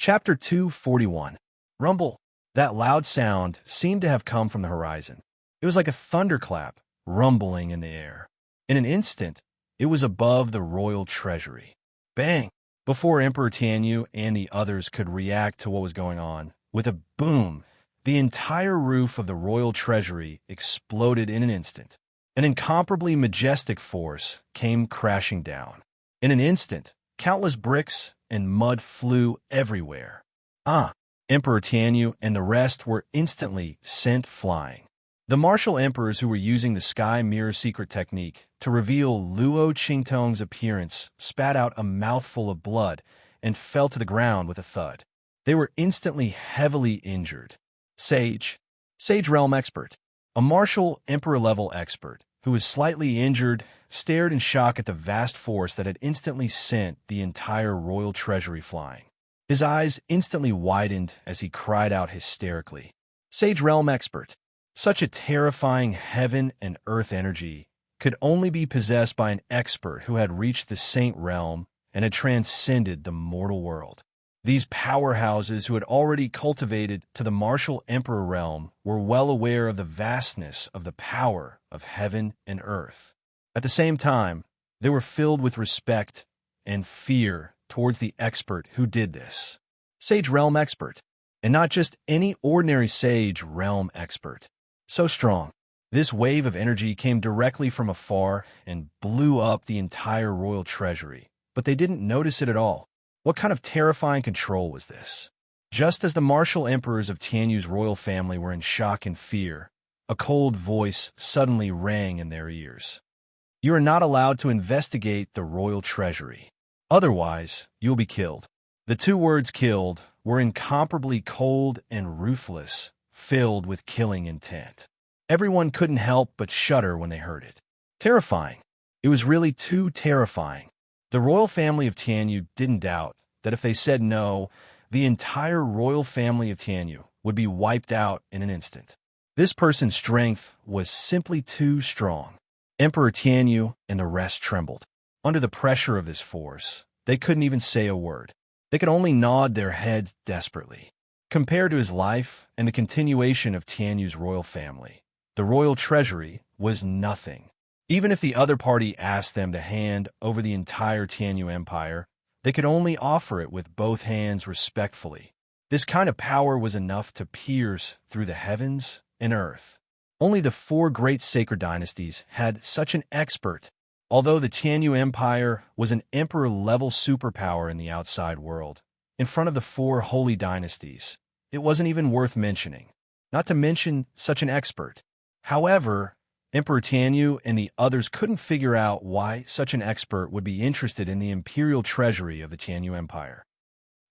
Chapter 241. Rumble. That loud sound seemed to have come from the horizon. It was like a thunderclap rumbling in the air. In an instant, it was above the royal treasury. Bang! Before Emperor Tianyu and the others could react to what was going on, with a boom, the entire roof of the royal treasury exploded in an instant. An incomparably majestic force came crashing down. In an instant, countless bricks and mud flew everywhere. Emperor Tianyu and the rest were instantly sent flying. The martial emperors who were using the sky mirror secret technique to reveal Luo Qingtong's appearance spat out a mouthful of blood and fell to the ground with a thud. They were instantly heavily injured. Sage Realm Expert, a martial emperor-level expert who was slightly injured, stared in shock at the vast force that had instantly sent the entire royal treasury flying. His eyes instantly widened as he cried out hysterically. Sage Realm Expert. Such a terrifying heaven and earth energy could only be possessed by an expert who had reached the Saint Realm and had transcended the mortal world. These powerhouses who had already cultivated to the martial emperor realm were well aware of the vastness of the power of heaven and earth. At the same time, they were filled with respect and fear towards the expert who did this. Sage Realm Expert, and not just any ordinary Sage Realm Expert. So strong, this wave of energy came directly from afar and blew up the entire royal treasury, but they didn't notice it at all. What kind of terrifying control was this? Just as the martial emperors of Tianyu's royal family were in shock and fear, a cold voice suddenly rang in their ears. You are not allowed to investigate the royal treasury. Otherwise, you'll be killed. The two words killed were incomparably cold and ruthless, filled with killing intent. Everyone couldn't help but shudder when they heard it. Terrifying. It was really too terrifying. The royal family of Tianyu didn't doubt that if they said no, the entire royal family of Tianyu would be wiped out in an instant. This person's strength was simply too strong. Emperor Tianyu and the rest trembled. Under the pressure of this force, they couldn't even say a word. They could only nod their heads desperately. Compared to his life and the continuation of Tianyu's royal family, the royal treasury was nothing. Even if the other party asked them to hand over the entire Tianyu Empire, they could only offer it with both hands respectfully. This kind of power was enough to pierce through the heavens and earth. Only the four great sacred dynasties had such an expert. Although the Tianyu Empire was an emperor-level superpower in the outside world, in front of the four holy dynasties, it wasn't even worth mentioning, not to mention such an expert. However, Emperor Tianyu and the others couldn't figure out why such an expert would be interested in the imperial treasury of the Tianyu Empire.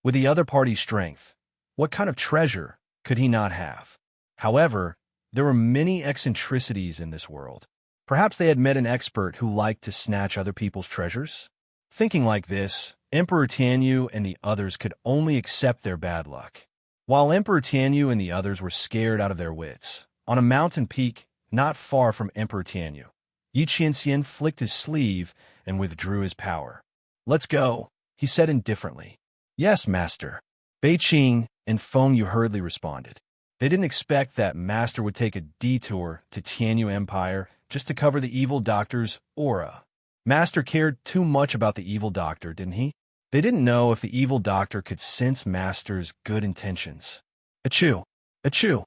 With the other party's strength, what kind of treasure could he not have? However, there were many eccentricities in this world. Perhaps they had met an expert who liked to snatch other people's treasures? Thinking like this, Emperor Tianyu and the others could only accept their bad luck. While Emperor Tianyu and the others were scared out of their wits, on a mountain peak not far from Emperor Tianyu, Yi Qianxian flicked his sleeve and withdrew his power. Let's go, he said indifferently. Yes, master. Bei Qing and Feng Yu hurriedly responded. They didn't expect that master would take a detour to Tianyu Empire just to cover the evil doctor's aura. Master cared too much about the evil doctor, didn't he? They didn't know if the evil doctor could sense master's good intentions. Achoo! Achoo!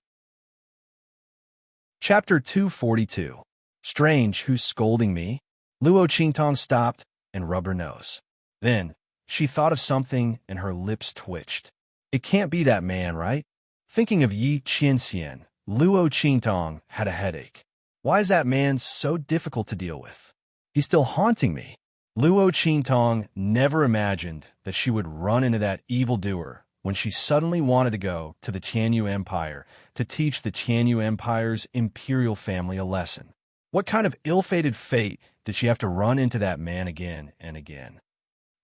Chapter 242. Strange, who's scolding me? Luo Qingtong stopped and rubbed her nose. Then, she thought of something and her lips twitched. It can't be that man, right? Thinking of Yi Qianxian, Luo Qingtong had a headache. Why is that man so difficult to deal with? He's still haunting me. Luo Qingtong never imagined that she would run into that evildoer when she suddenly wanted to go to the Tianyu Empire to teach the Tianyu Empire's imperial family a lesson. What kind of ill-fated fate did she have to run into that man again and again?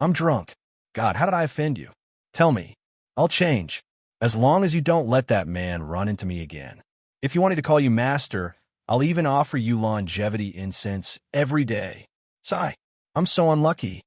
I'm drunk. God, how did I offend you? Tell me. I'll change, as long as you don't let that man run into me again. If you want me to call you master, I'll even offer you longevity incense every day. Sigh, I'm so unlucky.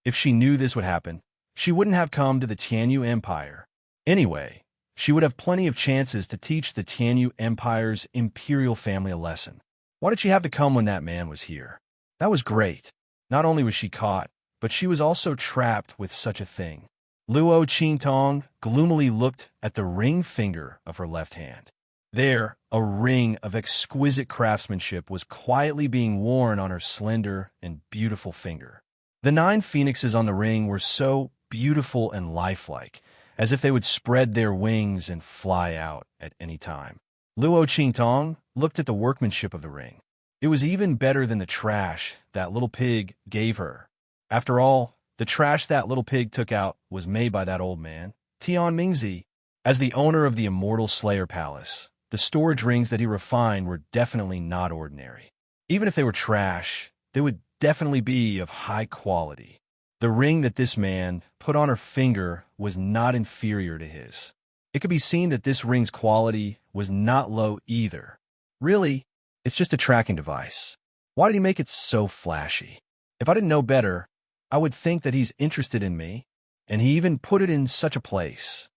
If she knew this would happen, she wouldn't have come to the Tianyu Empire. Anyway, she would have plenty of chances to teach the Tianyu Empire's imperial family a lesson. Why did she have to come when that man was here? That was great. Not only was she caught, but she was also trapped with such a thing. Luo Qingtong gloomily looked at the ring finger of her left hand. There, a ring of exquisite craftsmanship was quietly being worn on her slender and beautiful finger. The 9 phoenixes on the ring were so beautiful and lifelike, as if they would spread their wings and fly out at any time. Luo Qingtong looked at the workmanship of the ring. It was even better than the trash that little pig gave her. After all, the trash that little pig took out was made by that old man, Tian Mingzi. As the owner of the Immortal Slayer Palace, the storage rings that he refined were definitely not ordinary. Even if they were trash, they would definitely be of high quality. The ring that this man put on her finger was not inferior to his. It could be seen that this ring's quality was not low either. Really, it's just a tracking device. Why did he make it so flashy? If I didn't know better, I would think that he's interested in me, and he even put it in such a place.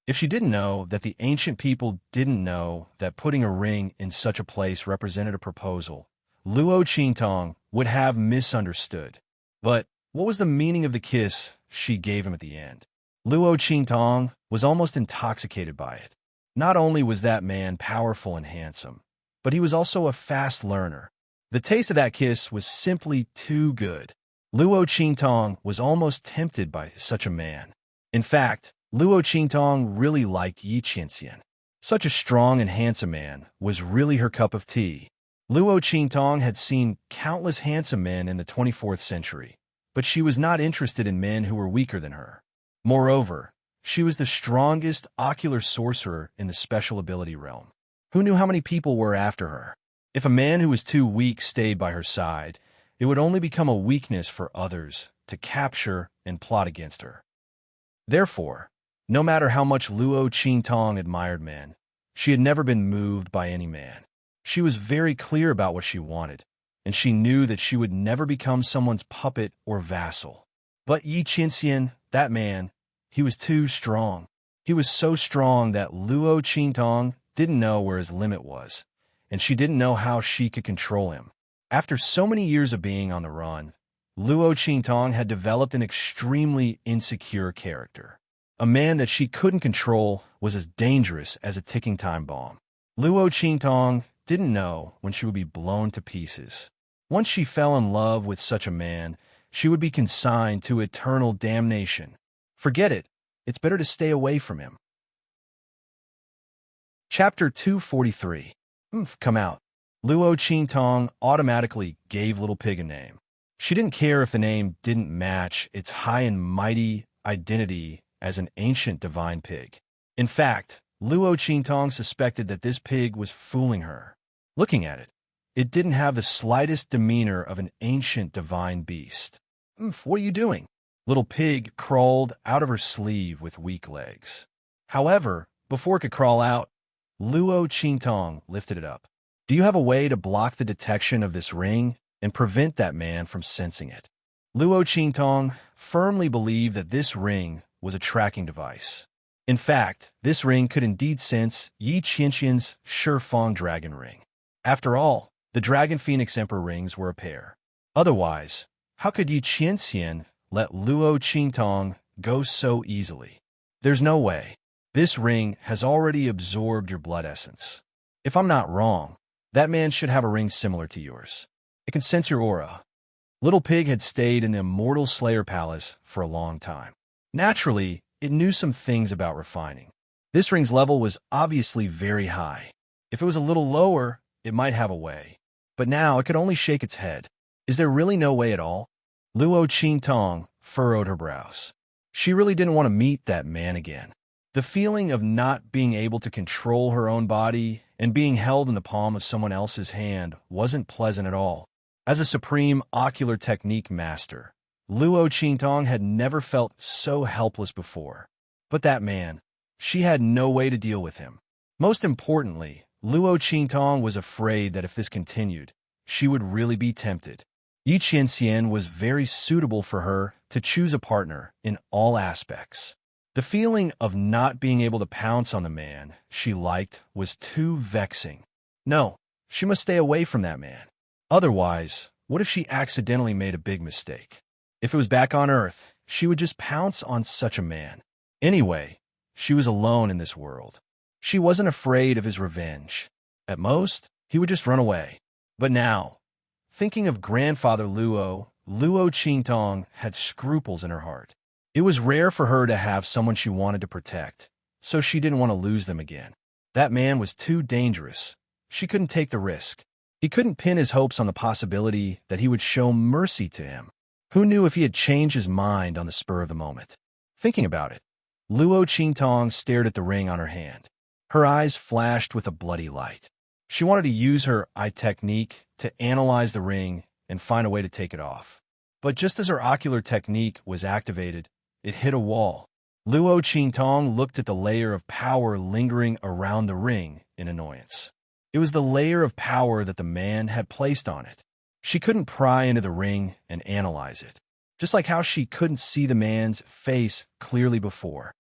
If she didn't know that the ancient people didn't know that putting a ring in such a place represented a proposal, Luo Qingtong would have misunderstood. But what was the meaning of the kiss she gave him at the end? Luo Qingtong was almost intoxicated by it. Not only was that man powerful and handsome, but he was also a fast learner. The taste of that kiss was simply too good. Luo Qingtong was almost tempted by such a man. In fact, Luo Qingtong really liked Yi Qianxian. Such a strong and handsome man was really her cup of tea. Luo Qingtong had seen countless handsome men in the 24th century, but she was not interested in men who were weaker than her. Moreover, she was the strongest ocular sorcerer in the special ability realm. Who knew how many people were after her? If a man who was too weak stayed by her side, it would only become a weakness for others to capture and plot against her. Therefore, no matter how much Luo Qingtong admired men, she had never been moved by any man. She was very clear about what she wanted, and she knew that she would never become someone's puppet or vassal. But Yi Qianxian, that man, he was too strong. He was so strong that Luo Qingtong didn't know where his limit was, and she didn't know how she could control him. After so many years of being on the run, Luo Qingtong had developed an extremely insecure character. A man that she couldn't control was as dangerous as a ticking time bomb. Luo Qingtong didn't know when she would be blown to pieces. Once she fell in love with such a man, she would be consigned to eternal damnation. Forget it. It's better to stay away from him. Chapter 243. Come out. Luo Qingtong automatically gave Little Pig a name. She didn't care if the name didn't match its high and mighty identity as an ancient divine pig. In fact, Luo Qingtong suspected that this pig was fooling her. Looking at it, it didn't have the slightest demeanor of an ancient divine beast. What are you doing? Little Pig crawled out of her sleeve with weak legs. However, before it could crawl out, Luo Qingtong lifted it up. Do you have a way to block the detection of this ring and prevent that man from sensing it? Luo Qingtong firmly believed that this ring was a tracking device. In fact, this ring could indeed sense Yi Qianxian's Shifeng dragon ring. After all, the Dragon Phoenix Emperor rings were a pair. Otherwise, how could Yi Qianxian let Luo Qingtong go so easily? There's no way. This ring has already absorbed your blood essence. If I'm not wrong, that man should have a ring similar to yours. It can sense your aura. Little Pig had stayed in the Immortal Slayer Palace for a long time. Naturally, it knew some things about refining. This ring's level was obviously very high. If it was a little lower, it might have a way. But now it could only shake its head. Is there really no way at all? Luo Qingtong furrowed her brows. She really didn't want to meet that man again. The feeling of not being able to control her own body and being held in the palm of someone else's hand wasn't pleasant at all. As a supreme ocular technique master, Luo Qingtong had never felt so helpless before. But that man, she had no way to deal with him. Most importantly, Luo Qingtong was afraid that if this continued, she would really be tempted. Yi Qianxian was very suitable for her to choose a partner in all aspects. The feeling of not being able to pounce on the man she liked was too vexing. No, she must stay away from that man. Otherwise, what if she accidentally made a big mistake? If it was back on Earth, she would just pounce on such a man. Anyway, she was alone in this world. She wasn't afraid of his revenge. At most, he would just run away. But now, thinking of grandfather Luo Qingtong had scruples in her heart. It was rare for her to have someone she wanted to protect, so she didn't want to lose them again. That man was too dangerous. She couldn't take the risk. He couldn't pin his hopes on the possibility that he would show mercy to him. Who knew if he had changed his mind on the spur of the moment? Thinking about it, Luo Qingtong stared at the ring on her hand. Her eyes flashed with a bloody light. She wanted to use her eye technique to analyze the ring and find a way to take it off. But just as her ocular technique was activated, it hit a wall. Luo Qingtong looked at the layer of power lingering around the ring in annoyance. It was the layer of power that the man had placed on it. She couldn't pry into the ring and analyze it, just like how she couldn't see the man's face clearly before.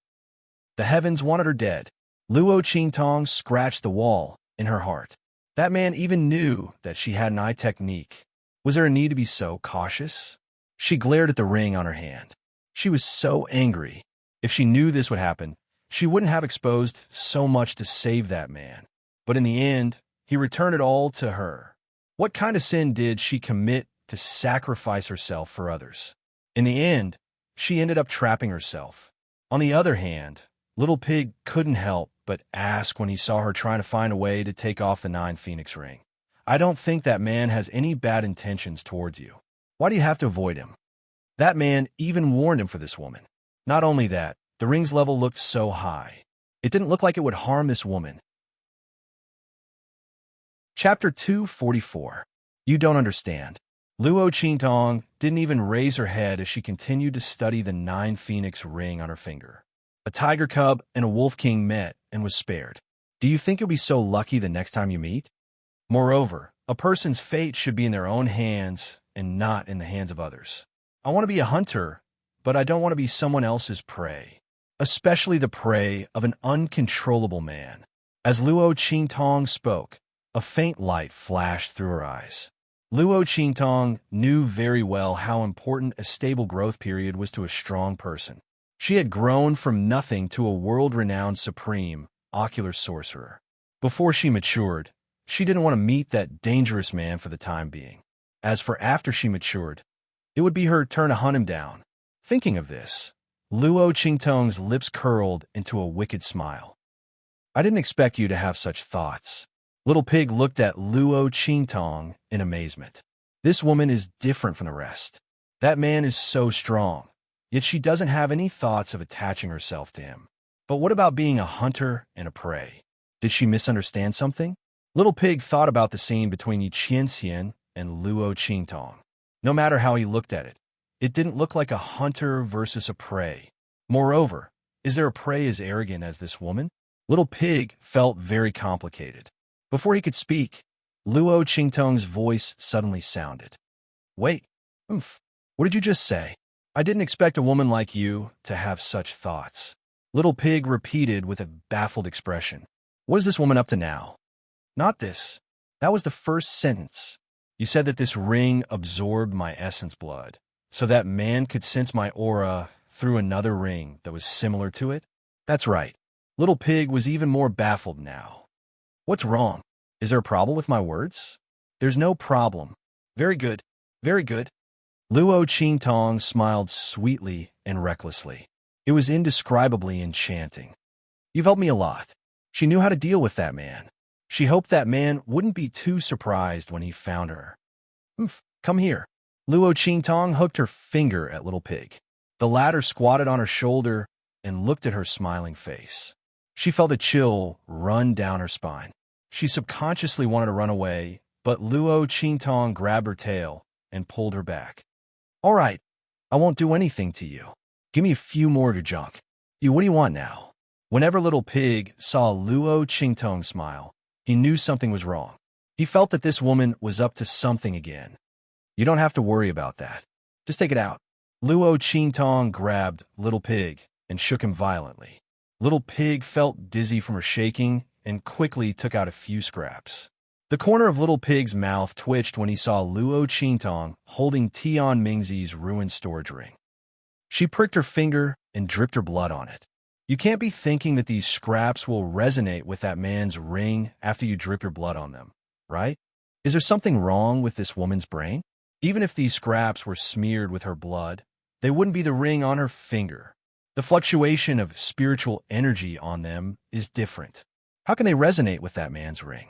The heavens wanted her dead. Luo Qingtong scratched the wall in her heart. That man even knew that she had an eye technique. Was there a need to be so cautious? She glared at the ring on her hand. She was so angry. If she knew this would happen, she wouldn't have exposed so much to save that man. But in the end, he returned it all to her. What kind of sin did she commit to sacrifice herself for others? In the end, she ended up trapping herself. On the other hand, Little Pig couldn't help but ask when he saw her trying to find a way to take off the 9 Phoenix ring. I don't think that man has any bad intentions towards you. Why do you have to avoid him? That man even warned him for this woman. Not only that, the ring's level looked so high. It didn't look like it would harm this woman. Chapter 244. You don't understand. Luo Qingtong didn't even raise her head as she continued to study the 9 Phoenix ring on her finger. A tiger cub and a wolf king met and was spared. Do you think you'll be so lucky the next time you meet? Moreover, a person's fate should be in their own hands and not in the hands of others. I want to be a hunter, but I don't want to be someone else's prey, especially the prey of an uncontrollable man. As Luo Qingtong spoke, a faint light flashed through her eyes. Luo Qingtong knew very well how important a stable growth period was to a strong person. She had grown from nothing to a world-renowned supreme ocular sorcerer. Before she matured, she didn't want to meet that dangerous man for the time being. As for after she matured, it would be her turn to hunt him down. Thinking of this, Luo Qingtong's lips curled into a wicked smile. I didn't expect you to have such thoughts. Little Pig looked at Luo Qingtong in amazement. This woman is different from the rest. That man is so strong, yet she doesn't have any thoughts of attaching herself to him. But what about being a hunter and a prey? Did she misunderstand something? Little Pig thought about the scene between Yi Qianxian and Luo Qingtong. No matter how he looked at it, it didn't look like a hunter versus a prey. Moreover, is there a prey as arrogant as this woman? Little Pig felt very complicated. Before he could speak, Luo Qingtong's voice suddenly sounded. Wait, what did you just say? I didn't expect a woman like you to have such thoughts. Little Pig repeated with a baffled expression. What is this woman up to now? Not this. That was the first sentence. You said that this ring absorbed my essence blood, so that man could sense my aura through another ring that was similar to it? That's right. Little Pig was even more baffled now. What's wrong? Is there a problem with my words? There's no problem. Very good. Very good. Luo Qingtong smiled sweetly and recklessly. It was indescribably enchanting. You've helped me a lot. She knew how to deal with that man. She hoped that man wouldn't be too surprised when he found her. Come here. Luo Qingtong hooked her finger at Little Pig. The latter squatted on her shoulder and looked at her smiling face. She felt a chill run down her spine. She subconsciously wanted to run away, but Luo Qingtong grabbed her tail and pulled her back. All right, I won't do anything to you. Give me a few more of your junk. What do you want now? Whenever Little Pig saw Luo Qingtong smile, he knew something was wrong. He felt that this woman was up to something again. You don't have to worry about that. Just take it out. Luo Qingtong grabbed Little Pig and shook him violently. Little Pig felt dizzy from her shaking and quickly took out a few scraps. The corner of Little Pig's mouth twitched when he saw Luo Qingtong holding Tian Mingzi's ruined storage ring. She pricked her finger and dripped her blood on it. You can't be thinking that these scraps will resonate with that man's ring after you drip your blood on them, right? Is there something wrong with this woman's brain? Even if these scraps were smeared with her blood, they wouldn't be the ring on her finger. The fluctuation of spiritual energy on them is different. How can they resonate with that man's ring?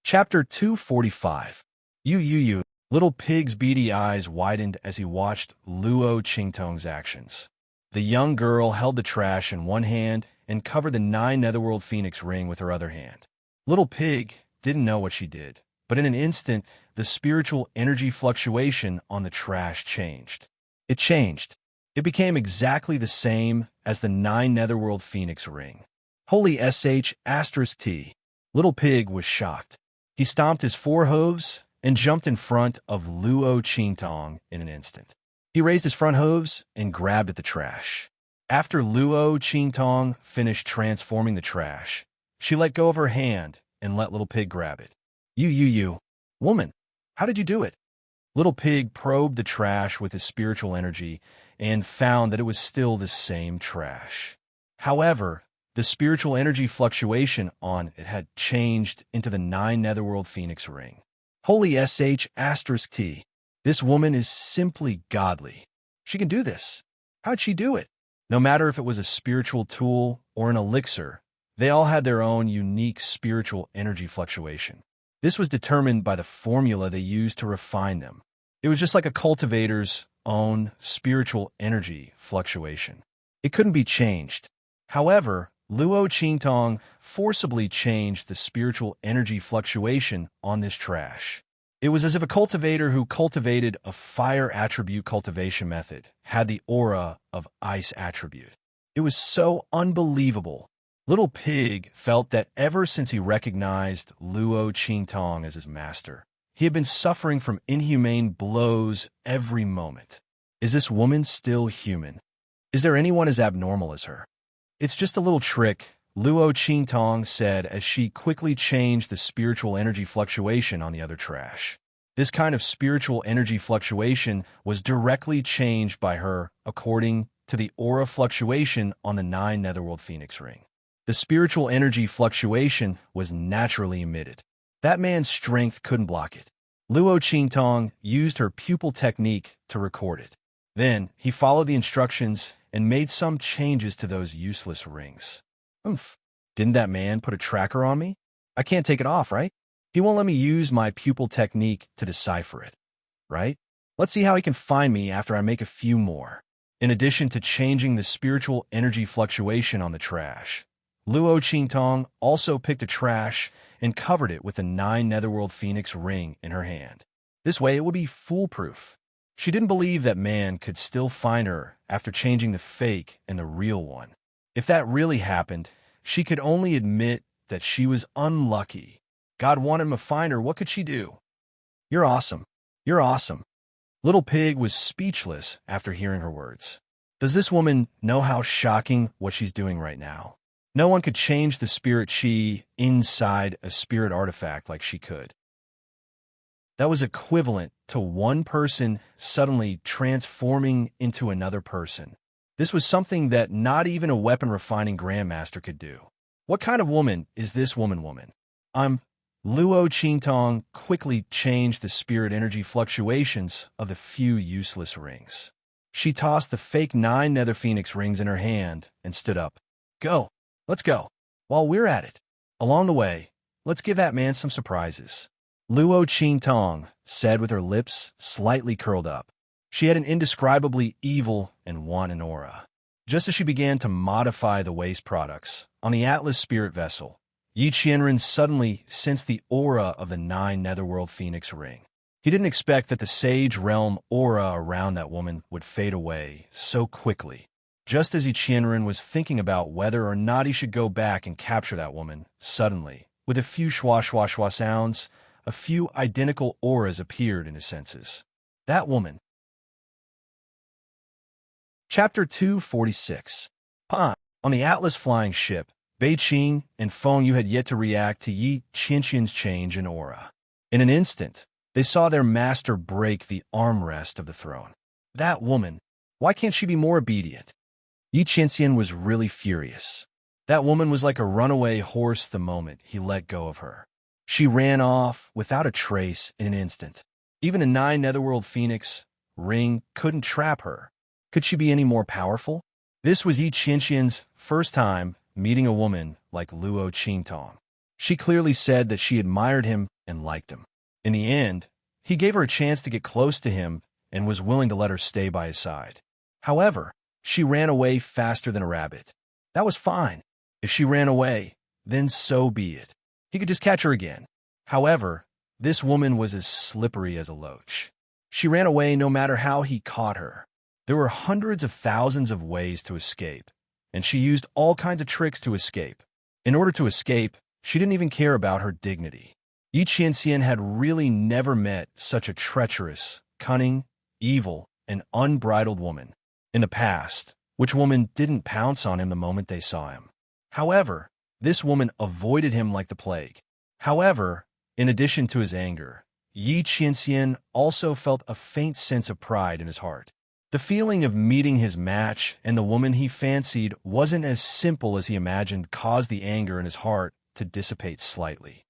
Chapter 245. You. Little Pig's beady eyes widened as he watched Luo Qingtong's actions. The young girl held the trash in one hand and covered the 9 Netherworld Phoenix ring with her other hand. Little Pig didn't know what she did, but in an instant, the spiritual energy fluctuation on the trash changed. It changed. It became exactly the same as the 9 Netherworld Phoenix ring. Holy **T. Little Pig was shocked. He stomped his 4 hooves and jumped in front of Luo Qingtong in an instant. He raised his front hooves and grabbed at the trash. After Luo Qingtong finished transforming the trash, she let go of her hand and let Little Pig grab it. You. Woman, how did you do it? Little Pig probed the trash with his spiritual energy and found that it was still the same trash. However, the spiritual energy fluctuation on it had changed into the 9 Netherworld Phoenix ring. Holy **T. This woman is simply godly. She can do this. How'd she do it? No matter if it was a spiritual tool or an elixir, they all had their own unique spiritual energy fluctuation. This was determined by the formula they used to refine them. It was just like a cultivator's own spiritual energy fluctuation. It couldn't be changed. However, Luo Qingtong forcibly changed the spiritual energy fluctuation on this trash. It was as if a cultivator who cultivated a fire attribute cultivation method had the aura of ice attribute. It was so unbelievable. Little Pig felt that ever since he recognized Luo Qingtong as his master, he had been suffering from inhumane blows every moment. Is this woman still human? Is there anyone as abnormal as her? It's just a little trick, Luo Qingtong said as she quickly changed the spiritual energy fluctuation on the other trash. This kind of spiritual energy fluctuation was directly changed by her according to the aura fluctuation on the 9 Netherworld Phoenix ring. The spiritual energy fluctuation was naturally emitted. That man's strength couldn't block it. Luo Qingtong used her pupil technique to record it. Then he followed the instructions and made some changes to those useless rings. Didn't that man put a tracker on me? I can't take it off, right? He won't let me use my pupil technique to decipher it, right? Let's see how he can find me after I make a few more. In addition to changing the spiritual energy fluctuation on the trash, Luo Qingtong also picked a trash and covered it with the 9 Netherworld Phoenix ring in her hand. This way it would be foolproof. She didn't believe that man could still find her after changing the fake and the real one. If that really happened, she could only admit that she was unlucky. God wanted him to find her. What could she do? You're awesome. You're awesome. Little Pig was speechless after hearing her words. Does this woman know how shocking what she's doing right now? No one could change the spirit chi inside a spirit artifact like she could. That was equivalent to one person suddenly transforming into another person. This was something that not even a weapon refining grandmaster could do. What kind of woman is this woman? Luo Qingtong quickly changed the spirit energy fluctuations of the few useless rings. She tossed the fake 9 Nether Phoenix rings in her hand and stood up. Go. Let's go. While we're at it. Along the way, let's give that man some surprises. Luo Qingtong said with her lips slightly curled up. She had an indescribably evil and wanton aura. Just as she began to modify the waste products on the Atlas spirit vessel, Yi Qianren suddenly sensed the aura of the 9 Netherworld Phoenix ring. He didn't expect that the Sage Realm aura around that woman would fade away so quickly. Just as Yi Qianren was thinking about whether or not he should go back and capture that woman, suddenly, with a few schwa sounds, a few identical auras appeared in his senses. That woman. Chapter 246. Pon. On the Atlas flying ship, Bei Qing and Feng Yu had yet to react to Yi Qianqian's change in aura. In an instant, they saw their master break the armrest of the throne. That woman, why can't she be more obedient? Yi Qianqian was really furious. That woman was like a runaway horse the moment he let go of her. She ran off without a trace in an instant. Even a 9 Netherworld Phoenix ring couldn't trap her. Could she be any more powerful? This was Yi Qianqian's first time meeting a woman like Luo Qingtong. She clearly said that she admired him and liked him. In the end, he gave her a chance to get close to him and was willing to let her stay by his side. However, she ran away faster than a rabbit. That was fine. If she ran away, then so be it. He could just catch her again. However, this woman was as slippery as a loach. She ran away no matter how he caught her. There were hundreds of thousands of ways to escape, and she used all kinds of tricks to escape. In order to escape, she didn't even care about her dignity. Yi Qianqian had really never met such a treacherous, cunning, evil, and unbridled woman. In the past, which woman didn't pounce on him the moment they saw him? However, this woman avoided him like the plague. However, in addition to his anger, Yi Qianqian also felt a faint sense of pride in his heart. The feeling of meeting his match and the woman he fancied wasn't as simple as he imagined caused the anger in his heart to dissipate slightly.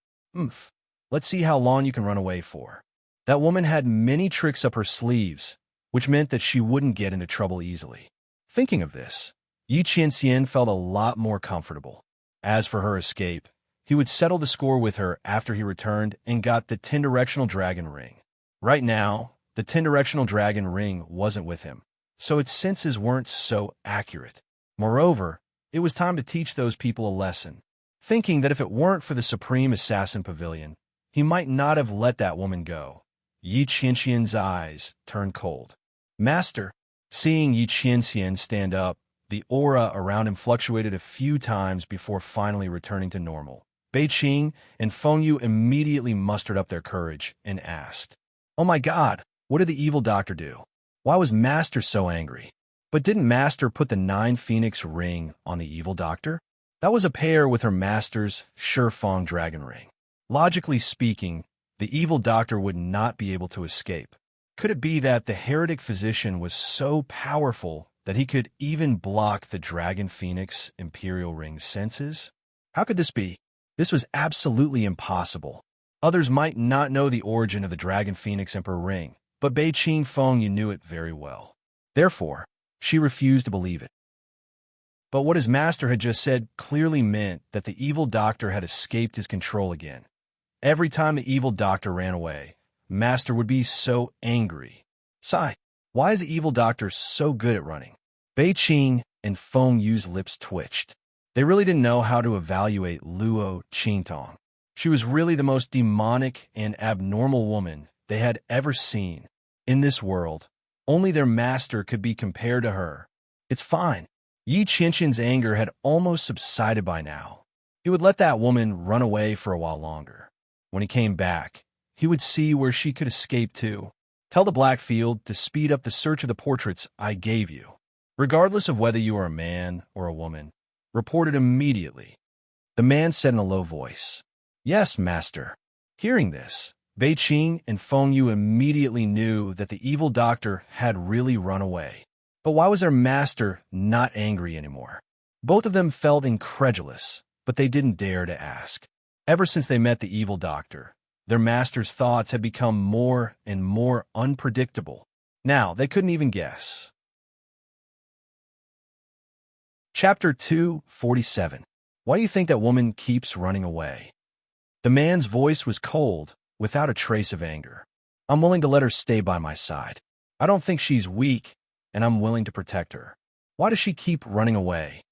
Let's see how long you can run away for. That woman had many tricks up her sleeves, which meant that she wouldn't get into trouble easily. Thinking of this, Yi Qianqian felt a lot more comfortable. As for her escape, he would settle the score with her after he returned and got the 10-directional dragon ring. Right now, the 10-directional dragon ring wasn't with him, so its senses weren't so accurate. Moreover, it was time to teach those people a lesson. Thinking that if it weren't for the Supreme Assassin Pavilion, he might not have let that woman go. Yi Qianqian's eyes turned cold. Master, seeing Yi Qianqian stand up, the aura around him fluctuated a few times before finally returning to normal. Bei Qing and Feng Yu immediately mustered up their courage and asked, "Oh my God, what did the evil doctor do? Why was Master so angry?" But didn't Master put the 9 Phoenix ring on the evil doctor? That was a pair with her master's Shifeng dragon ring. Logically speaking, the evil doctor would not be able to escape. Could it be that the heretic physician was so powerful that he could even block the Dragon Phoenix Imperial Ring's senses? How could this be? This was absolutely impossible. Others might not know the origin of the Dragon Phoenix Emperor Ring, but Bei Qing Feng Yu knew it very well. Therefore, she refused to believe it. But what his master had just said clearly meant that the evil doctor had escaped his control again. Every time the evil doctor ran away, Master would be so angry. Sigh, why is the evil doctor so good at running? Bei Qing and Feng Yu's lips twitched. They really didn't know how to evaluate Luo Qingtong. She was really the most demonic and abnormal woman they had ever seen. In this world, only their master could be compared to her. It's fine. Yi Qianqian's anger had almost subsided by now. He would let that woman run away for a while longer. When he came back, he would see where she could escape to. Tell the Blackfield to speed up the search of the portraits I gave you. Regardless of whether you are a man or a woman, report it immediately. The man said in a low voice, "Yes, master." Hearing this, Bei Qing and Feng Yu immediately knew that the evil doctor had really run away. But why was their master not angry anymore? Both of them felt incredulous, but they didn't dare to ask. Ever since they met the evil doctor, their master's thoughts had become more and more unpredictable. Now, they couldn't even guess. Chapter 247. Why do you think that woman keeps running away? The man's voice was cold, without a trace of anger. I'm willing to let her stay by my side. I don't think she's weak, and I'm willing to protect her. Why does she keep running away?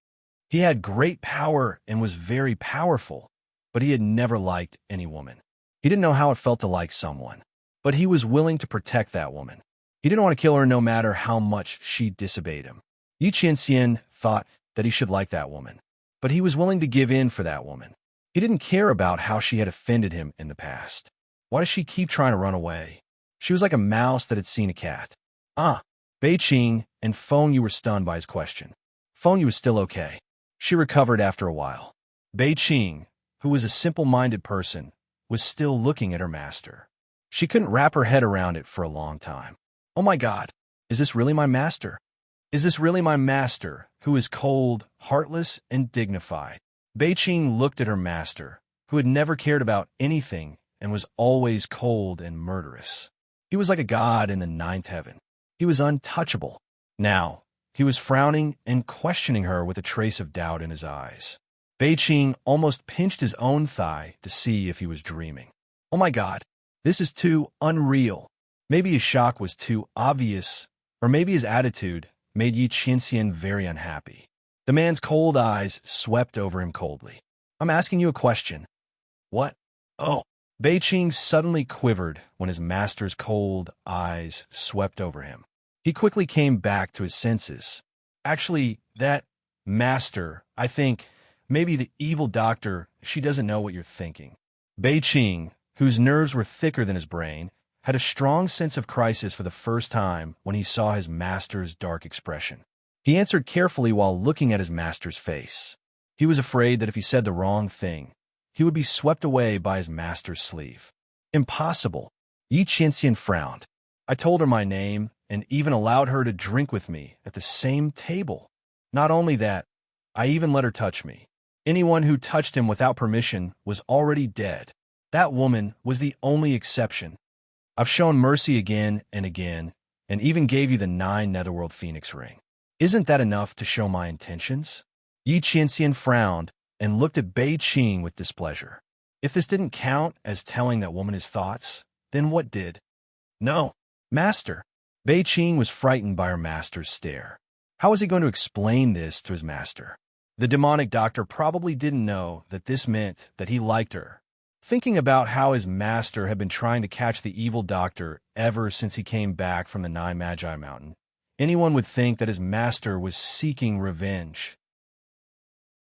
He had great power and was very powerful, but he had never liked any woman. He didn't know how it felt to like someone, but he was willing to protect that woman. He didn't want to kill her no matter how much she disobeyed him. Yi Qianqian thought that he should like that woman, but he was willing to give in for that woman. He didn't care about how she had offended him in the past. Why does she keep trying to run away? She was like a mouse that had seen a cat. Bei Bei Qing and Feng Yu were stunned by his question. Feng Yu was still okay. She recovered after a while. Bei Qing, who was a simple-minded person, was still looking at her master. She couldn't wrap her head around it for a long time. Oh my God, is this really my master? Is this really my master, who is cold, heartless, and dignified? Bei Qing looked at her master, who had never cared about anything and was always cold and murderous. He was like a god in the ninth heaven. He was untouchable. Now, he was frowning and questioning her with a trace of doubt in his eyes. Bei Qing almost pinched his own thigh to see if he was dreaming. Oh my God, this is too unreal. Maybe his shock was too obvious, or maybe his attitude made Yi Qianxian very unhappy. The man's cold eyes swept over him coldly. I'm asking you a question. What? Oh. Bei Qing suddenly quivered when his master's cold eyes swept over him. He quickly came back to his senses. Actually, that master, I think, maybe the evil doctor, she doesn't know what you're thinking. Bei Qing, whose nerves were thicker than his brain, had a strong sense of crisis for the first time when he saw his master's dark expression. He answered carefully while looking at his master's face. He was afraid that if he said the wrong thing, he would be swept away by his master's sleeve. Impossible. Yi Qianxian frowned. I told her my name and even allowed her to drink with me at the same table. Not only that, I even let her touch me. Anyone who touched him without permission was already dead. That woman was the only exception. I've shown mercy again and again, and even gave you the 9 Netherworld Phoenix ring. Isn't that enough to show my intentions? Yi Qianxian frowned and looked at Bei Qing with displeasure. If this didn't count as telling that woman his thoughts, then what did? No, master. Bei Qing was frightened by her master's stare. How was he going to explain this to his master? The demonic doctor probably didn't know that this meant that he liked her. Thinking about how his master had been trying to catch the evil doctor ever since he came back from the 9 Magi Mountain, anyone would think that his master was seeking revenge.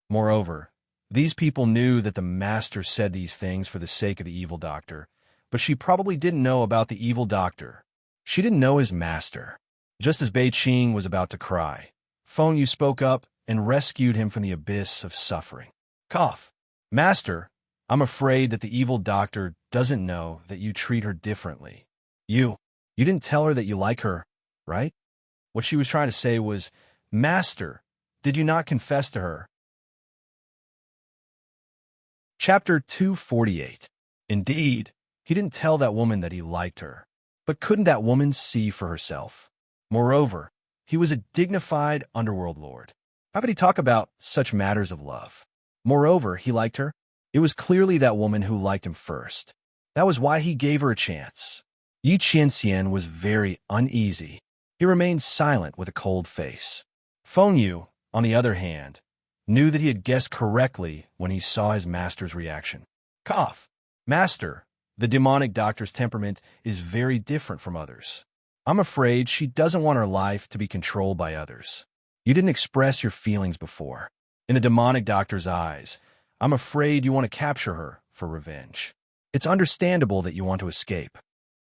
Moreover, these people knew that the master said these things for the sake of the evil doctor, but she probably didn't know about the evil doctor. She didn't know his master. Just as Bei Qing was about to cry, Feng Yu spoke up and rescued him from the abyss of suffering. Cough. Master, I'm afraid that the evil doctor doesn't know that you treat her differently. You didn't tell her that you like her, right? What she was trying to say was, Master, did you not confess to her? Chapter 248. Indeed, he didn't tell that woman that he liked her. But couldn't that woman see for herself? Moreover, he was a dignified underworld lord. How could he talk about such matters of love? Moreover, he liked her. It was clearly that woman who liked him first. That was why he gave her a chance. Yi Qianxian was very uneasy. He remained silent with a cold face. Feng Yu, on the other hand, knew that he had guessed correctly when he saw his master's reaction. Cough. Master, the demonic doctor's temperament is very different from others. I'm afraid she doesn't want her life to be controlled by others. You didn't express your feelings before. In the demonic doctor's eyes, I'm afraid you want to capture her for revenge. It's understandable that you want to escape.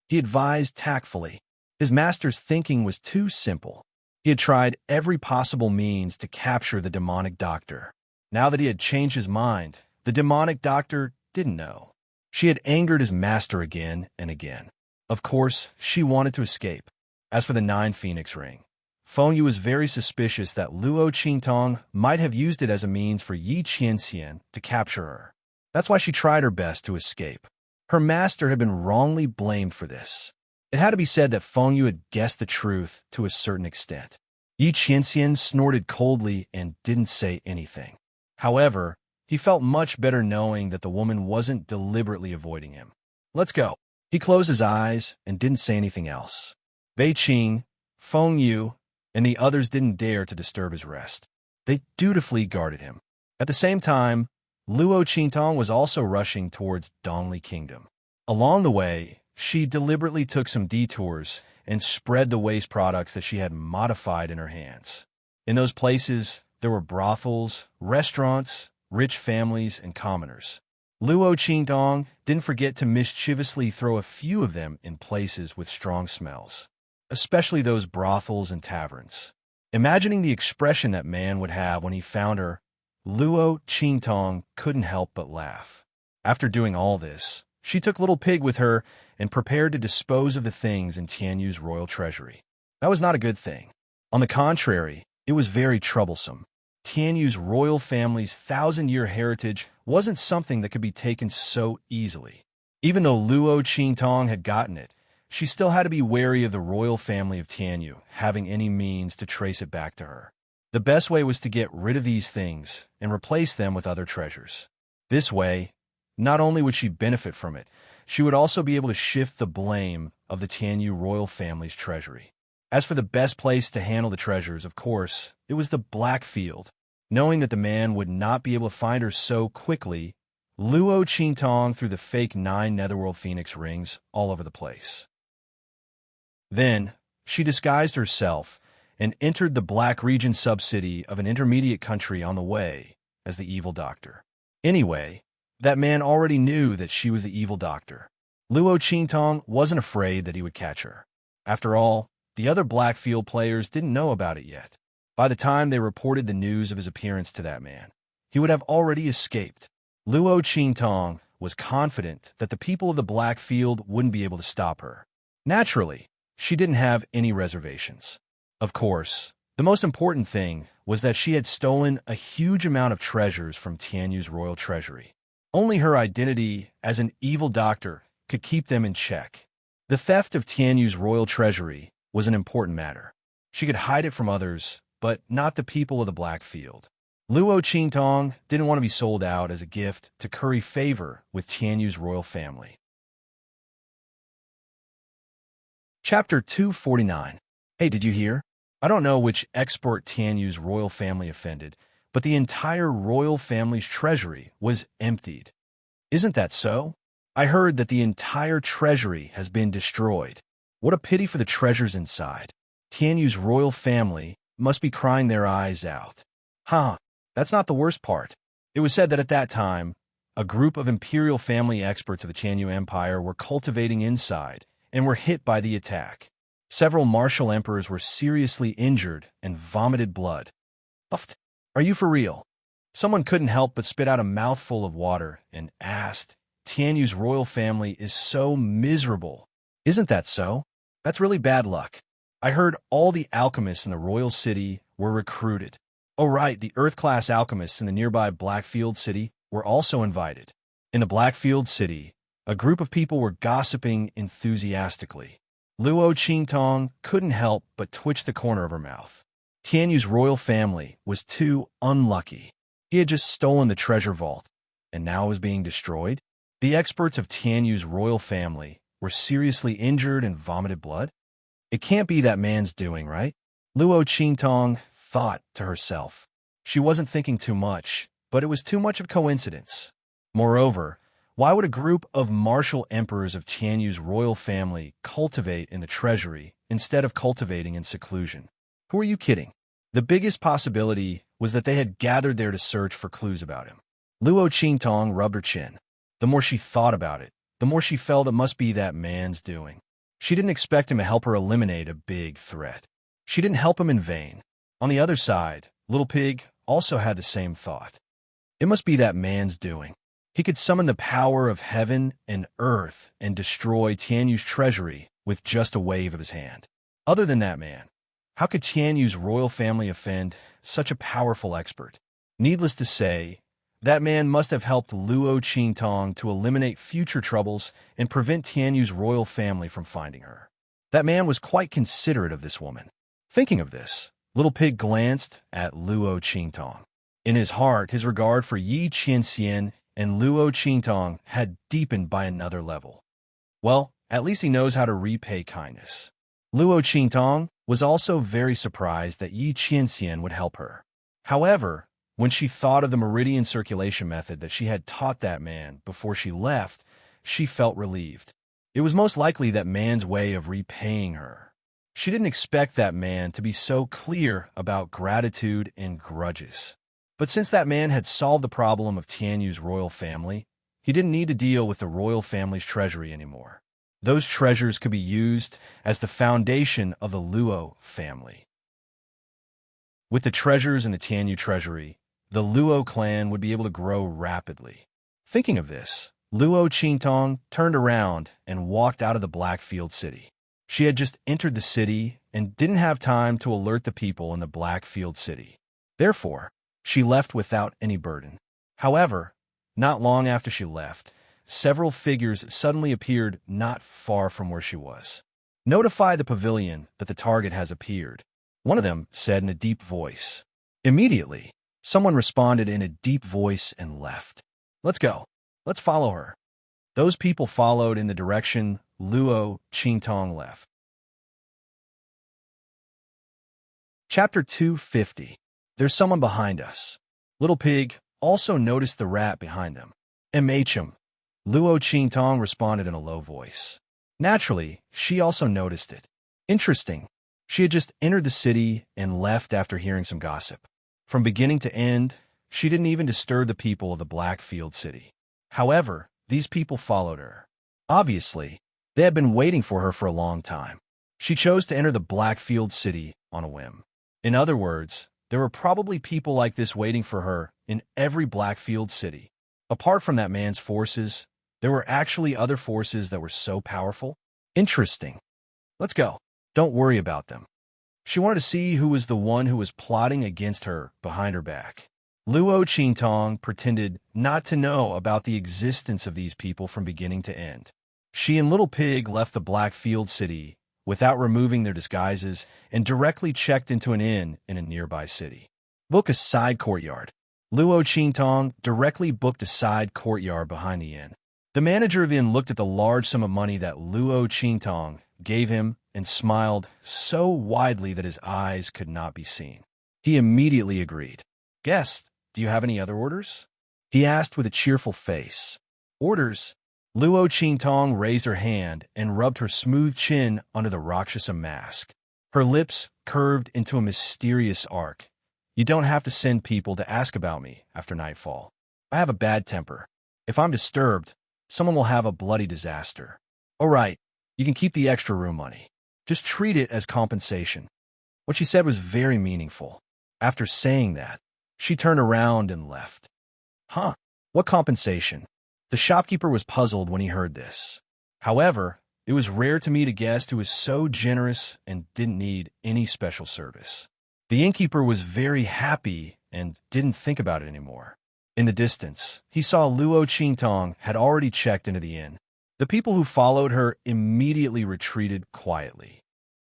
He advised tactfully. His master's thinking was too simple. He had tried every possible means to capture the demonic doctor. Now that he had changed his mind, the demonic doctor didn't know. She had angered his master again and again. Of course, she wanted to escape. As for the 9 Phoenix ring, Feng Yu was very suspicious that Luo Qingtong might have used it as a means for Yi Qianxian to capture her. That's why she tried her best to escape. Her master had been wrongly blamed for this. It had to be said that Feng Yu had guessed the truth to a certain extent. Yi Qianxian snorted coldly and didn't say anything. However, he felt much better knowing that the woman wasn't deliberately avoiding him. Let's go. He closed his eyes and didn't say anything else. Bei Qing, Feng Yu, and the others didn't dare to disturb his rest. They dutifully guarded him. At the same time, Luo Qingtong was also rushing towards Dongli Kingdom. Along the way, she deliberately took some detours and spread the waste products that she had modified in her hands. In those places, there were brothels, restaurants, rich families, and commoners. Luo Qingtong didn't forget to mischievously throw a few of them in places with strong smells. especially those brothels and taverns. Imagining the expression that man would have when he found her, Luo Qingtong couldn't help but laugh. After doing all this, she took Little Pig with her and prepared to dispose of the things in Tianyu's royal treasury. That was not a good thing. On the contrary, it was very troublesome. Tianyu's royal family's thousand-year heritage wasn't something that could be taken so easily. Even though Luo Qingtong had gotten it, she still had to be wary of the royal family of Tianyu having any means to trace it back to her. The best way was to get rid of these things and replace them with other treasures. This way, not only would she benefit from it, she would also be able to shift the blame of the Tianyu royal family's treasury. As for the best place to handle the treasures, of course, it was the Black Field. Knowing that the man would not be able to find her so quickly, Luo Qingtong threw the fake 9 Netherworld Phoenix rings all over the place. Then, she disguised herself and entered the Black Region sub-city of an intermediate country on the way as the Evil Doctor. Anyway, that man already knew that she was the Evil Doctor. Luo Qingtong wasn't afraid that he would catch her. After all, the other Blackfield players didn't know about it yet. By the time they reported the news of his appearance to that man, he would have already escaped. Luo Qingtong was confident that the people of the Blackfield wouldn't be able to stop her. Naturally, she didn't have any reservations. Of course, the most important thing was that she had stolen a huge amount of treasures from Tianyu's royal treasury. Only her identity as an evil doctor could keep them in check. The theft of Tianyu's royal treasury was an important matter. She could hide it from others, but not the people of the Blackfield. Luo Qingtong didn't want to be sold out as a gift to curry favor with Tianyu's royal family. Chapter 249. Hey, did you hear? I don't know which expert Tianyu's royal family offended, but the entire royal family's treasury was emptied. Isn't that so? I heard that the entire treasury has been destroyed. What a pity for the treasures inside. Tianyu's royal family must be crying their eyes out. Huh, that's not the worst part. It was said that at that time, a group of imperial family experts of the Tianyu Empire were cultivating inside and were hit by the attack. Several martial emperors were seriously injured and vomited blood. Uffed. Are you for real? Someone couldn't help but spit out a mouthful of water and asked, Tianyu's royal family is so miserable. Isn't that so? That's really bad luck. I heard all the alchemists in the royal city were recruited. Oh right, the Earth-class alchemists in the nearby Blackfield city were also invited. In the Blackfield city, a group of people were gossiping enthusiastically. Luo Qingtong couldn't help but twitch the corner of her mouth. Tianyu's royal family was too unlucky. He had just stolen the treasure vault, and now it was being destroyed. The experts of Tianyu's royal family were seriously injured and vomited blood. It can't be that man's doing, right? Luo Qingtong thought to herself. She wasn't thinking too much, but it was too much of coincidence. Moreover, why would a group of martial emperors of Tianyu's royal family cultivate in the treasury instead of cultivating in seclusion? Who are you kidding? The biggest possibility was that they had gathered there to search for clues about him. Luo Qingtong rubbed her chin. The more she thought about it, the more she felt it must be that man's doing. She didn't expect him to help her eliminate a big threat. She didn't help him in vain. On the other side, Little Pig also had the same thought. It must be that man's doing. He could summon the power of heaven and earth and destroy Tianyu's treasury with just a wave of his hand. Other than that man, how could Tianyu's royal family offend such a powerful expert? Needless to say, that man must have helped Luo Qingtong to eliminate future troubles and prevent Tianyu's royal family from finding her. That man was quite considerate of this woman. Thinking of this, Little Pig glanced at Luo Qingtong. In his heart, his regard for Yi Qianxian and Luo Qingtong had deepened by another level. Well, at least he knows how to repay kindness. Luo Qingtong was also very surprised that Yi Qianxian would help her. However, when she thought of the meridian circulation method that she had taught that man before she left, she felt relieved. It was most likely that man's way of repaying her. She didn't expect that man to be so clear about gratitude and grudges. But since that man had solved the problem of Tianyu's royal family, he didn't need to deal with the royal family's treasury anymore. Those treasures could be used as the foundation of the Luo family. With the treasures in the Tianyu treasury, the Luo clan would be able to grow rapidly. Thinking of this, Luo Qingtong turned around and walked out of the Blackfield city. She had just entered the city and didn't have time to alert the people in the Blackfield city. Therefore, she left without any burden. However, not long after she left, several figures suddenly appeared not far from where she was. "Notify the pavilion that the target has appeared," one of them said in a deep voice. Immediately, someone responded in a deep voice and left. "Let's go. Let's follow her." Those people followed in the direction Luo Qingtong left. Chapter 250. There's someone behind us. Little Pig also noticed the rat behind them. "MHM," Luo Qingtong responded in a low voice. Naturally, she also noticed it. Interesting. She had just entered the city and left after hearing some gossip. From beginning to end, she didn't even disturb the people of the Blackfield city. However, these people followed her. Obviously, they had been waiting for her for a long time. She chose to enter the Blackfield city on a whim. In other words, there were probably people like this waiting for her in every Blackfield city. Apart from that man's forces, there were actually other forces that were so powerful. Interesting. Let's go. Don't worry about them. She wanted to see who was the one who was plotting against her behind her back. Luo Qingtong pretended not to know about the existence of these people from beginning to end. She and Little Pig left the Blackfield city without removing their disguises and directly checked into an inn in a nearby city. Book a side courtyard. Luo Qingtong directly booked a side courtyard behind the inn. The manager of the inn looked at the large sum of money that Luo Qingtong gave him and smiled so widely that his eyes could not be seen. He immediately agreed. "Guest, do you have any other orders?" he asked with a cheerful face. "Orders?" Luo Qingtong raised her hand and rubbed her smooth chin under the Rakshasa mask. Her lips curved into a mysterious arc. "You don't have to send people to ask about me after nightfall. I have a bad temper. If I'm disturbed, someone will have a bloody disaster. All right, you can keep the extra room money. Just treat it as compensation." What she said was very meaningful. After saying that, she turned around and left. "Huh? What compensation?" The shopkeeper was puzzled when he heard this. However, it was rare to meet a guest who was so generous and didn't need any special service. The innkeeper was very happy and didn't think about it anymore. In the distance, he saw Luo Qingtong had already checked into the inn. The people who followed her immediately retreated quietly.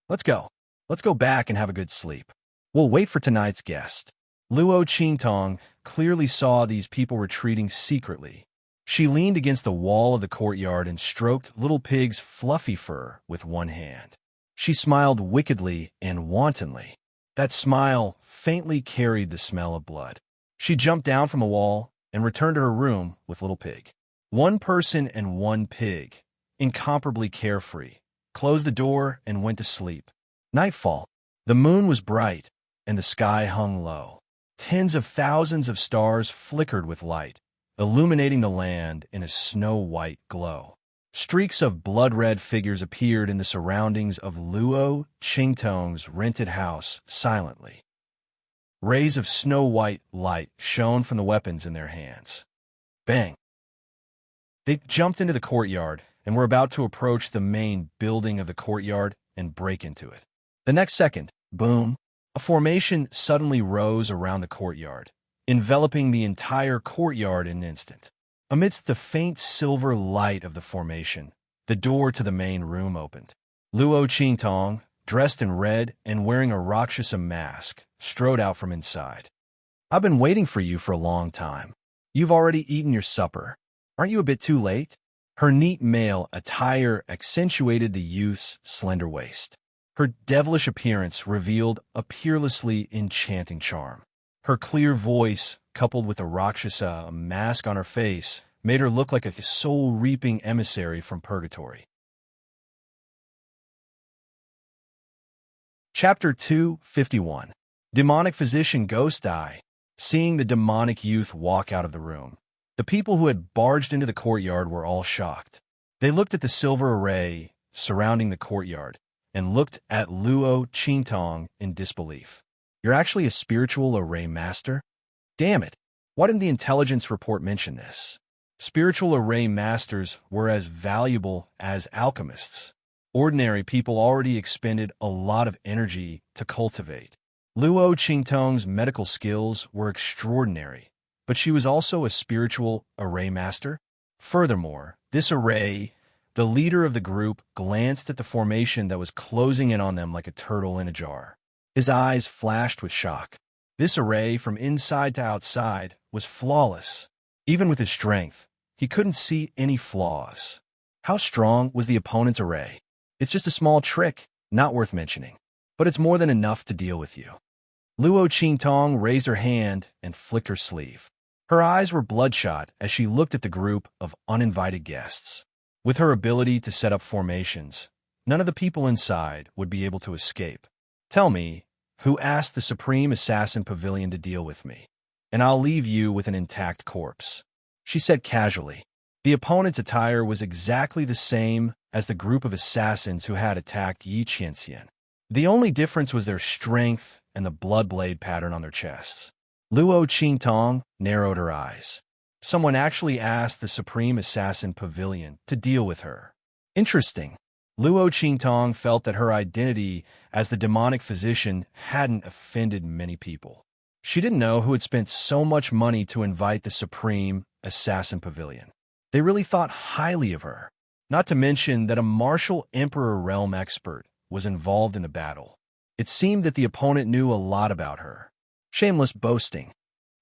Let's go. Let's go back and have a good sleep. We'll wait for tonight's guest." Luo Qingtong clearly saw these people retreating secretly. She leaned against the wall of the courtyard and stroked Little Pig's fluffy fur with one hand. She smiled wickedly and wantonly. That smile faintly carried the smell of blood. She jumped down from the wall and returned to her room with Little Pig. One person and one pig, incomparably carefree, closed the door and went to sleep. Nightfall. The moon was bright and the sky hung low. Tens of thousands of stars flickered with light, illuminating the land in a snow-white glow. Streaks of blood-red figures appeared in the surroundings of Luo Qingtong's rented house silently. Rays of snow-white light shone from the weapons in their hands. Bang! They jumped into the courtyard and were about to approach the main building of the courtyard and break into it. The next second, boom, a formation suddenly rose around the courtyard, enveloping the entire courtyard in an instant. Amidst the faint silver light of the formation, the door to the main room opened. Luo Qingtong, dressed in red and wearing a Rakshasa mask, strode out from inside. "I've been waiting for you for a long time. You've already eaten your supper. Aren't you a bit too late?" Her neat male attire accentuated the youth's slender waist. Her devilish appearance revealed a peerlessly enchanting charm. Her clear voice, coupled with a Rakshasa mask on her face, made her look like a soul-reaping emissary from purgatory. Chapter 251. Demonic Physician Ghost Eye. Seeing the demonic youth walk out of the room, the people who had barged into the courtyard were all shocked. They looked at the silver array surrounding the courtyard and looked at Luo Qingtong in disbelief. You're actually a spiritual array master? Damn it. Why didn't the intelligence report mention this? Spiritual array masters were as valuable as alchemists. Ordinary people already expended a lot of energy to cultivate. Luo Qingtong's medical skills were extraordinary, but she was also a spiritual array master. Furthermore, this array, the leader of the group, glanced at the formation that was closing in on them like a turtle in a jar. His eyes flashed with shock. This array, from inside to outside, was flawless. Even with his strength, he couldn't see any flaws. How strong was the opponent's array? It's just a small trick, not worth mentioning, but it's more than enough to deal with you. Luo Qingtong raised her hand and flicked her sleeve. Her eyes were bloodshot as she looked at the group of uninvited guests. With her ability to set up formations, none of the people inside would be able to escape. Tell me, who asked the Supreme Assassin Pavilion to deal with me, and I'll leave you with an intact corpse, she said casually. The opponent's attire was exactly the same as the group of assassins who had attacked Yi Qianxian. The only difference was their strength and the blood blade pattern on their chests. Luo Qingtong narrowed her eyes. Someone actually asked the Supreme Assassin Pavilion to deal with her. Interesting. Luo Qingtong felt that her identity as the demonic physician hadn't offended many people. She didn't know who had spent so much money to invite the Supreme Assassin Pavilion. They really thought highly of her. Not to mention that a martial Emperor realm expert was involved in the battle. It seemed that the opponent knew a lot about her. Shameless boasting.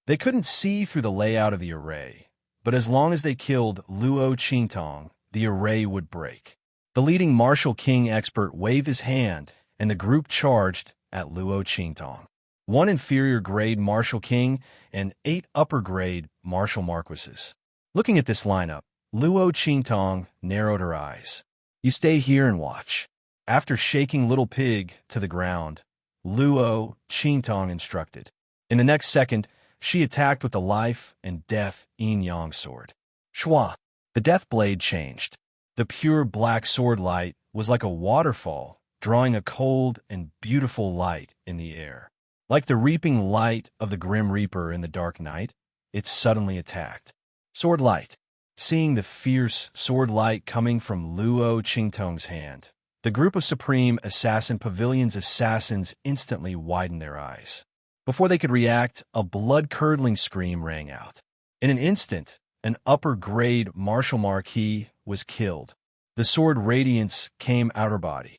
They couldn't see through the layout of the array, but as long as they killed Luo Qingtong, the array would break. The leading martial king expert waved his hand, and the group charged at Luo Qingtong. 1 inferior grade martial king and 8 upper grade martial marquises. Looking at this lineup, Luo Qingtong narrowed her eyes. You stay here and watch. After shaking Little Pig to the ground, Luo Qingtong instructed. In the next second, she attacked with the life and death yin-yang sword. Shua! The death blade changed. The pure black sword light was like a waterfall, drawing a cold and beautiful light in the air. Like the reaping light of the Grim Reaper in the dark night, it suddenly attacked. Sword light. Seeing the fierce sword light coming from Luo Qingtong's hand, the group of Supreme Assassin Pavilion's assassins instantly widened their eyes. Before they could react, a blood-curdling scream rang out. In an instant, an upper-grade martial marquis was killed. The sword radiance came out her body.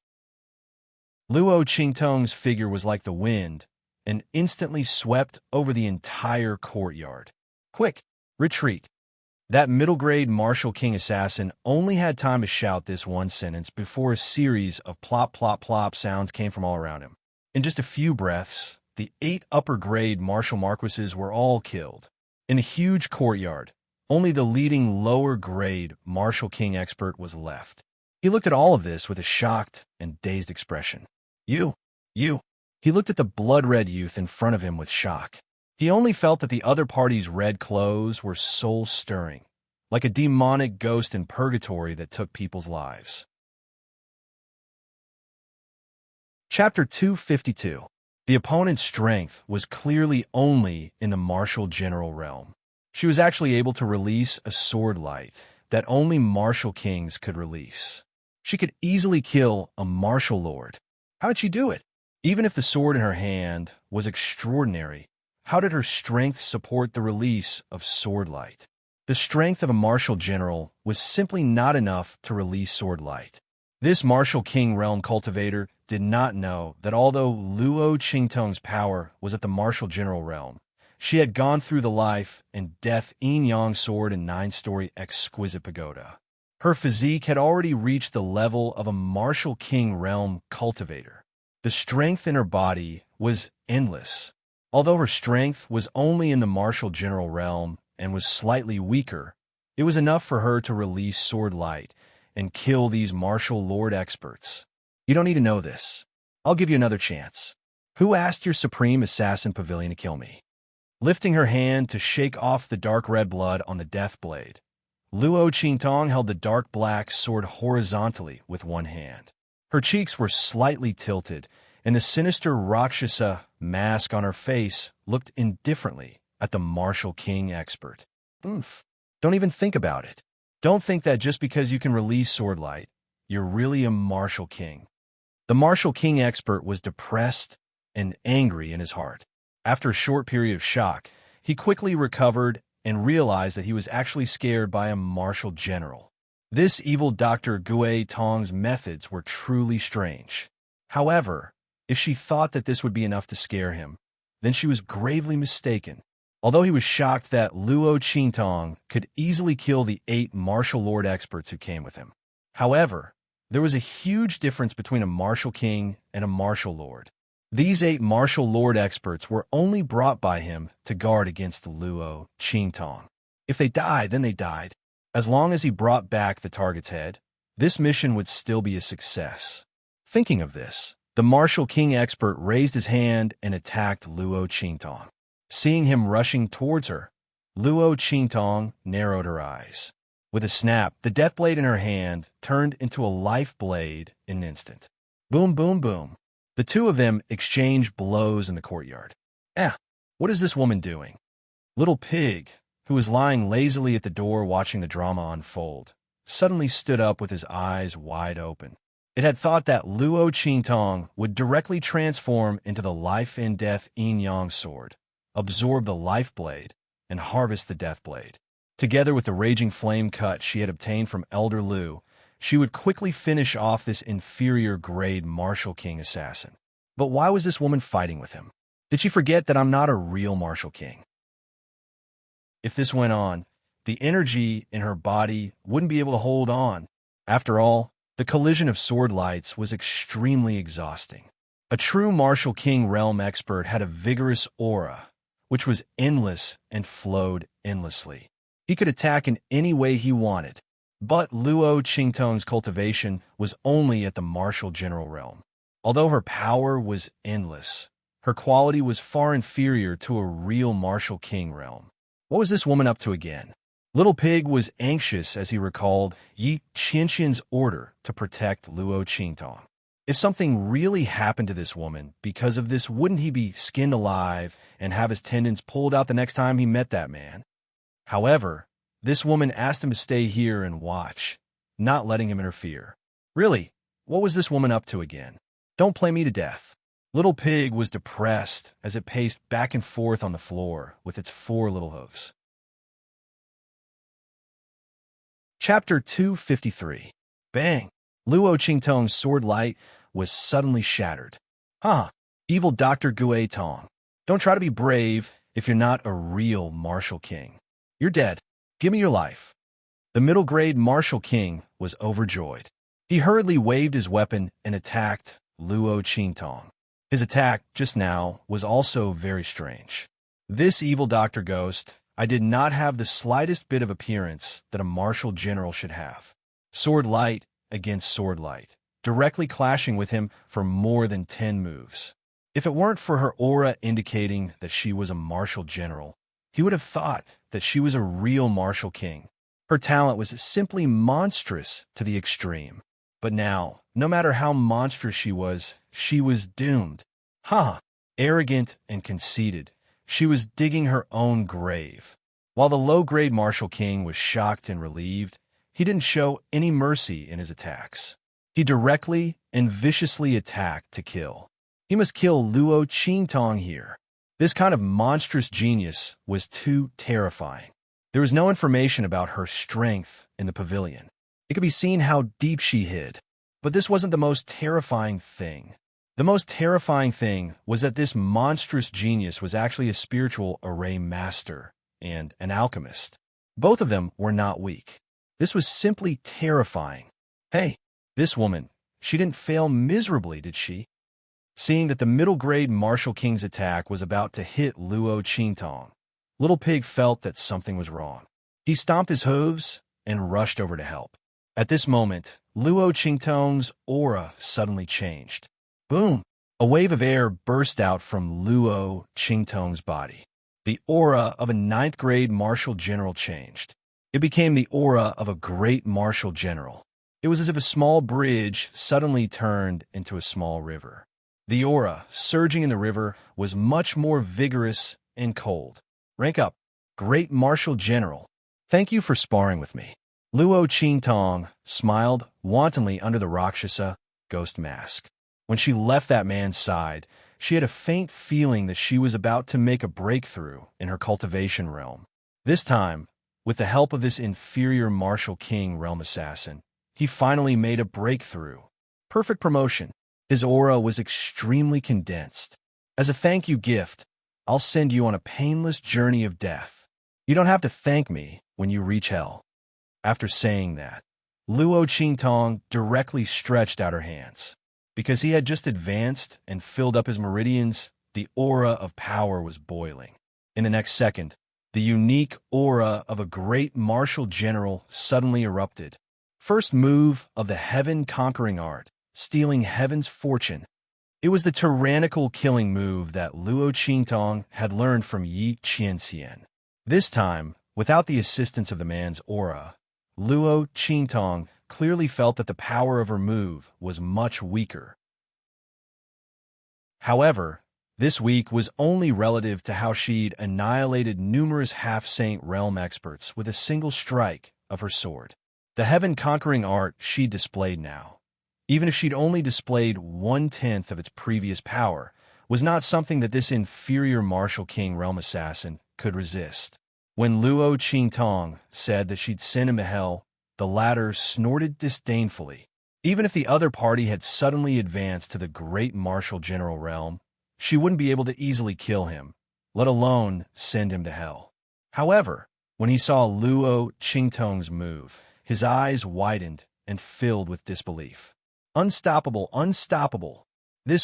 Luo Qingtong's figure was like the wind and instantly swept over the entire courtyard. Quick, retreat. That middle-grade martial king assassin only had time to shout this one sentence before a series of plop, plop, plop sounds came from all around him. In just a few breaths, the 8 upper-grade martial marquises were all killed. In a huge courtyard, only the leading lower-grade martial king expert was left. He looked at all of this with a shocked and dazed expression. You. He looked at the blood-red youth in front of him with shock. He only felt that the other party's red clothes were soul-stirring, like a demonic ghost in purgatory that took people's lives. Chapter 252. The opponent's strength was clearly only in the martial general realm. She was actually able to release a sword light that only martial kings could release. She could easily kill a martial lord. How did she do it? Even if the sword in her hand was extraordinary, how did her strength support the release of sword light? The strength of a martial general was simply not enough to release sword light. This martial king realm cultivator did not know that although Luo Qingtong's power was at the martial general realm, she had gone through the life and death yin-yang sword and 9-story exquisite pagoda. Her physique had already reached the level of a martial king realm cultivator. The strength in her body was endless. Although her strength was only in the martial general realm and was slightly weaker, it was enough for her to release sword light and kill these martial lord experts. You don't need to know this. I'll give you another chance. Who asked your Supreme Assassin Pavilion to kill me? Lifting her hand to shake off the dark red blood on the death blade, Luo Qingtong held the dark black sword horizontally with one hand. Her cheeks were slightly tilted, and the sinister Rakshasa mask on her face looked indifferently at the martial king expert. Oomph. Don't even think about it. Don't think that just because you can release sword light, you're really a martial king. The martial king expert was depressed and angry in his heart. After a short period of shock, he quickly recovered and realized that he was actually scared by a martial general. This evil Dr. Gui Tong's methods were truly strange. However, if she thought that this would be enough to scare him, then she was gravely mistaken. Although he was shocked that Luo Qingtong could easily kill the 8 martial lord experts who came with him. However, there was a huge difference between a martial king and a martial lord. These 8 martial lord experts were only brought by him to guard against Luo Qingtong. If they died, then they died. As long as he brought back the target's head, this mission would still be a success. Thinking of this, the martial king expert raised his hand and attacked Luo Qingtong. Seeing him rushing towards her, Luo Qingtong narrowed her eyes. With a snap, the death blade in her hand turned into a life blade in an instant. Boom, boom, boom. The two of them exchanged blows in the courtyard. What is this woman doing? Little Pig, who was lying lazily at the door watching the drama unfold, suddenly stood up with his eyes wide open. It had thought that Luo Qingtong would directly transform into the life and death yin-yang sword, absorb the life blade, and harvest the death blade. Together with the raging flame cut she had obtained from Elder Lu, she would quickly finish off this inferior-grade martial king assassin. But why was this woman fighting with him? Did she forget that I'm not a real martial king? If this went on, the energy in her body wouldn't be able to hold on. After all, the collision of sword lights was extremely exhausting. A true martial king realm expert had a vigorous aura, which was endless and flowed endlessly. He could attack in any way he wanted. But Luo Qingtong's cultivation was only at the martial general realm. Although her power was endless, her quality was far inferior to a real martial king realm. What was this woman up to again? Little Pig was anxious as he recalled Yi Qianqian's order to protect Luo Qingtong. If something really happened to this woman because of this, wouldn't he be skinned alive and have his tendons pulled out the next time he met that man? However, this woman asked him to stay here and watch, not letting him interfere. Really, what was this woman up to again? Don't play me to death. Little Pig was depressed as it paced back and forth on the floor with its 4 little hooves. Chapter 253. Bang! Luo Qingtong's sword light was suddenly shattered. Evil Dr. Gui Tong. Don't try to be brave if you're not a real martial king. You're dead. Give me your life. The middle-grade martial king was overjoyed. He hurriedly waved his weapon and attacked Luo Qingtong. His attack just now was also very strange. This evil Dr. Ghost, I did not have the slightest bit of appearance that a martial general should have. Sword light against sword light, directly clashing with him for more than 10 moves. If it weren't for her aura indicating that she was a martial general, he would have thought that she was a real martial king. Her talent was simply monstrous to the extreme. But now, no matter how monstrous she was doomed. Arrogant and conceited, she was digging her own grave. While the low-grade martial king was shocked and relieved, he didn't show any mercy in his attacks. He directly and viciously attacked to kill. He must kill Luo Qingtong here. This kind of monstrous genius was too terrifying. There was no information about her strength in the pavilion. It could be seen how deep she hid. But this wasn't the most terrifying thing. The most terrifying thing was that this monstrous genius was actually a spiritual array master and an alchemist. Both of them were not weak. This was simply terrifying. Hey, this woman, she didn't fail miserably, did she? Seeing that the middle-grade martial king's attack was about to hit Luo Qingtong, Little Pig felt that something was wrong. He stomped his hooves and rushed over to help. At this moment, Luo Qingtong's aura suddenly changed. Boom! A wave of air burst out from Luo Qingtong's body. The aura of a 9th-grade martial general changed. It became the aura of a great martial general. It was as if a small bridge suddenly turned into a small river. The aura, surging in the river, was much more vigorous and cold. Rank up. Great martial general. Thank you for sparring with me. Luo Qingtong smiled wantonly under the Rakshasa ghost mask. When she left that man's side, she had a faint feeling that she was about to make a breakthrough in her cultivation realm. This time, with the help of this inferior martial king realm assassin, he finally made a breakthrough. Perfect promotion. His aura was extremely condensed. As a thank you gift, I'll send you on a painless journey of death. You don't have to thank me when you reach hell. After saying that, Luo Qingtong directly stretched out her hands. Because he had just advanced and filled up his meridians, the aura of power was boiling. In the next second, the unique aura of a great martial general suddenly erupted. First move of the heaven-conquering art, stealing heaven's fortune. It was the tyrannical killing move that Luo Qingtong had learned from Yi Qianxian. This time, without the assistance of the man's aura, Luo Qingtong clearly felt that the power of her move was much weaker. However, this weak was only relative to how she'd annihilated numerous half-saint realm experts with a single strike of her sword. The heaven-conquering art she displayed now, even if she'd only displayed 1/10 of its previous power, was not something that this inferior martial king realm assassin could resist. When Luo Qingtong said that she'd send him to hell, the latter snorted disdainfully. Even if the other party had suddenly advanced to the great martial general realm, she wouldn't be able to easily kill him, let alone send him to hell. However, when he saw Luo Qingtong's move, his eyes widened and filled with disbelief. Unstoppable, unstoppable.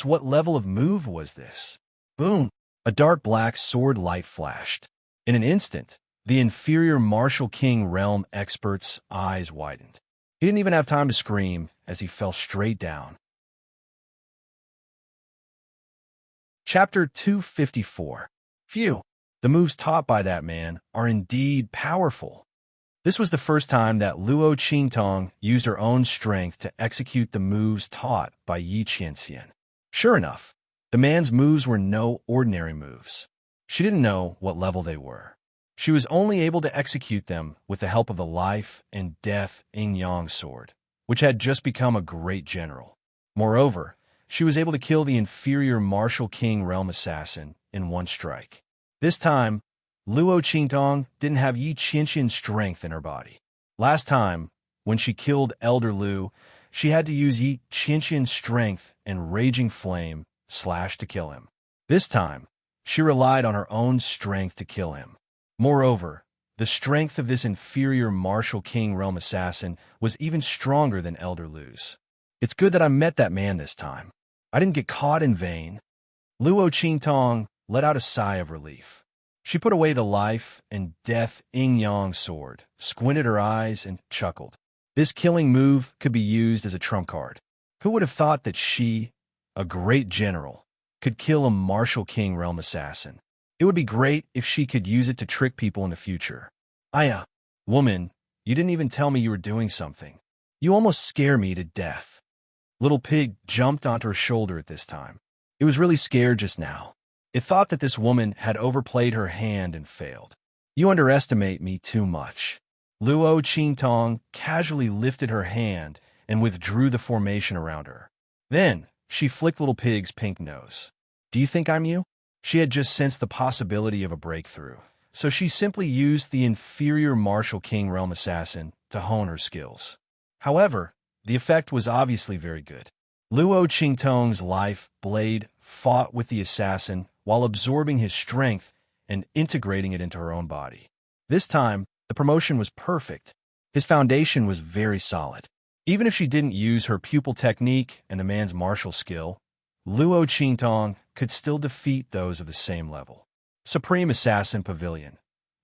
What level of move was this? Boom! A dark black sword light flashed. In an instant, the inferior martial king realm expert's eyes widened. He didn't even have time to scream as he fell straight down. Chapter 254. Phew! The moves taught by that man are indeed powerful. This was the first time that Luo Qingtong used her own strength to execute the moves taught by Yi Qianxian. Sure enough, the man's moves were no ordinary moves. She didn't know what level they were. She was only able to execute them with the help of the life and death yin-yang sword, which had just become a great general. Moreover, she was able to kill the inferior martial king realm assassin in one strike. This time, Luo Qingtong didn't have Yi Qianxian's strength in her body. Last time, when she killed Elder Lu, she had to use Yi Qianxian's strength and raging flame slash to kill him. This time, she relied on her own strength to kill him. Moreover, the strength of this inferior martial king realm assassin was even stronger than Elder Lu's. It's good that I met that man this time. I didn't get caught in vain. Luo Qingtong let out a sigh of relief. She put away the life and death yin-yang sword, squinted her eyes, and chuckled. This killing move could be used as a trump card. Who would have thought that she, a great general, could kill a martial king realm assassin? It would be great if she could use it to trick people in the future. Woman, you didn't even tell me you were doing something. You almost scare me to death. Little Pig jumped onto her shoulder at this time. It was really scared just now. It thought that this woman had overplayed her hand and failed. You underestimate me too much. Luo Qingtong casually lifted her hand and withdrew the formation around her. Then, she flicked Little Pig's pink nose. Do you think I'm you? She had just sensed the possibility of a breakthrough, so she simply used the inferior martial king realm assassin to hone her skills. However, the effect was obviously very good. Luo Qingtong's life blade fought with the assassin while absorbing his strength and integrating it into her own body. This time, the promotion was perfect. His foundation was very solid. Even if she didn't use her pupil technique and the man's martial skill, Luo Qingtong could still defeat those of the same level. Supreme Assassin Pavilion.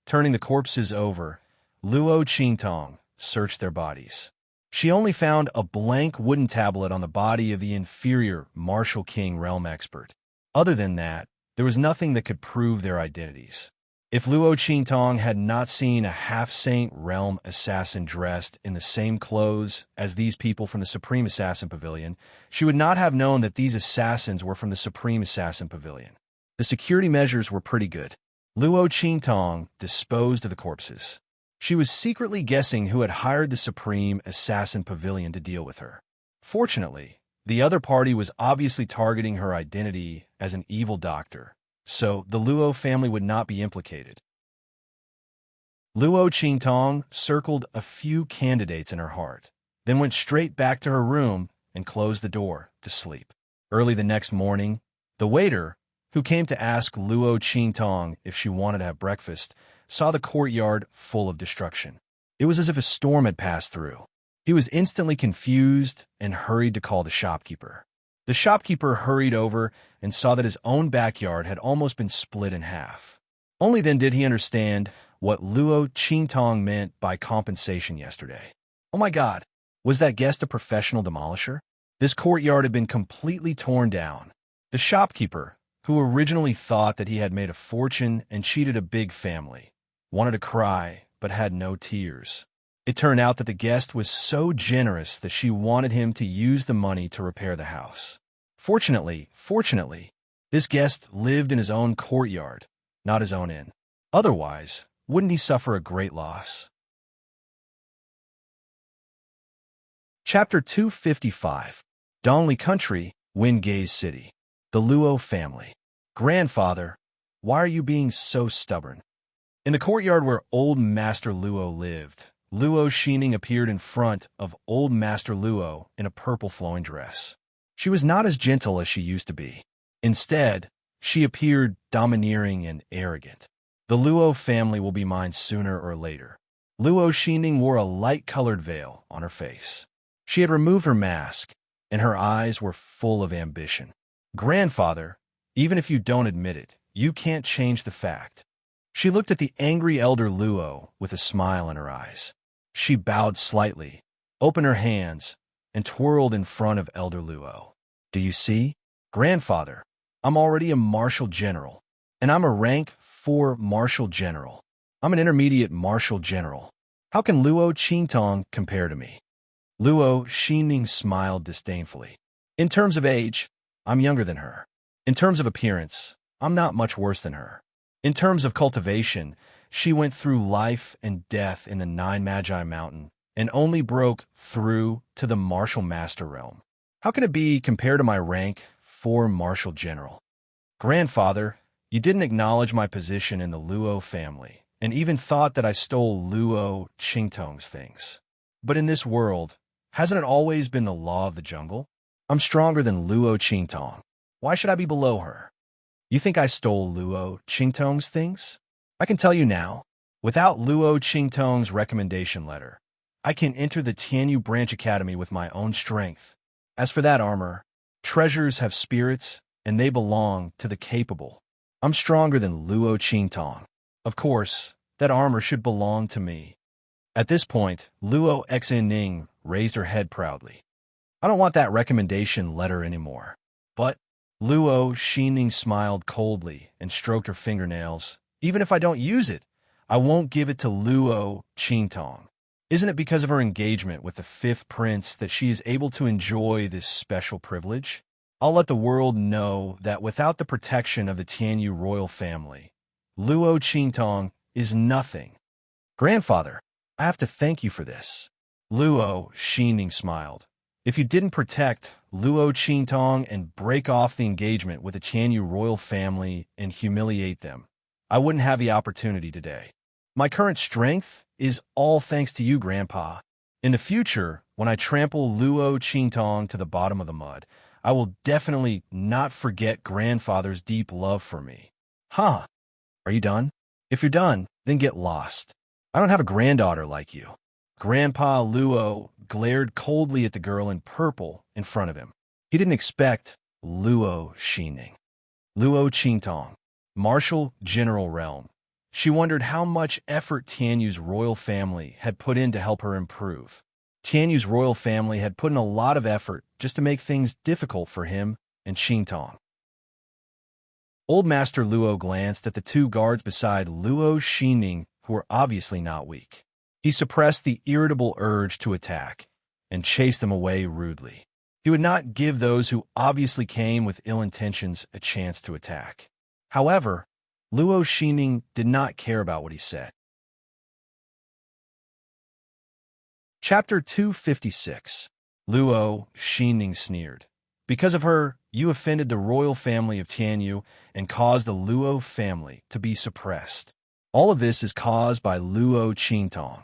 Turning the corpses over, Luo Qingtong searched their bodies. She only found a blank wooden tablet on the body of the inferior martial king realm expert. Other than that, there was nothing that could prove their identities. If Luo Qingtong had not seen a half-saint realm assassin dressed in the same clothes as these people from the Supreme Assassin Pavilion, she would not have known that these assassins were from the Supreme Assassin Pavilion. The security measures were pretty good. Luo Qingtong disposed of the corpses. She was secretly guessing who had hired the Supreme Assassin Pavilion to deal with her. Fortunately, the other party was obviously targeting her identity as an evil doctor, so the Luo family would not be implicated. Luo Qingtong circled a few candidates in her heart, then went straight back to her room and closed the door to sleep. Early the next morning, the waiter, who came to ask Luo Qingtong if she wanted to have breakfast, saw the courtyard full of destruction. It was as if a storm had passed through. He was instantly confused and hurried to call the shopkeeper. The shopkeeper hurried over and saw that his own backyard had almost been split in half. Only then did he understand what Luo Qingtong meant by compensation yesterday. Oh my God, was that guest a professional demolisher? This courtyard had been completely torn down. The shopkeeper, who originally thought that he had made a fortune and cheated a big family, wanted to cry but had no tears. It turned out that the guest was so generous that she wanted him to use the money to repair the house. Fortunately, this guest lived in his own courtyard, not his own inn. Otherwise, wouldn't he suffer a great loss? Chapter 255. Dongli Country, Wingaze City. The Luo family. Grandfather, why are you being so stubborn? In the courtyard where Old Master Luo lived, Luo Xining appeared in front of Old Master Luo in a purple flowing dress. She was not as gentle as she used to be. Instead, she appeared domineering and arrogant. The Luo family will be mine sooner or later. Luo Xining wore a light-colored veil on her face. She had removed her mask, and her eyes were full of ambition. Grandfather, even if you don't admit it, you can't change the fact. She looked at the angry elder Luo with a smile in her eyes. She bowed slightly, opened her hands, and twirled in front of elder Luo. Do you see? Grandfather, I'm already a marshal general, and I'm a rank 4 marshal general. I'm an intermediate marshal general. How can Luo Qingtong compare to me? Luo Xining smiled disdainfully. In terms of age, I'm younger than her. In terms of appearance, I'm not much worse than her. In terms of cultivation, she went through life and death in the 9 Magi Mountain and only broke through to the Martial Master realm. How can it be compared to my rank 4 Martial General? Grandfather, you didn't acknowledge my position in the Luo family and even thought that I stole Luo Qingtong's things. But in this world, hasn't it always been the law of the jungle? I'm stronger than Luo Qingtong. Why should I be below her? You think I stole Luo Qingtong's things? I can tell you now, without Luo Qingtong's recommendation letter, I can enter the Tianyu Branch Academy with my own strength. As for that armor, treasures have spirits, and they belong to the capable. I'm stronger than Luo Qingtong. Of course, that armor should belong to me. At this point, Luo Xining raised her head proudly. I don't want that recommendation letter anymore. But Luo Xining smiled coldly and stroked her fingernails. Even if I don't use it, I won't give it to Luo Qingtong. Isn't it because of her engagement with the 5th prince that she is able to enjoy this special privilege? I'll let the world know that without the protection of the Tianyu royal family, Luo Qingtong is nothing. Grandfather, I have to thank you for this. Luo Xining smiled. If you didn't protect Luo Qingtong and break off the engagement with the Tianyu royal family and humiliate them, I wouldn't have the opportunity today. My current strength is all thanks to you, Grandpa. In the future, when I trample Luo Qingtong to the bottom of the mud, I will definitely not forget Grandfather's deep love for me. Huh? Are you done? If you're done, then get lost. I don't have a granddaughter like you. Grandpa Luo glared coldly at the girl in purple in front of him. He didn't expect Luo Xining. Luo Qingtong, Martial General Realm. She wondered how much effort Tianyu's royal family had put in to help her improve. Tianyu's royal family had put in a lot of effort just to make things difficult for him and Qingtong. Old Master Luo glanced at the two guards beside Luo Xining, who were obviously not weak. He suppressed the irritable urge to attack and chased them away rudely. He would not give those who obviously came with ill intentions a chance to attack. However, Luo Xining did not care about what he said. Chapter 256. Luo Xining sneered. Because of her, you offended the royal family of Tianyu and caused the Luo family to be suppressed. All of this is caused by Luo Qingtong.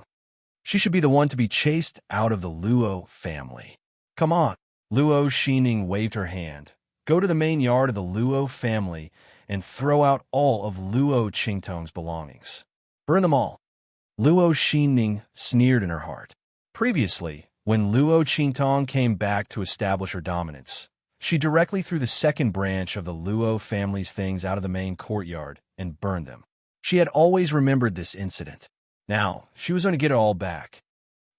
She should be the one to be chased out of the Luo family. Come on. Luo Xining waved her hand. Go to the main yard of the Luo family and throw out all of Luo Qingtong's belongings. Burn them all. Luo Xining sneered in her heart. Previously, when Luo Qingtong came back to establish her dominance, she directly threw the second branch of the Luo family's things out of the main courtyard and burned them. She had always remembered this incident. Now, she was going to get it all back.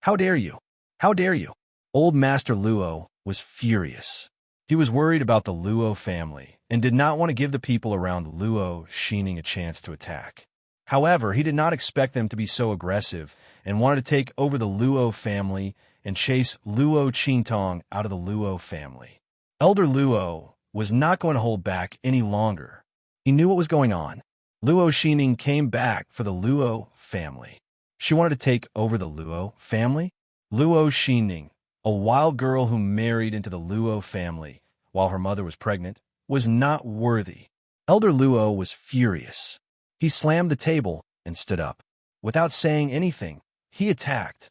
How dare you? How dare you? Old Master Luo was furious. He was worried about the Luo family and did not want to give the people around Luo Xining a chance to attack. However, he did not expect them to be so aggressive and wanted to take over the Luo family and chase Luo Qingtong out of the Luo family. Elder Luo was not going to hold back any longer. He knew what was going on. Luo Xining came back for the Luo family. She wanted to take over the Luo family? Luo Xining, a wild girl who married into the Luo family while her mother was pregnant, was not worthy. Elder Luo was furious. He slammed the table and stood up. Without saying anything, he attacked.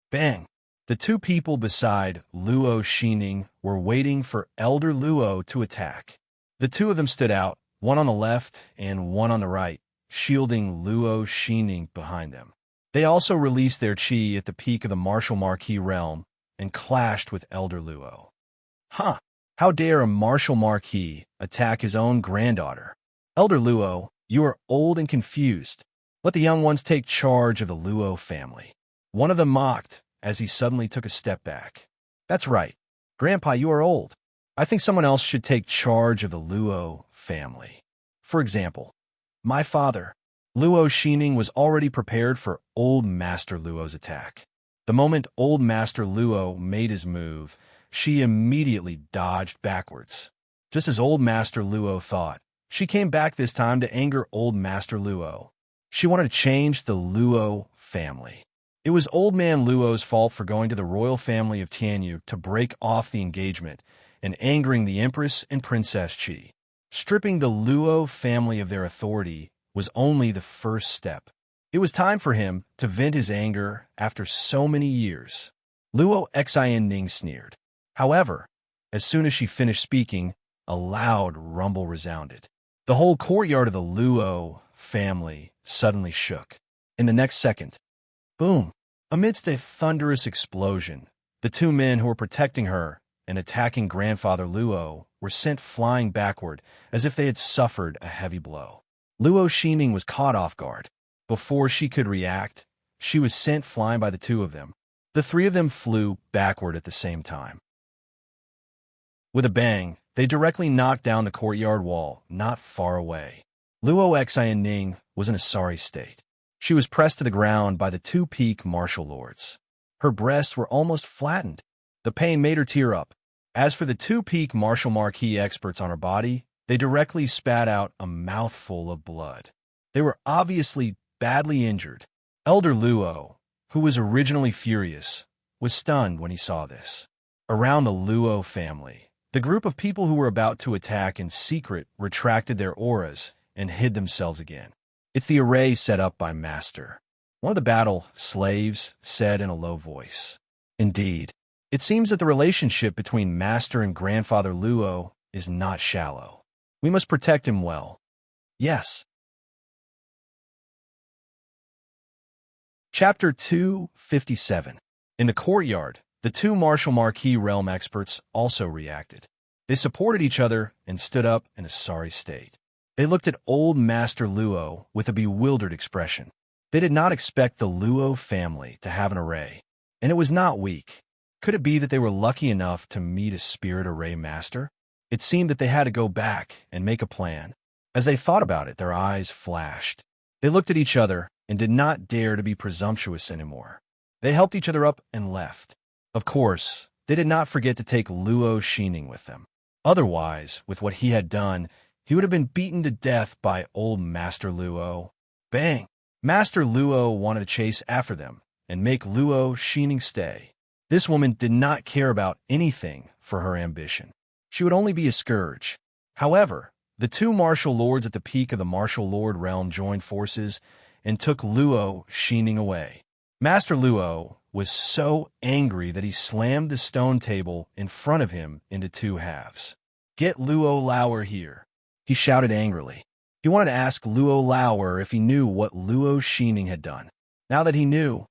Bang! The two people beside Luo Xining were waiting for Elder Luo to attack. The two of them stood out, one on the left and one on the right, shielding Luo Xining behind them. They also released their chi at the peak of the martial marquee realm and clashed with Elder Luo. Huh! How dare a martial marquee attack his own granddaughter? Elder Luo, you are old and confused. Let the young ones take charge of the Luo family. One of them mocked as he suddenly took a step back. That's right. Grandpa, you are old. I think someone else should take charge of the Luo family. For example, my father. Luo Xining was already prepared for Old Master Luo's attack. The moment Old Master Luo made his move, she immediately dodged backwards. Just as Old Master Luo thought, she came back this time to anger Old Master Luo. She wanted to change the Luo family. It was Old Man Luo's fault for going to the royal family of Tianyu to break off the engagement and angering the Empress and Princess Qi. Stripping the Luo family of their authority was only the first step. It was time for him to vent his anger after so many years. Luo Xining sneered. However, as soon as she finished speaking, a loud rumble resounded. The whole courtyard of the Luo family suddenly shook. In the next second, boom! Amidst a thunderous explosion, the two men who were protecting her and attacking Grandfather Luo were sent flying backward as if they had suffered a heavy blow. Luo Xining was caught off guard. Before she could react, she was sent flying by the two of them. The three of them flew backward at the same time. With a bang, they directly knocked down the courtyard wall not far away. Luo Xining was in a sorry state. She was pressed to the ground by the two peak martial lords. Her breasts were almost flattened. The pain made her tear up. As for the two peak martial marquee experts on her body, they directly spat out a mouthful of blood. They were obviously badly injured. Elder Luo, who was originally furious, was stunned when he saw this. Around the Luo family, the group of people who were about to attack in secret retracted their auras and hid themselves again. It's the array set up by Master. One of the battle slaves said in a low voice. Indeed, it seems that the relationship between Master and Grandfather Luo is not shallow. We must protect him well. Yes. Chapter 257. In the courtyard, the two martial marquee realm experts also reacted. They supported each other and stood up in a sorry state. They looked at Old Master Luo with a bewildered expression. They did not expect the Luo family to have an array, and it was not weak. Could it be that they were lucky enough to meet a spirit array master? It seemed that they had to go back and make a plan. As they thought about it, their eyes flashed. They looked at each other and did not dare to be presumptuous anymore. They helped each other up and left. Of course, they did not forget to take Luo Xingning with them. Otherwise, with what he had done, he would have been beaten to death by old Master Luo. Bang! Master Luo wanted to chase after them and make Luo Xingning stay. This woman did not care about anything for her ambition. She would only be a scourge. However, the two martial lords at the peak of the martial lord realm joined forces and took Luo Xingning away. Master Luo was so angry that he slammed the stone table in front of him into two halves. "Get Luo Lauer here," he shouted angrily. He wanted to ask Luo Lauer if he knew what Luo Xingning had done. Now that he knew,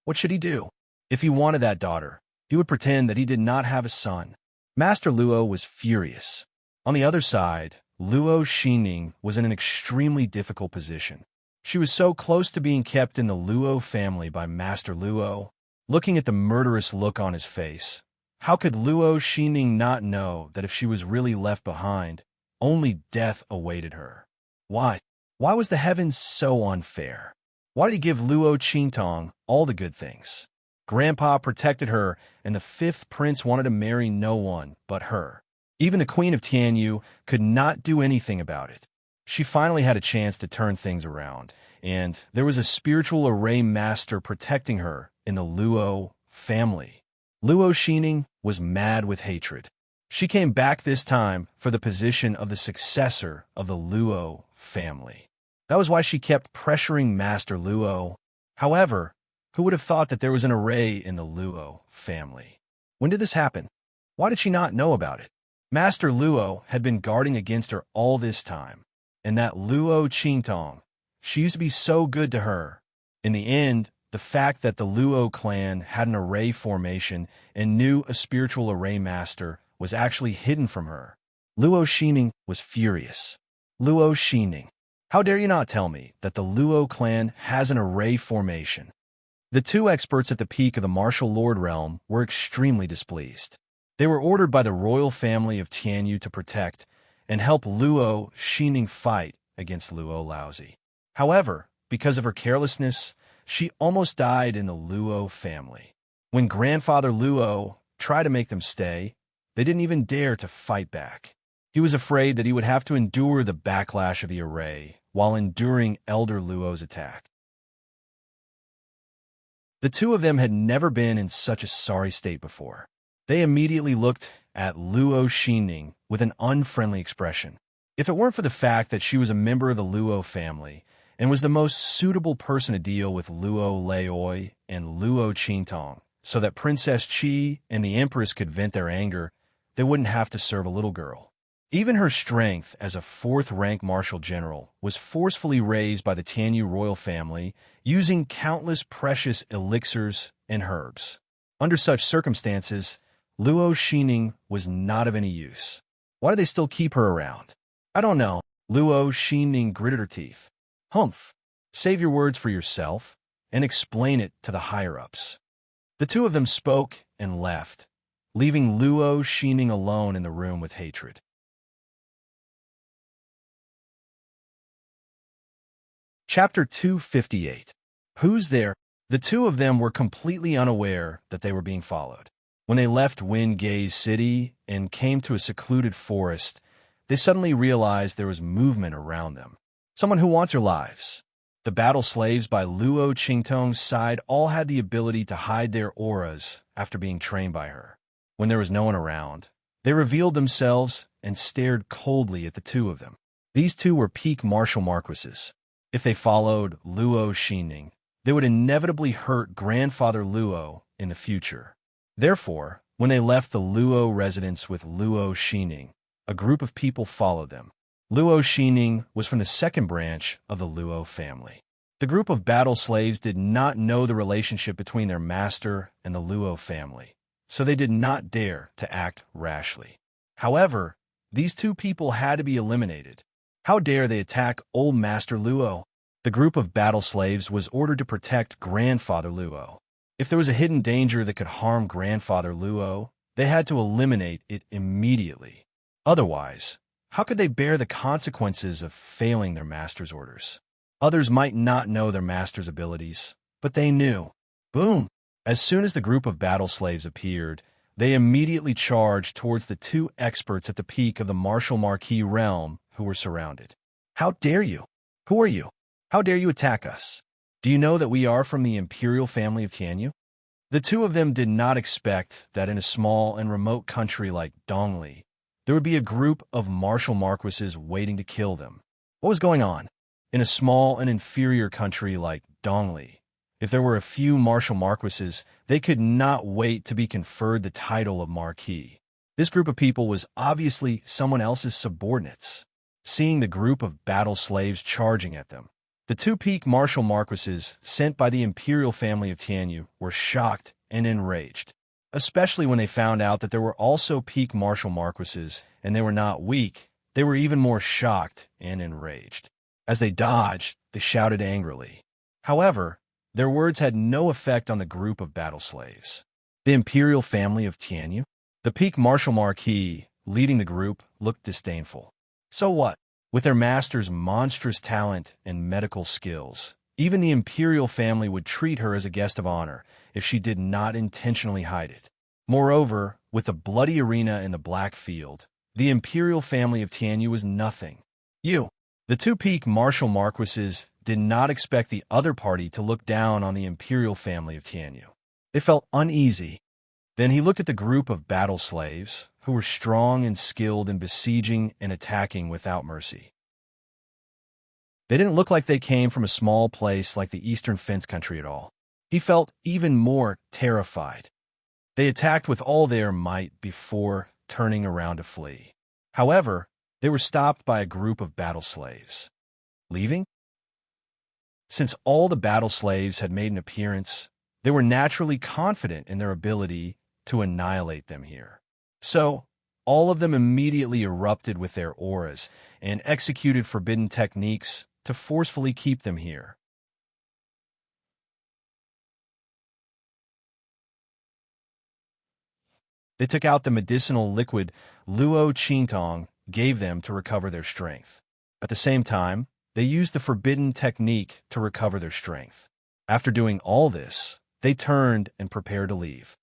what should he do? If he wanted that daughter, he would pretend that he did not have a son. Master Luo was furious. On the other side, Luo Xingning was in an extremely difficult position. She was so close to being kept in the Luo family by Master Luo. Looking at the murderous look on his face, how could Luo Xingning not know that if she was really left behind, only death awaited her? Why? Why was the heavens so unfair? Why did he give Luo Qingtong all the good things? Grandpa protected her, and the fifth prince wanted to marry no one but her. Even the Queen of Tianyu could not do anything about it. She finally had a chance to turn things around, and there was a spiritual array master protecting her in the Luo family. Luo Xingning was mad with hatred. She came back this time for the position of the successor of the Luo family. That was why she kept pressuring Master Luo. However, who would have thought that there was an array in the Luo family? When did this happen? Why did she not know about it? Master Luo had been guarding against her all this time, and that Luo Qingtong, she used to be so good to her. In the end, the fact that the Luo clan had an array formation and knew a spiritual array master was actually hidden from her. Luo Xingning was furious. Luo Xingning, how dare you not tell me that the Luo clan has an array formation? The two experts at the peak of the martial lord realm were extremely displeased. They were ordered by the royal family of Tianyu to protect and help Luo Xingning fight against Luo Laozi. However, because of her carelessness, she almost died in the Luo family. When grandfather Luo tried to make them stay, they didn't even dare to fight back. He was afraid that he would have to endure the backlash of the array while enduring Elder Luo's attack. The two of them had never been in such a sorry state before. They immediately looked at Luo Xingning with an unfriendly expression. If it weren't for the fact that she was a member of the Luo family and was the most suitable person to deal with Luo Laoi and Luo Qingtong, so that Princess Qi and the Empress could vent their anger, they wouldn't have to serve a little girl. Even her strength as a fourth-rank martial general was forcefully raised by the Tianyu royal family using countless precious elixirs and herbs. Under such circumstances, Luo Xingning was not of any use. Why do they still keep her around? I don't know. Luo Xingning gritted her teeth. Humph. Save your words for yourself and explain it to the higher-ups. The two of them spoke and left, leaving Luo Xingning alone in the room with hatred. Chapter 258. Who's there? The two of them were completely unaware that they were being followed. When they left Wingei's city and came to a secluded forest, they suddenly realized there was movement around them. Someone who wants your lives. The battle slaves by Luo Qingtong's side all had the ability to hide their auras after being trained by her. When there was no one around, they revealed themselves and stared coldly at the two of them. These two were peak martial marquises. If they followed Luo Xingning, they would inevitably hurt Grandfather Luo in the future. Therefore, when they left the Luo residence with Luo Xingning, a group of people followed them. Luo Xingning was from the second branch of the Luo family. The group of battle slaves did not know the relationship between their master and the Luo family, so they did not dare to act rashly. However, these two people had to be eliminated. How dare they attack old Master Luo? The group of battle slaves was ordered to protect Grandfather Luo. If there was a hidden danger that could harm Grandfather Luo, they had to eliminate it immediately. Otherwise, How could they bear the consequences of failing their master's orders? Others might not know their master's abilities, but they knew. Boom! As soon as the group of battle slaves appeared, they immediately charged towards the two experts at the peak of the Martial Marquis realm who were surrounded. How dare you? Who are you? How dare you attack us? Do you know that we are from the imperial family of Tianyu? The two of them did not expect that in a small and remote country like Dongli, there would be a group of martial marquises waiting to kill them. What was going on? In a small and inferior country like Dongli, if there were a few martial marquises, they could not wait to be conferred the title of Marquis. This group of people was obviously someone else's subordinates. Seeing the group of battle slaves charging at them, the two peak martial marquises sent by the imperial family of Tianyu were shocked and enraged, especially when they found out that there were also peak martial marquises and they were not weak. They were even more shocked and enraged. As they dodged, they shouted angrily. However, their words had no effect on the group of battle slaves. The imperial family of Tianyu? The peak martial marquis, leading the group, looked disdainful. So what? With their master's monstrous talent and medical skills, even the imperial family would treat her as a guest of honor if she did not intentionally hide it. Moreover, with the bloody arena in the black field, the imperial family of Tianyu was nothing. The two peak martial marquises did not expect the other party to look down on the imperial family of Tianyu. They felt uneasy. Then he looked at the group of battle slaves, who were strong and skilled in besieging and attacking without mercy. They didn't look like they came from a small place like the Eastern Fence country at all. He felt even more terrified. They attacked with all their might before turning around to flee. However, they were stopped by a group of battle slaves. Leaving? Since all the battle slaves had made an appearance, they were naturally confident in their ability to annihilate them here. So, all of them immediately erupted with their auras and executed forbidden techniques to forcefully keep them here. They took out the medicinal liquid Luo Qingtong gave them to recover their strength. At the same time, they used the forbidden technique to recover their strength. After doing all this, they turned and prepared to leave.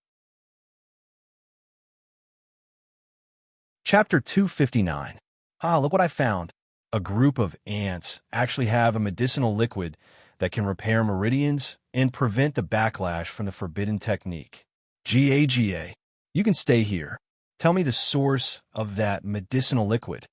Chapter 259. Look what I found. A group of ants actually have a medicinal liquid that can repair meridians and prevent the backlash from the forbidden technique. GAGA. You can stay here. Tell me the source of that medicinal liquid.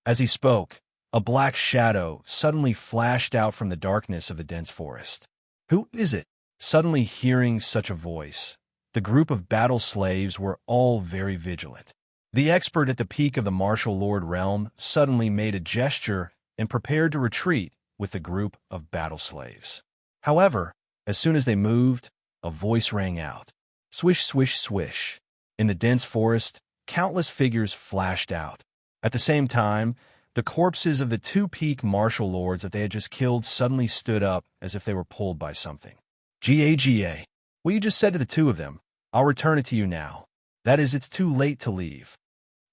As he spoke, a black shadow suddenly flashed out from the darkness of the dense forest. Who is it? Suddenly hearing such a voice, the group of battle slaves were all very vigilant. The expert at the peak of the martial lord realm suddenly made a gesture and prepared to retreat with the group of battle slaves. However, as soon as they moved, a voice rang out. Swish, swish, swish. In the dense forest, countless figures flashed out. At the same time, the corpses of the two peak martial lords that they had just killed suddenly stood up as if they were pulled by something. GAGA. What you just said to the two of them, I'll return it to you now. That is, it's too late to leave.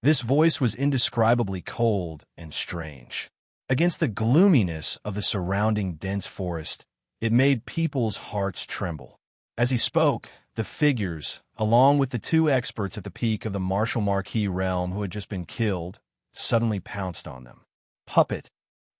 This voice was indescribably cold and strange. Against the gloominess of the surrounding dense forest, it made people's hearts tremble. As he spoke, the figures, along with the two experts at the peak of the martial marquis realm who had just been killed, suddenly pounced on them. Puppet.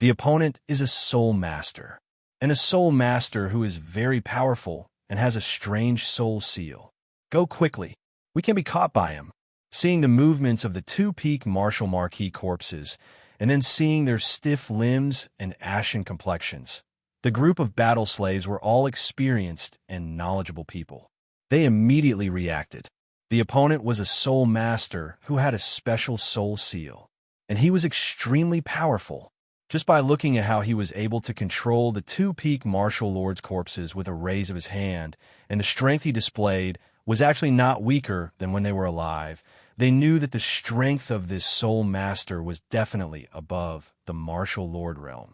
The opponent is a soul master, and a soul master who is very powerful and has a strange soul seal. Go quickly. We can be caught by him. Seeing the movements of the two peak martial marquis corpses, and then seeing their stiff limbs and ashen complexions, the group of battle slaves were all experienced and knowledgeable people. They immediately reacted. The opponent was a soul master who had a special soul seal, and he was extremely powerful. Just by looking at how he was able to control the two peak martial lords' corpses with a raise of his hand, and the strength he displayed was actually not weaker than when they were alive, they knew that the strength of this soul master was definitely above the martial lord realm.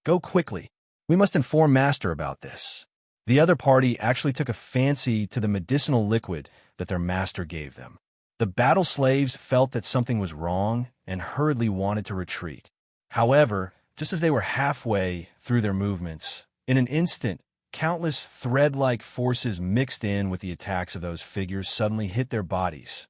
Go quickly. We must inform Master about this. The other party actually took a fancy to the medicinal liquid that their master gave them. The battle slaves felt that something was wrong, and hurriedly wanted to retreat. However, just as they were halfway through their movements, in an instant, countless thread-like forces mixed in with the attacks of those figures suddenly hit their bodies.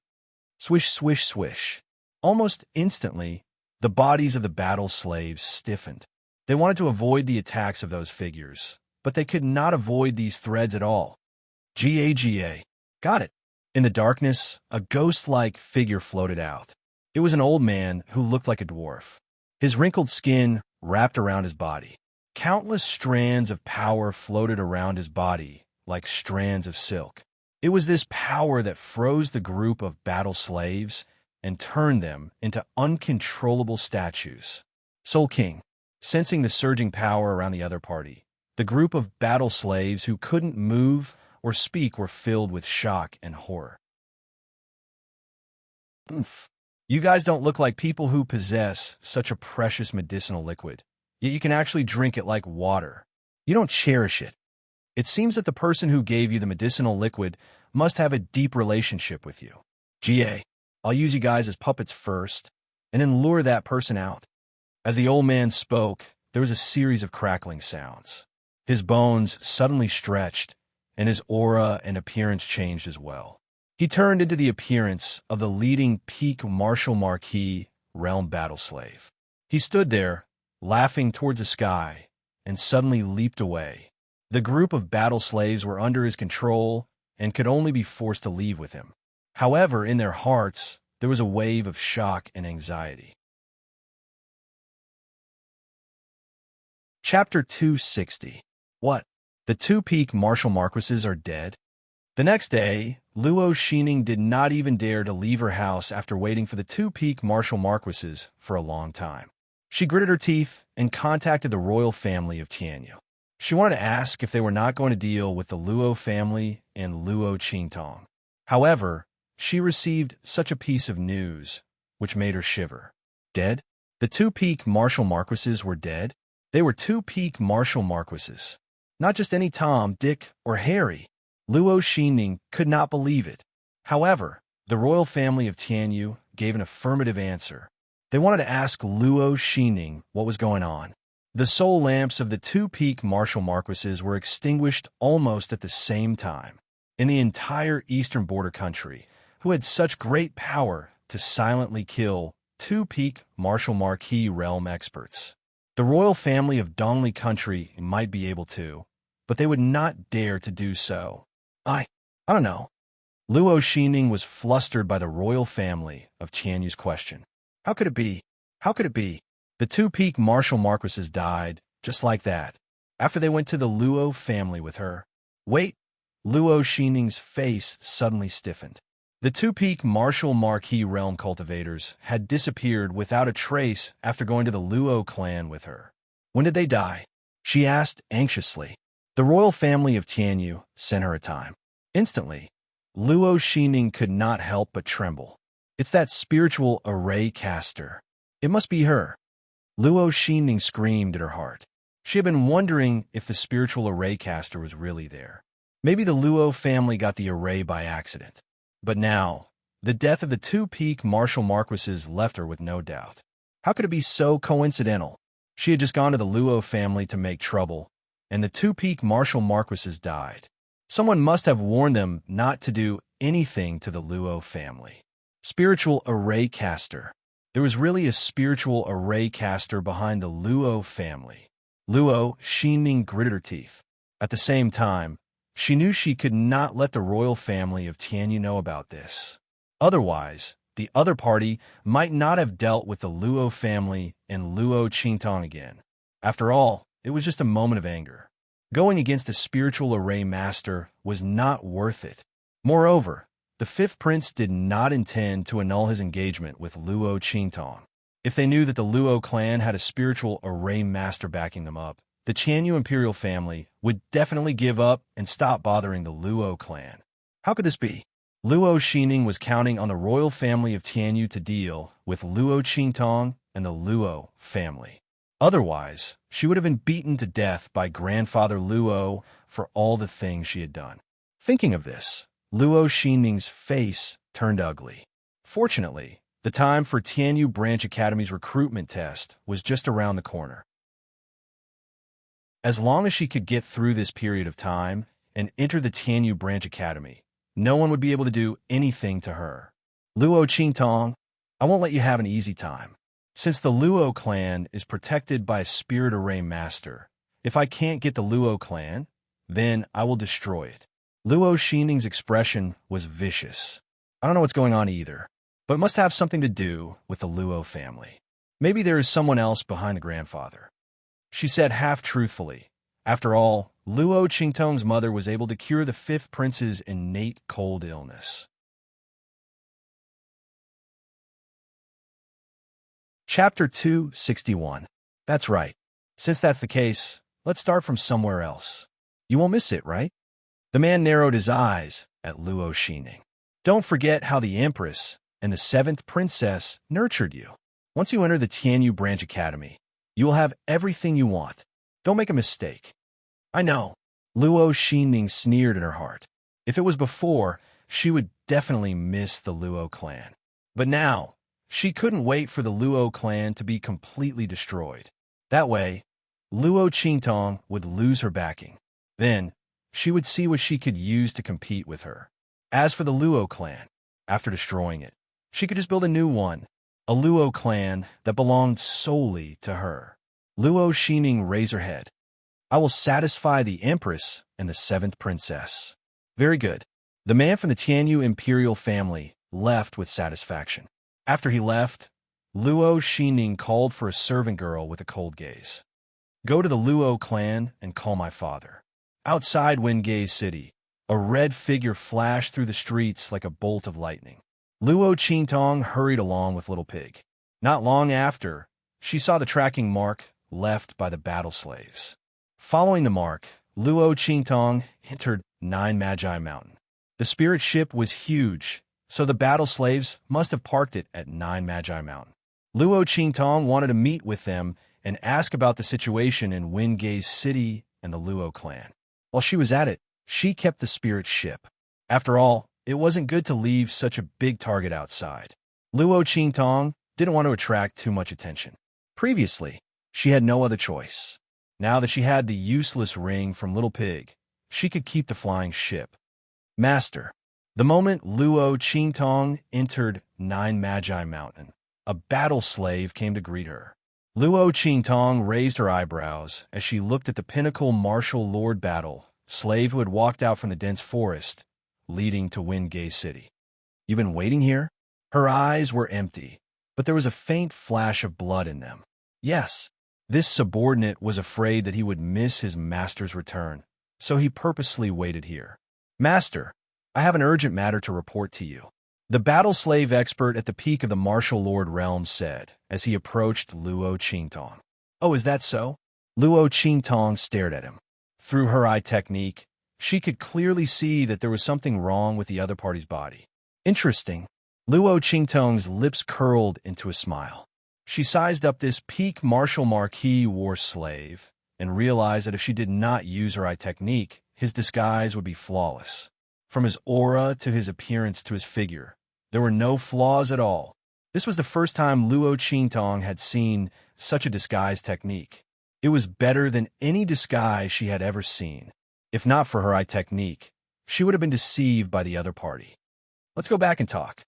Swish, swish, swish. Almost instantly, the bodies of the battle slaves stiffened. They wanted to avoid the attacks of those figures, but they could not avoid these threads at all. Ga. Got it. In the darkness, a ghost-like figure floated out. It was an old man who looked like a dwarf. His wrinkled skin wrapped around his body. Countless strands of power floated around his body like strands of silk. It was this power that froze the group of battle slaves and turned them into uncontrollable statues. Soul King, sensing the surging power around the other party, the group of battle slaves who couldn't move or speak were filled with shock and horror. Oof. You guys don't look like people who possess such a precious medicinal liquid, yet you can actually drink it like water. You don't cherish it. It seems that the person who gave you the medicinal liquid must have a deep relationship with you. I'll use you guys as puppets first, and then lure that person out. As the old man spoke, there was a series of crackling sounds. His bones suddenly stretched, and his aura and appearance changed as well. He turned into the appearance of the leading peak Martial Marquis realm battle slave. He stood there, laughing towards the sky, and suddenly leaped away. The group of battle slaves were under his control and could only be forced to leave with him. However, in their hearts, there was a wave of shock and anxiety. Chapter 260. What? The two peak martial marquises are dead? The next day, Luo Xining did not even dare to leave her house after waiting for the two peak martial marquises for a long time. She gritted her teeth and contacted the royal family of Tianyu. She wanted to ask if they were not going to deal with the Luo family and Luo Qingtong. However, she received such a piece of news, which made her shiver. Dead? The two peak martial marquises were dead? They were two peak martial marquises. Not just any Tom, Dick, or Harry. Luo Xining could not believe it. However, the royal family of Tianyu gave an affirmative answer. They wanted to ask Luo Xining what was going on. The soul lamps of the two peak martial marquises were extinguished almost at the same time. In the entire eastern border country, who had such great power to silently kill two peak martial marquis realm experts. The royal family of Dongli country might be able to, but they would not dare to do so. I don't know. Luo Xining was flustered by the royal family of Tianyu's question. How could it be? How could it be? The two peak martial marquises died, just like that, after they went to the Luo family with her. Wait, Luo Xining's face suddenly stiffened. The two peak martial marquis realm cultivators had disappeared without a trace after going to the Luo clan with her. When did they die? She asked anxiously. The royal family of Tianyu sent her a time. Instantly, Luo Xining could not help but tremble. It's that spiritual array caster. It must be her. Luo Xining screamed at her heart. She had been wondering if the spiritual array caster was really there. Maybe the Luo family got the array by accident. But now, the death of the two peak martial marquises left her with no doubt. How could it be so coincidental? She had just gone to the Luo family to make trouble, and the two peak martial marquises died. Someone must have warned them not to do anything to the Luo family. Spiritual array caster. There was really a spiritual array caster behind the Luo family. Luo Xining gritted her teeth. At the same time, she knew she could not let the royal family of Tianyu know about this. Otherwise, the other party might not have dealt with the Luo family and Luo Qingtong again. After all, it was just a moment of anger. Going against the spiritual array master was not worth it. Moreover, the fifth prince did not intend to annul his engagement with Luo Qingtong. If they knew that the Luo clan had a spiritual array master backing them up, the Tianyu imperial family would definitely give up and stop bothering the Luo clan. How could this be? Luo Xining was counting on the royal family of Tianyu to deal with Luo Qingtong and the Luo family. Otherwise, she would have been beaten to death by grandfather Luo for all the things she had done. Thinking of this, Luo Xining's face turned ugly. Fortunately, The time for Tianyu Branch Academy's recruitment test was just around the corner. As long as she could get through this period of time and enter the Tianyu Branch Academy, no one would be able to do anything to her. Luo Qingtong, I won't let you have an easy time. Since the Luo clan is protected by a spirit array master, if I can't get the Luo clan, then I will destroy it. Luo Xining's expression was vicious. I don't know what's going on either, but it must have something to do with the Luo family. Maybe there is someone else behind the grandfather. She said half-truthfully. After all, Luo Qingtong's mother was able to cure the fifth prince's innate cold illness. Chapter 261. That's right. Since that's the case, let's start from somewhere else. You won't miss it, right? The man narrowed his eyes at Luo Xining. Don't forget how the Empress and the seventh princess nurtured you. Once you enter the Tianyu Branch Academy, you will have everything you want. Don't make a mistake. I know. Luo Xining sneered in her heart. If it was before, she would definitely miss the Luo clan. But now, she couldn't wait for the Luo clan to be completely destroyed. That way, Luo Qingtong would lose her backing. Then, she would see what she could use to compete with her. As for the Luo clan, after destroying it, she could just build a new one, a Luo clan that belonged solely to her. Luo Xining raised her head. I will satisfy the Empress and the seventh princess. Very good. The man from the Tianyu imperial family left with satisfaction. After he left, Luo Xining called for a servant girl with a cold gaze. Go to the Luo clan and call my father. Outside Wengay City, a red figure flashed through the streets like a bolt of lightning. Luo Qingtong hurried along with Little Pig. Not long after, she saw the tracking mark left by the battle slaves. Following the mark, Luo Qingtong entered Nine Magi Mountain. The spirit ship was huge, so the battle slaves must have parked it at Nine Magi Mountain. Luo Qingtong wanted to meet with them and ask about the situation in Wengay City and the Luo clan. While she was at it, she kept the spirit ship. After all, it wasn't good to leave such a big target outside. Luo Qingtong didn't want to attract too much attention. Previously, she had no other choice. Now that she had the useless ring from Little Pig, she could keep the flying ship. Master. The moment Luo Qingtong entered Nine Magi Mountain, a battle slave came to greet her. Luo Qingtong raised her eyebrows as she looked at the pinnacle martial lord battle slave who had walked out from the dense forest leading to Wengay City. You've been waiting here? Her eyes were empty, but there was a faint flash of blood in them. Yes, this subordinate was afraid that he would miss his master's return, so he purposely waited here. Master, I have an urgent matter to report to you. The battle slave expert at the peak of the martial lord realm said as he approached Luo Qingtong. Oh, is that so? Luo Qingtong stared at him. Through her eye technique, she could clearly see that there was something wrong with the other party's body. Interesting. Luo Qingtong's lips curled into a smile. She sized up this peak martial marquis war slave and realized that if she did not use her eye technique, his disguise would be flawless. From his aura to his appearance to his figure, there were no flaws at all. This was the first time Luo Qingtong had seen such a disguise technique. It was better than any disguise she had ever seen. If not for her eye technique, she would have been deceived by the other party. Let's go back and talk.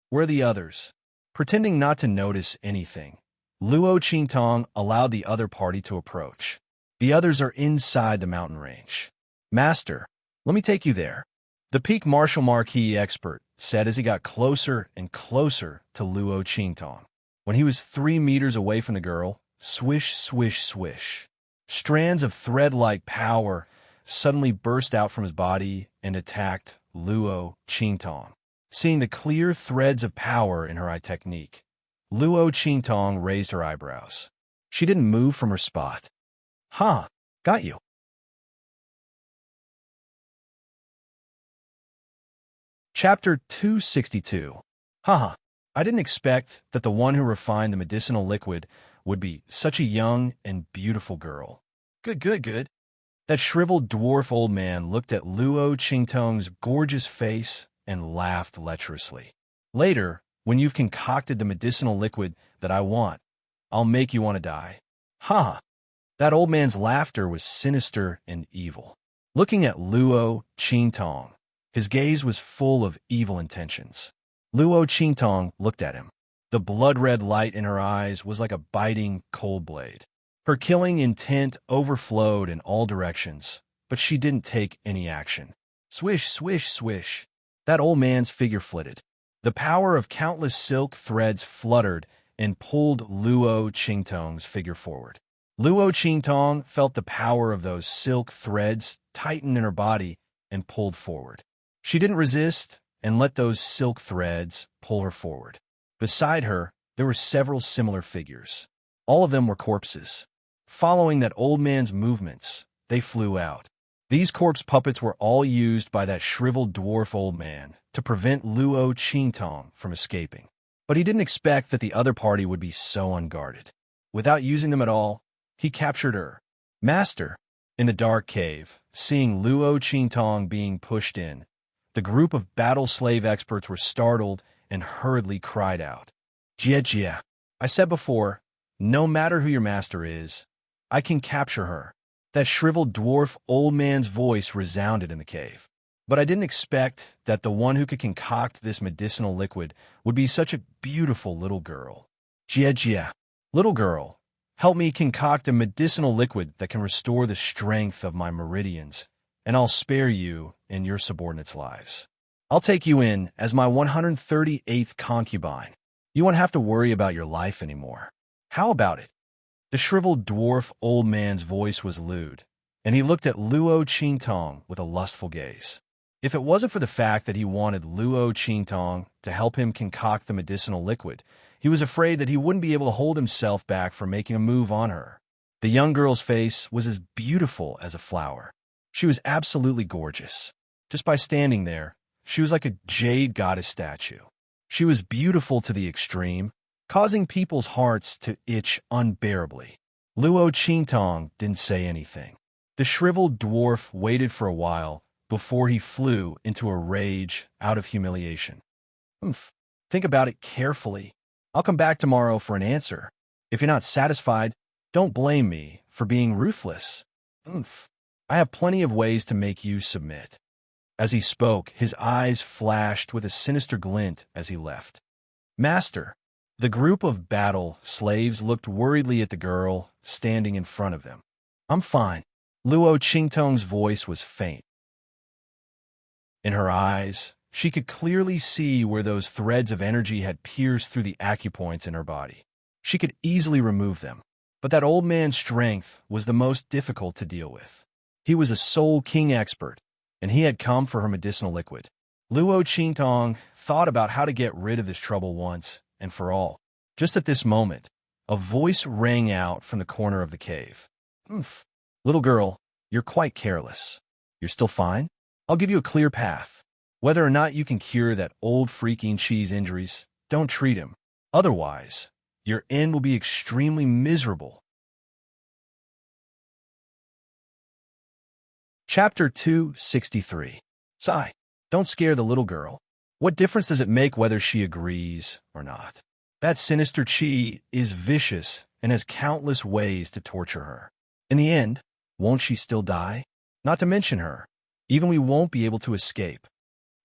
Where are the others? Pretending not to notice anything, Luo Qingtong allowed the other party to approach. The others are inside the mountain range. Master, let me take you there. The peak martial marquis expert said as he got closer and closer to Luo Qingtong. When he was 3 meters away from the girl, swish, swish, swish. Strands of thread-like power suddenly burst out from his body and attacked Luo Qingtong. Seeing the clear threads of power in her eye technique, Luo Qingtong raised her eyebrows. She didn't move from her spot. Huh, got you. Chapter 262. Haha, I didn't expect that the one who refined the medicinal liquid would be such a young and beautiful girl. Good. That shriveled dwarf old man looked at Luo Qingtong's gorgeous face and laughed lecherously. Later, when you've concocted the medicinal liquid that I want, I'll make you want to die. Ha! That old man's laughter was sinister and evil. Looking at Luo Qingtong, his gaze was full of evil intentions. Luo Qingtong looked at him. The blood-red light in her eyes was like a biting cold blade. Her killing intent overflowed in all directions, but she didn't take any action. Swish, swish, swish. That old man's figure flitted. The power of countless silk threads fluttered and pulled Luo Qingtong's figure forward. Luo Qingtong felt the power of those silk threads tighten in her body and pulled forward. She didn't resist and let those silk threads pull her forward. Beside her, there were several similar figures. All of them were corpses. Following that old man's movements, they flew out. These corpse puppets were all used by that shriveled dwarf old man to prevent Luo Qingtong from escaping. But he didn't expect that the other party would be so unguarded. Without using them at all, he captured her. Master, in the dark cave, seeing Luo Qingtong being pushed in, the group of battle slave experts were startled and hurriedly cried out. Jia Jia, I said before, no matter who your master is, I can capture her. That shriveled dwarf old man's voice resounded in the cave. But I didn't expect that the one who could concoct this medicinal liquid would be such a beautiful little girl. Jia Jia, little girl, help me concoct a medicinal liquid that can restore the strength of my meridians, and I'll spare you and your subordinates' lives. I'll take you in as my 138th concubine. You won't have to worry about your life anymore. How about it? The shriveled dwarf old man's voice was lewd, and he looked at Luo Qingtong with a lustful gaze. If it wasn't for the fact that he wanted Luo Qingtong to help him concoct the medicinal liquid, he was afraid that he wouldn't be able to hold himself back from making a move on her. The young girl's face was as beautiful as a flower. She was absolutely gorgeous. Just by standing there, she was like a jade goddess statue. She was beautiful to the extreme, causing people's hearts to itch unbearably. Luo Qingtong didn't say anything. The shriveled dwarf waited for a while before he flew into a rage out of humiliation. Think about it carefully. I'll come back tomorrow for an answer. If you're not satisfied, don't blame me for being ruthless. I have plenty of ways to make you submit. As he spoke, his eyes flashed with a sinister glint as he left. Master, the group of battle slaves looked worriedly at the girl standing in front of them. I'm fine. Luo Qingtong's voice was faint. In her eyes, she could clearly see where those threads of energy had pierced through the acupoints in her body. She could easily remove them, but that old man's strength was the most difficult to deal with. He was a Soul King expert, and he had come for her medicinal liquid. Luo Qingtong thought about how to get rid of this trouble once and for all. Just at this moment, a voice rang out from the corner of the cave. Little girl, you're quite careless. You're still fine? I'll give you a clear path. Whether or not you can cure that old freaking cheese injuries, don't treat him. Otherwise, your end will be extremely miserable. Chapter 263. Sigh. Don't scare the little girl. What difference does it make whether she agrees or not? That sinister Chi is vicious and has countless ways to torture her. In the end, won't she still die? Not to mention her. Even we won't be able to escape.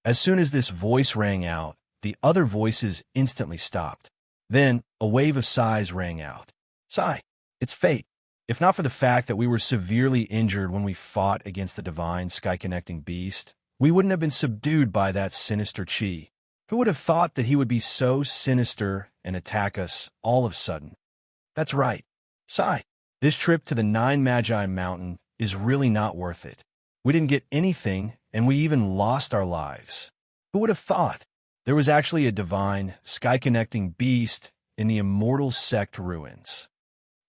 As soon as this voice rang out, the other voices instantly stopped. Then, a wave of sighs rang out. Sigh. It's fate. If not for the fact that we were severely injured when we fought against the divine sky-connecting beast, we wouldn't have been subdued by that sinister Chi. Who would have thought that he would be so sinister and attack us all of a sudden? That's right. Sigh. This trip to the Nine Magi Mountain is really not worth it. We didn't get anything, and we even lost our lives. Who would have thought? There was actually a divine, sky-connecting beast in the immortal sect ruins.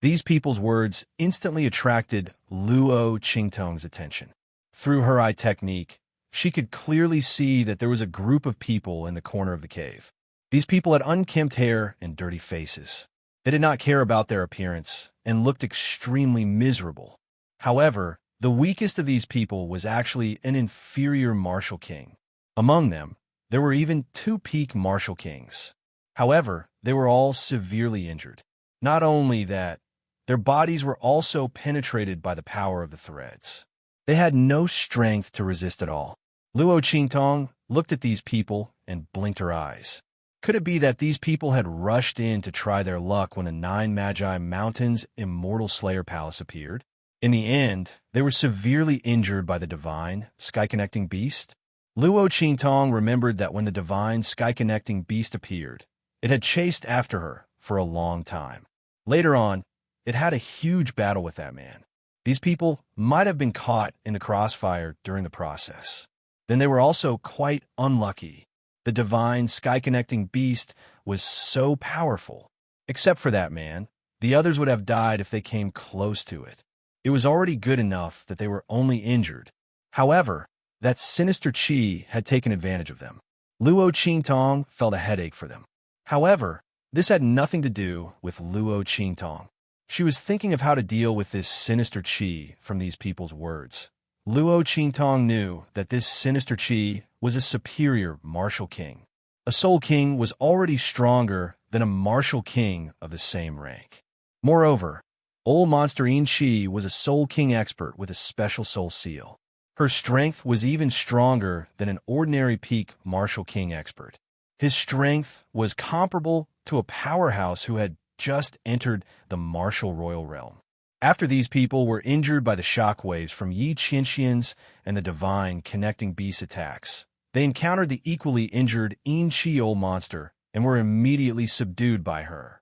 These people's words instantly attracted Luo Qingtong's attention. Through her eye technique, she could clearly see that there was a group of people in the corner of the cave. These people had unkempt hair and dirty faces. They did not care about their appearance and looked extremely miserable. However, the weakest of these people was actually an inferior martial king. Among them, There were even 2 peak martial kings. However, they were all severely injured. Not only that, their bodies were also penetrated by the power of the threads. They had no strength to resist at all. Luo Qingtong looked at these people and blinked her eyes. Could it be that these people had rushed in to try their luck when the 9 Magi Mountains Immortal Slayer Palace appeared? In the end, they were severely injured by the divine, sky-connecting beast. Luo Qingtong remembered that when the divine, sky-connecting beast appeared, it had chased after her for a long time. Later on, it had a huge battle with that man. These people might have been caught in the crossfire during the process. Then they were also quite unlucky. The divine, sky-connecting beast was so powerful. Except for that man, the others would have died if they came close to it. It was already good enough that they were only injured. However, that sinister qi had taken advantage of them. Luo Qingtong felt a headache for them. However, this had nothing to do with Luo Qingtong. She was thinking of how to deal with this sinister qi from these people's words. Luo Qingtong knew that this sinister qi was a superior martial king. A soul king was already stronger than a martial king of the same rank. Moreover, old monster Yin Qi was a soul king expert with a special soul seal. Her strength was even stronger than an ordinary peak martial king expert. His strength was comparable to a powerhouse who had just entered the martial royal realm. After these people were injured by the shockwaves from Yi Qianxian's and the divine connecting beast attacks, they encountered the equally injured Yin Qi old monster and were immediately subdued by her.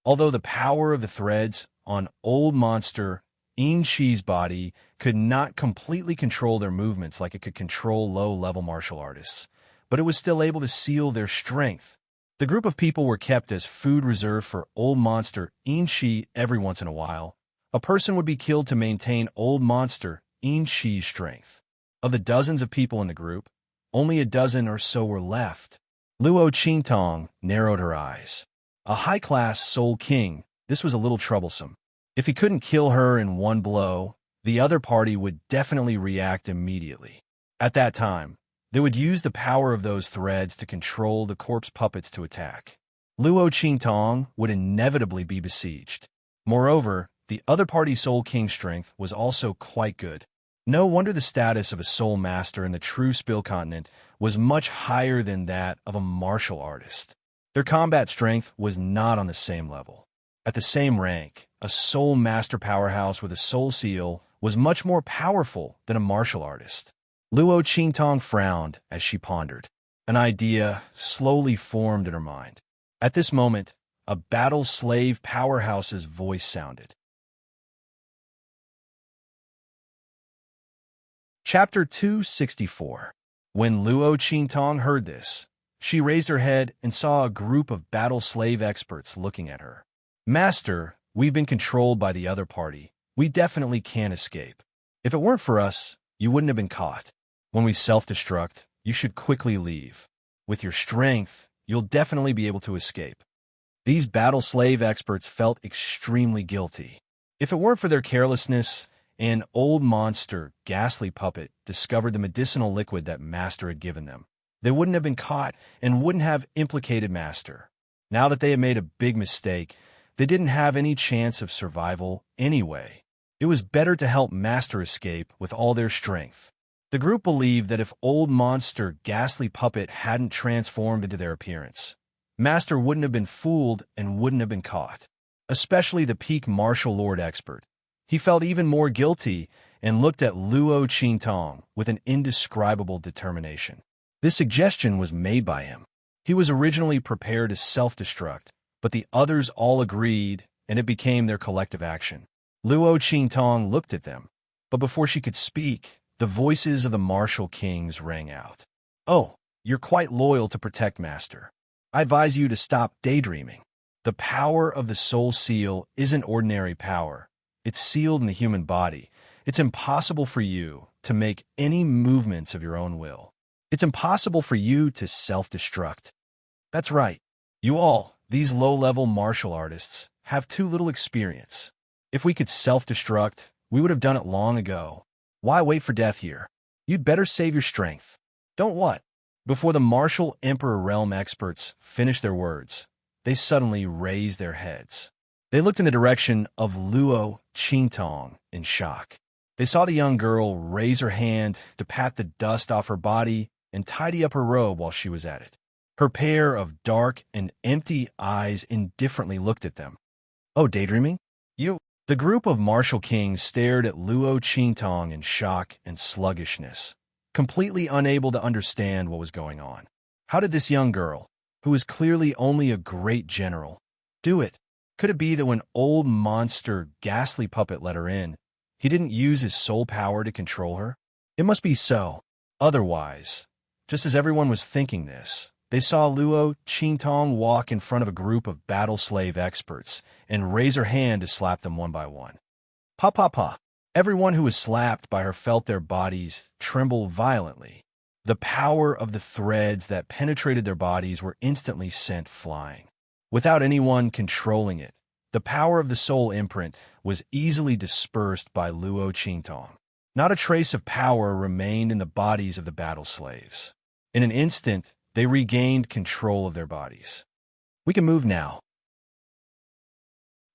Although the power of the threads on old monster Yin Qi's body could not completely control their movements like it could control low-level martial artists, but it was still able to seal their strength. The group of people were kept as food reserve for old monster Yin Qi every once in a while. A person would be killed to maintain old monster Yin Qi's strength. Of the dozens of people in the group, only a dozen or so were left. Luo Qingtong narrowed her eyes. A high-class soul king, this was a little troublesome. If he couldn't kill her in one blow, the other party would definitely react immediately. At that time, they would use the power of those threads to control the corpse puppets to attack. Luo Qingtong would inevitably be besieged. Moreover, the other party's soul king strength was also quite good. No wonder the status of a soul master in the true Spill continent was much higher than that of a martial artist. Their combat strength was not on the same level. At the same rank, a soul master powerhouse with a soul seal was much more powerful than a martial artist. Luo Qingtong frowned as she pondered. An idea slowly formed in her mind. At this moment, a battle slave powerhouse's voice sounded. Chapter 264. When Luo Qingtong heard this, she raised her head and saw a group of battle slave experts looking at her. Master, we've been controlled by the other party. We definitely can't escape. If it weren't for us, you wouldn't have been caught. When we self-destruct, you should quickly leave. With your strength, you'll definitely be able to escape. These battle slave experts felt extremely guilty. If it weren't for their carelessness, an old monster, ghastly puppet, discovered the medicinal liquid that Master had given them. They wouldn't have been caught and wouldn't have implicated Master. Now that they had made a big mistake, they didn't have any chance of survival anyway. It was better to help Master escape with all their strength. The group believed that if old monster, ghastly puppet hadn't transformed into their appearance, Master wouldn't have been fooled and wouldn't have been caught. Especially the peak martial lord expert. He felt even more guilty and looked at Luo Qingtong with an indescribable determination. This suggestion was made by him. He was originally prepared to self-destruct, but the others all agreed, and it became their collective action. Luo Qingtong looked at them, but before she could speak, the voices of the martial kings rang out. Oh, you're quite loyal to protect Master. I advise you to stop daydreaming. The power of the soul seal isn't ordinary power. It's sealed in the human body. It's impossible for you to make any movements of your own will. It's impossible for you to self-destruct. That's right. You all, these low-level martial artists, have too little experience. If we could self-destruct, we would have done it long ago. Why wait for death here? You'd better save your strength. Don't what? Before the martial Emperor realm experts finished their words, they suddenly raised their heads. They looked in the direction of Luo Qingtong in shock. They saw the young girl raise her hand to pat the dust off her body and tidy up her robe while she was at it. Her pair of dark and empty eyes indifferently looked at them. Oh, daydreaming? You? The group of martial kings stared at Luo Qingtong in shock and sluggishness, completely unable to understand what was going on. How did this young girl, who was clearly only a great general, do it? Could it be that when old monster Ghastly Puppet let her in, he didn't use his soul power to control her? It must be so. Otherwise, just as everyone was thinking this, they saw Luo Qingtong walk in front of a group of battle slave experts and raise her hand to slap them one by one. Pa pa pa. Everyone who was slapped by her felt their bodies tremble violently. The power of the threads that penetrated their bodies were instantly sent flying. Without anyone controlling it, the power of the soul imprint was easily dispersed by Luo Qingtong. Not a trace of power remained in the bodies of the battle slaves. In an instant, they regained control of their bodies. We can move now.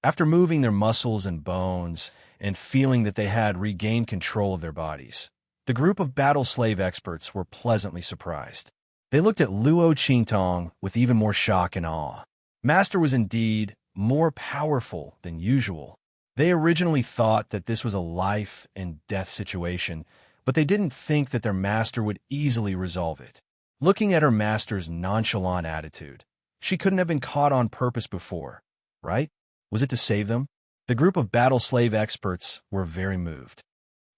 After moving their muscles and bones and feeling that they had regained control of their bodies, the group of battle slave experts were pleasantly surprised. They looked at Luo Qingtong with even more shock and awe. Master was indeed more powerful than usual. They originally thought that this was a life and death situation, but they didn't think that their master would easily resolve it. Looking at her master's nonchalant attitude, she couldn't have been caught on purpose before, right? Was it to save them? The group of battle slave experts were very moved.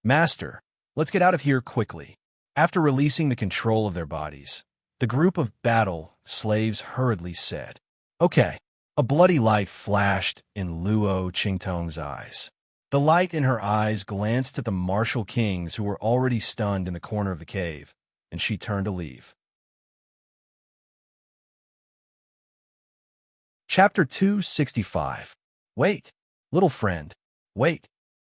Master, let's get out of here quickly. After releasing the control of their bodies, the group of battle slaves hurriedly said, Okay. A bloody light flashed in Luo Qingtong's eyes. The light in her eyes glanced at the martial kings who were already stunned in the corner of the cave, and she turned to leave. Chapter 265. Wait, little friend, wait.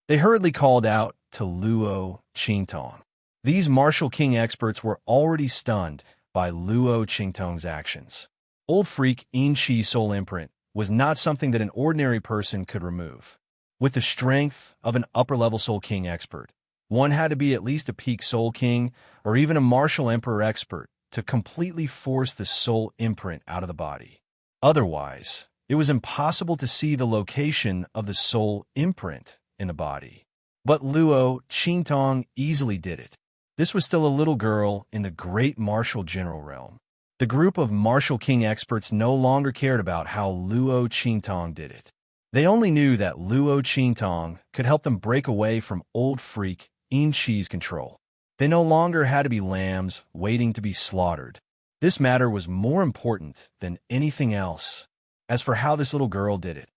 They hurriedly called out to Luo Qingtong. These martial king experts were already stunned by Luo Qingtong's actions. Old freak Enchi soul imprint was not something that an ordinary person could remove. With the strength of an upper-level soul king expert, one had to be at least a peak soul king or even a martial emperor expert to completely force the soul imprint out of the body. Otherwise, it was impossible to see the location of the soul imprint in the body. But Luo Qingtong easily did it. This was still a little girl in the great martial general realm. The group of martial king experts no longer cared about how Luo Qingtong did it. They only knew that Luo Qingtong could help them break away from old freak Enchi's control. They no longer had to be lambs waiting to be slaughtered. This matter was more important than anything else. As for how this little girl did it,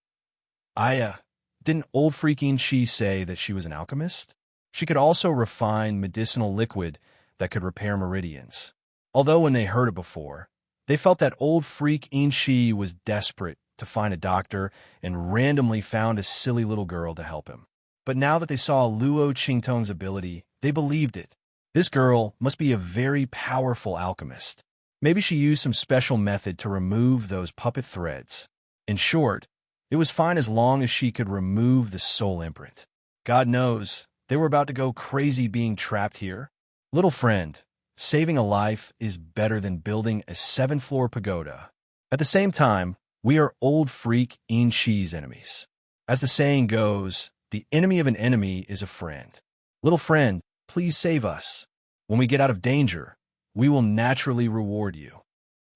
didn't old freak Enchi say that she was an alchemist? She could also refine medicinal liquid that could repair meridians. Although when they heard it before, they felt that old freak Enchi was desperate to find a doctor and randomly found a silly little girl to help him. But now that they saw Luo Qingtong's ability, they believed it. This girl must be a very powerful alchemist. Maybe she used some special method to remove those puppet threads. In short, it was fine as long as she could remove the soul imprint. God knows, they were about to go crazy being trapped here. Little friend, saving a life is better than building a 7-floor pagoda. At the same time, we are old freak Enchi's enemies. As the saying goes, the enemy of an enemy is a friend. Little friend, please save us. When we get out of danger, we will naturally reward you.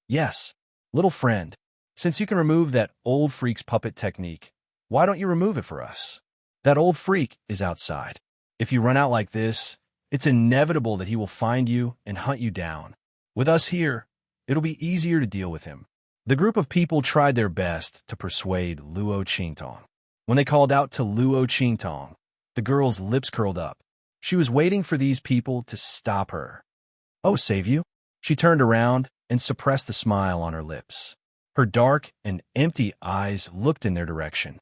Yes, little friend, since you can remove that old freak's puppet technique, why don't you remove it for us? That old freak is outside. If you run out like this, it's inevitable that he will find you and hunt you down. With us here, it'll be easier to deal with him. The group of people tried their best to persuade Luo Qingtong. When they called out to Luo Qingtong, the girl's lips curled up. She was waiting for these people to stop her. Oh, save you? She turned around and suppressed the smile on her lips. Her dark and empty eyes looked in their direction.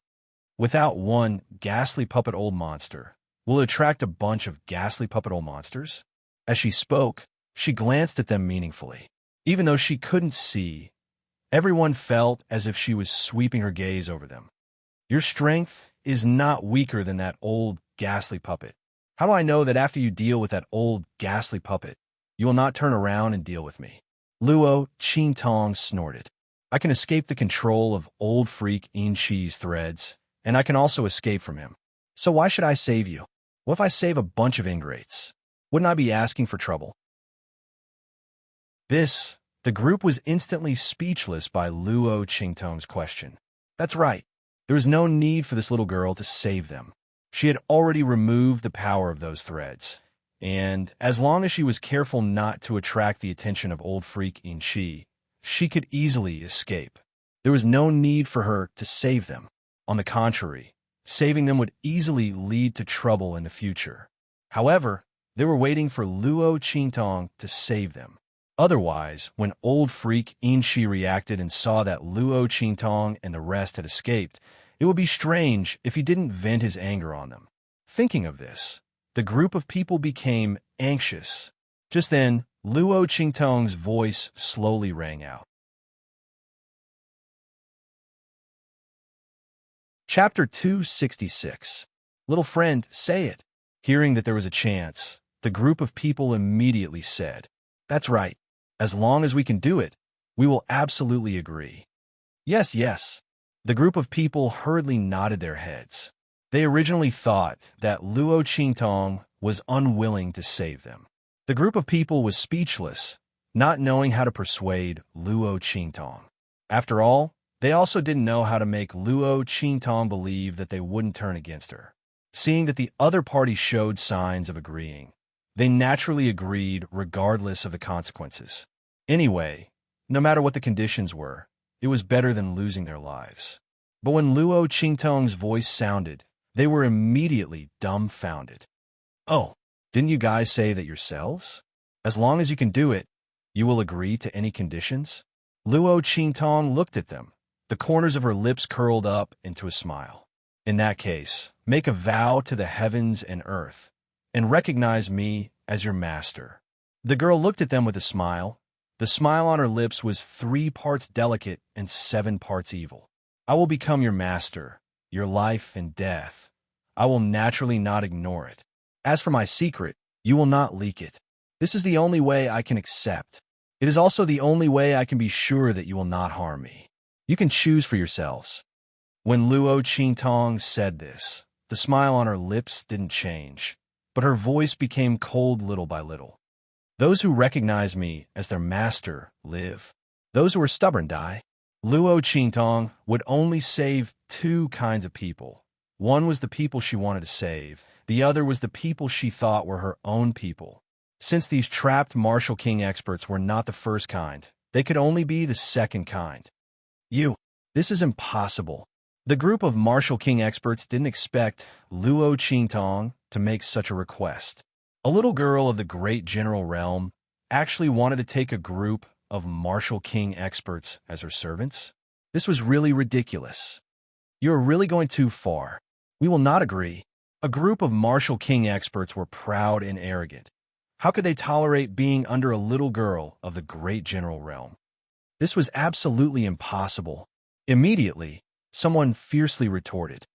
Without one ghastly puppet old monster, will it attract a bunch of ghastly puppet old monsters? As she spoke, She glanced at them meaningfully. Even though she couldn't see, everyone felt as if she was sweeping her gaze over them. Your strength is not weaker than that old, ghastly puppet. How do I know that after you deal with that old, ghastly puppet, you will not turn around and deal with me? Luo Qingtong snorted. I can escape the control of old freak Inchi's threads, and I can also escape from him. So why should I save you? What if I save a bunch of ingrates? Wouldn't I be asking for trouble? The group was instantly speechless by Luo Qingtong's question. That's right. There was no need for this little girl to save them. She had already removed the power of those threads, and as long as she was careful not to attract the attention of old freak Inchi, she could easily escape. There was no need for her to save them. On the contrary, saving them would easily lead to trouble in the future. However, they were waiting for Luo Qingtong to save them. Otherwise, when old freak Inchi reacted and saw that Luo Qingtong and the rest had escaped, it would be strange if he didn't vent his anger on them. Thinking of this, the group of people became anxious. Just then, Luo Qingtong's voice slowly rang out. Chapter 266. Little friend, say it. Hearing that there was a chance, the group of people immediately said, That's right. As long as we can do it, we will absolutely agree. Yes, yes. The group of people hurriedly nodded their heads. They originally thought that Luo Qingtong was unwilling to save them. The group of people was speechless, not knowing how to persuade Luo Qingtong. After all, they also didn't know how to make Luo Qingtong believe that they wouldn't turn against her. Seeing that the other party showed signs of agreeing, they naturally agreed regardless of the consequences. Anyway, no matter what the conditions were, it was better than losing their lives. But when Luo Qingtong's voice sounded, they were immediately dumbfounded. Oh, didn't you guys say that yourselves? As long as you can do it, you will agree to any conditions? Luo Qingtong looked at them. The corners of her lips curled up into a smile. In that case, make a vow to the heavens and earth, and recognize me as your master. The girl looked at them with a smile. The smile on her lips was 3 parts delicate and 7 parts evil. I will become your master, your life and death. I will naturally not ignore it. As for my secret, you will not leak it. This is the only way I can accept. It is also the only way I can be sure that you will not harm me. You can choose for yourselves. When Luo Qingtong said this, the smile on her lips didn't change, but her voice became cold little by little. Those who recognize me as their master live. Those who are stubborn die. Luo Qingtong would only save 2 kinds of people. One was the people she wanted to save. The other was the people she thought were her own people. Since these trapped Martial King experts were not the first kind, they could only be the second kind. This is impossible. The group of Martial King experts didn't expect Luo Qingtong to make such a request. A little girl of the great general realm actually wanted to take a group of Martial King experts as her servants? This was really ridiculous. You are really going too far. We will not agree. A group of Martial King experts were proud and arrogant. How could they tolerate being under a little girl of the great general realm? This was absolutely impossible. Immediately, someone fiercely retorted,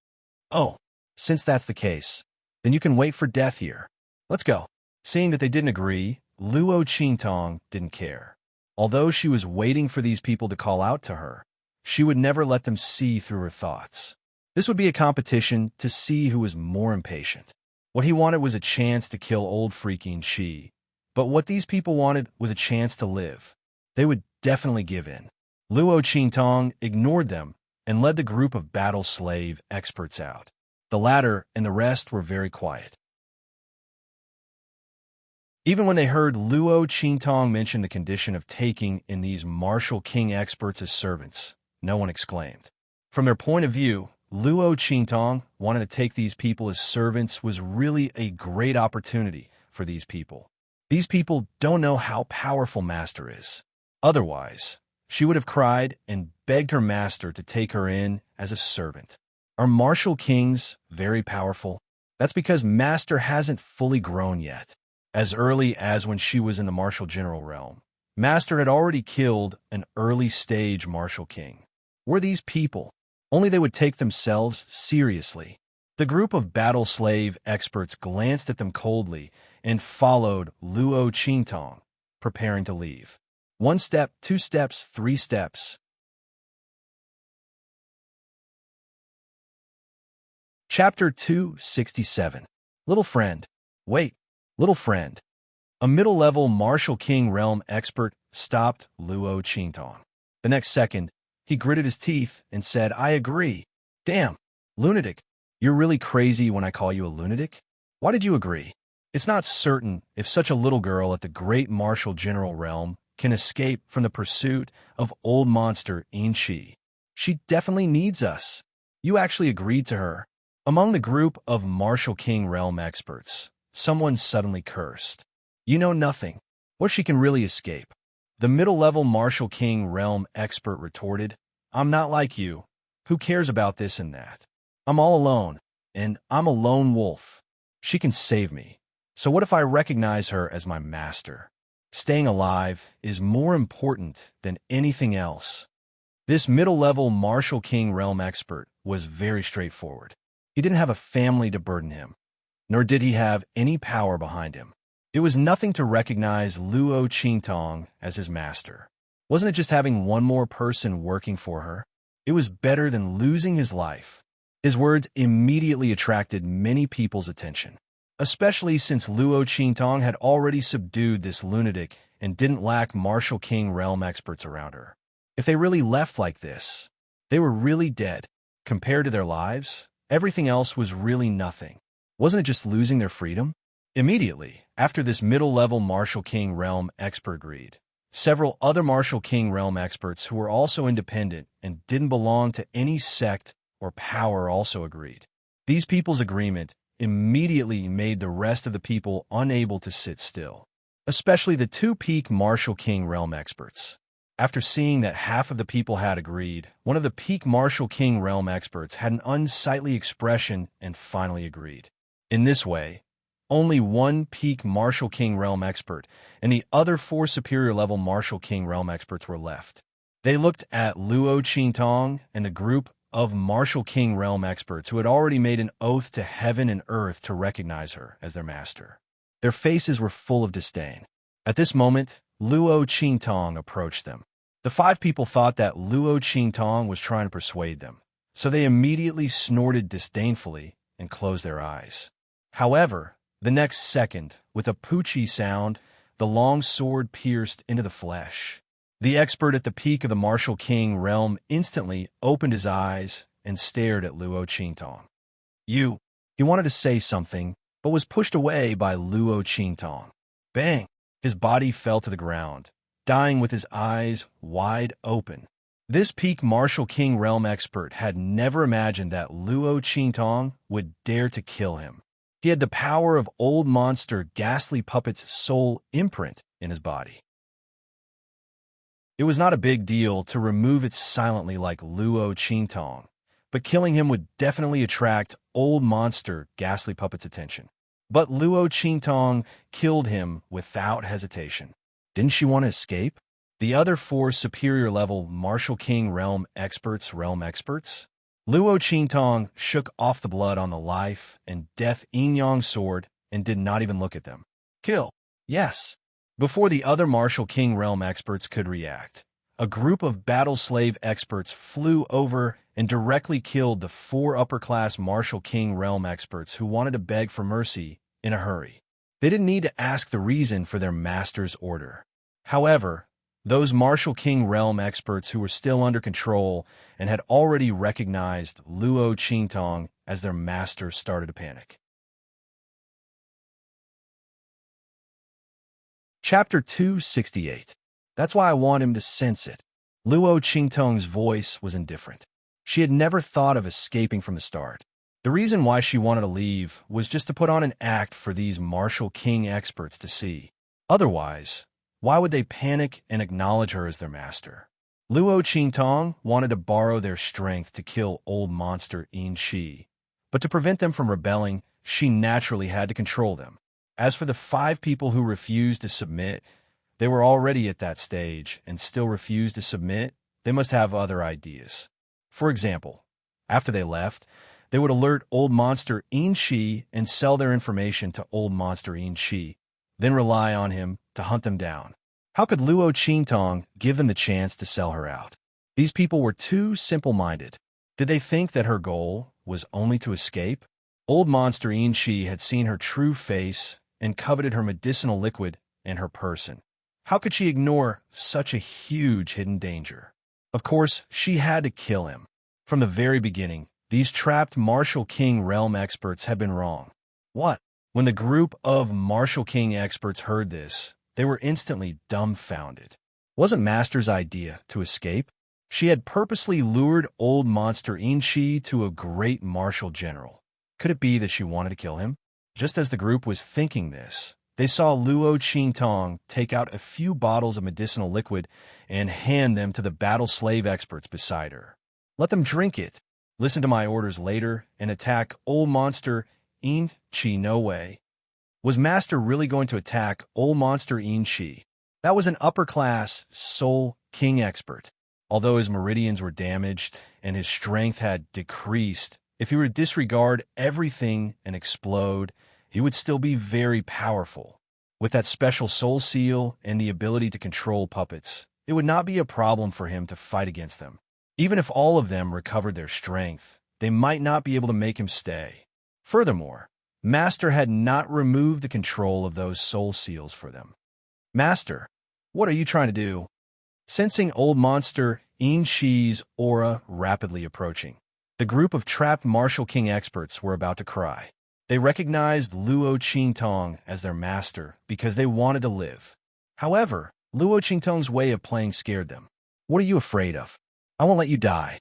Oh, since that's the case, then you can wait for death here. Let's go. Seeing that they didn't agree, Luo Qingtong didn't care. Although she was waiting for these people to call out to her, she would never let them see through her thoughts. This would be a competition to see who was more impatient. What he wanted was a chance to kill old freaking Shi, but what these people wanted was a chance to live. They would definitely give in. Luo Qingtong ignored them and led the group of battle slave experts out. The latter and the rest were very quiet. Even when they heard Luo Qingtong mention the condition of taking in these Martial King experts as servants, no one exclaimed. From their point of view, Luo Qingtong wanting to take these people as servants was really a great opportunity for these people. These people don't know how powerful Master is. Otherwise, she would have cried and begged her master to take her in as a servant. Are Martial Kings very powerful? That's because Master hasn't fully grown yet. as early as when she was in the Martial General realm. Master had already killed an early-stage Martial King. Were these people? Only they would take themselves seriously. The group of battle slave experts glanced at them coldly and followed Luo Qingtong, preparing to leave. 1 step, 2 steps, 3 steps. Chapter 267. Little Friend. Wait, little friend. A middle-level Martial King realm expert stopped Luo Qingtong. The next second, he gritted his teeth and said, I agree. Damn, lunatic. You're really crazy when I call you a lunatic? Why did you agree? It's not certain if such a little girl at the great Martial General realm can escape from the pursuit of old monster enrich. She definitely needs us. You actually agreed to her. Among the group of Martial King realm experts, someone suddenly cursed. You know nothing. What she can really escape? The middle-level Martial King realm expert retorted, I'm not like you. Who cares about this and that? I'm all alone, and I'm a lone wolf. She can save me. So what if I recognize her as my master? Staying alive is more important than anything else. This middle-level Martial King realm expert was very straightforward. He didn't have a family to burden him, nor did he have any power behind him. It was nothing to recognize Luo Qingtong as his master. Wasn't it just having one more person working for her? It was better than losing his life. His words immediately attracted many people's attention, especially since Luo Qingtong had already subdued this lunatic and didn't lack Martial King realm experts around her. If they really left like this, they were really dead. Compared to their lives, everything else was really nothing. Wasn't it just losing their freedom? Immediately, after this middle-level Martial King realm expert agreed, several other Martial King realm experts who were also independent and didn't belong to any sect or power also agreed. These people's agreement immediately made the rest of the people unable to sit still, especially the 2 peak Martial King realm experts. After seeing that half of the people had agreed, one of the peak Martial King realm experts had an unsightly expression and finally agreed. In this way, only 1 peak Martial King realm expert and the other 4 superior level Martial King realm experts were left. They looked at Luo Qingtong and the group of Martial King realm experts who had already made an oath to heaven and earth to recognize her as their master. Their faces were full of disdain. At this moment, Luo Qingtong approached them. The 5 people thought that Luo Qingtong was trying to persuade them, so they immediately snorted disdainfully and closed their eyes. However, the next second, with a poochie sound, the long sword pierced into the flesh. The expert at the peak of the Martial King realm instantly opened his eyes and stared at Luo Qingtong. He wanted to say something, but was pushed away by Luo Qingtong. Bang! His body fell to the ground, dying with his eyes wide open. This peak Martial King realm expert had never imagined that Luo Qingtong would dare to kill him. He had the power of old monster Ghastly Puppet's soul imprint in his body. It was not a big deal to remove it silently like Luo Qingtong, but killing him would definitely attract old monster Ghastly Puppet's attention. But Luo Qingtong killed him without hesitation. Didn't she want to escape? The other 4 superior level Martial King realm experts? Luo Qingtong shook off the blood on the life and death yin-yang sword and did not even look at them. Kill. Yes. Before the other Martial King realm experts could react, a group of battle slave experts flew over and directly killed the 4 upper-class Martial King realm experts who wanted to beg for mercy in a hurry. They didn't need to ask the reason for their master's order. However, those Martial King realm experts who were still under control and had already recognized Luo Qingtong as their master started to panic. Chapter 268. That's why I want him to sense it. Luo Qingtong's voice was indifferent. She had never thought of escaping from the start. The reason why she wanted to leave was just to put on an act for these Martial King experts to see. Otherwise, why would they panic and acknowledge her as their master? Luo Qingtong wanted to borrow their strength to kill old monster enrich, but to prevent them from rebelling, she naturally had to control them. As for the 5 people who refused to submit, they were already at that stage and still refused to submit. They must have other ideas. For example, after they left, they would alert Old Monster Enshi and sell their information to Old Monster Enshi, then rely on him to hunt them down. How could Luo Qingtong give them the chance to sell her out? These people were too simple-minded. Did they think that her goal was only to escape? Old Monster Enshi had seen her true face and coveted her medicinal liquid and her person. How could she ignore such a huge hidden danger? Of course, she had to kill him. From the very beginning, these trapped Martial King realm experts had been wrong. What? When the group of Martial King experts heard this, they were instantly dumbfounded. Wasn't Master's idea to escape? She had purposely lured Old Monster Enshi to a great martial general. Could it be that she wanted to kill him? Just as the group was thinking this, they saw Luo Qingtong take out a few bottles of medicinal liquid and hand them to the battle slave experts beside her. Let them drink it, listen to my orders later, and attack Old Monster Enshi no way. Was Master really going to attack Old Monster Enshi? That was an upper-class Soul King expert. Although his meridians were damaged and his strength had decreased, if he were to disregard everything and explode, he would still be very powerful. With that special soul seal and the ability to control puppets, it would not be a problem for him to fight against them. Even if all of them recovered their strength, they might not be able to make him stay. Furthermore, Master had not removed the control of those soul seals for them. Master, what are you trying to do? Sensing Old Monster Enshi's aura rapidly approaching, the group of trapped Martial King experts were about to cry. They recognized Luo Qingtong as their master because they wanted to live. However, Luo Qingtong's way of playing scared them. What are you afraid of? I won't let you die.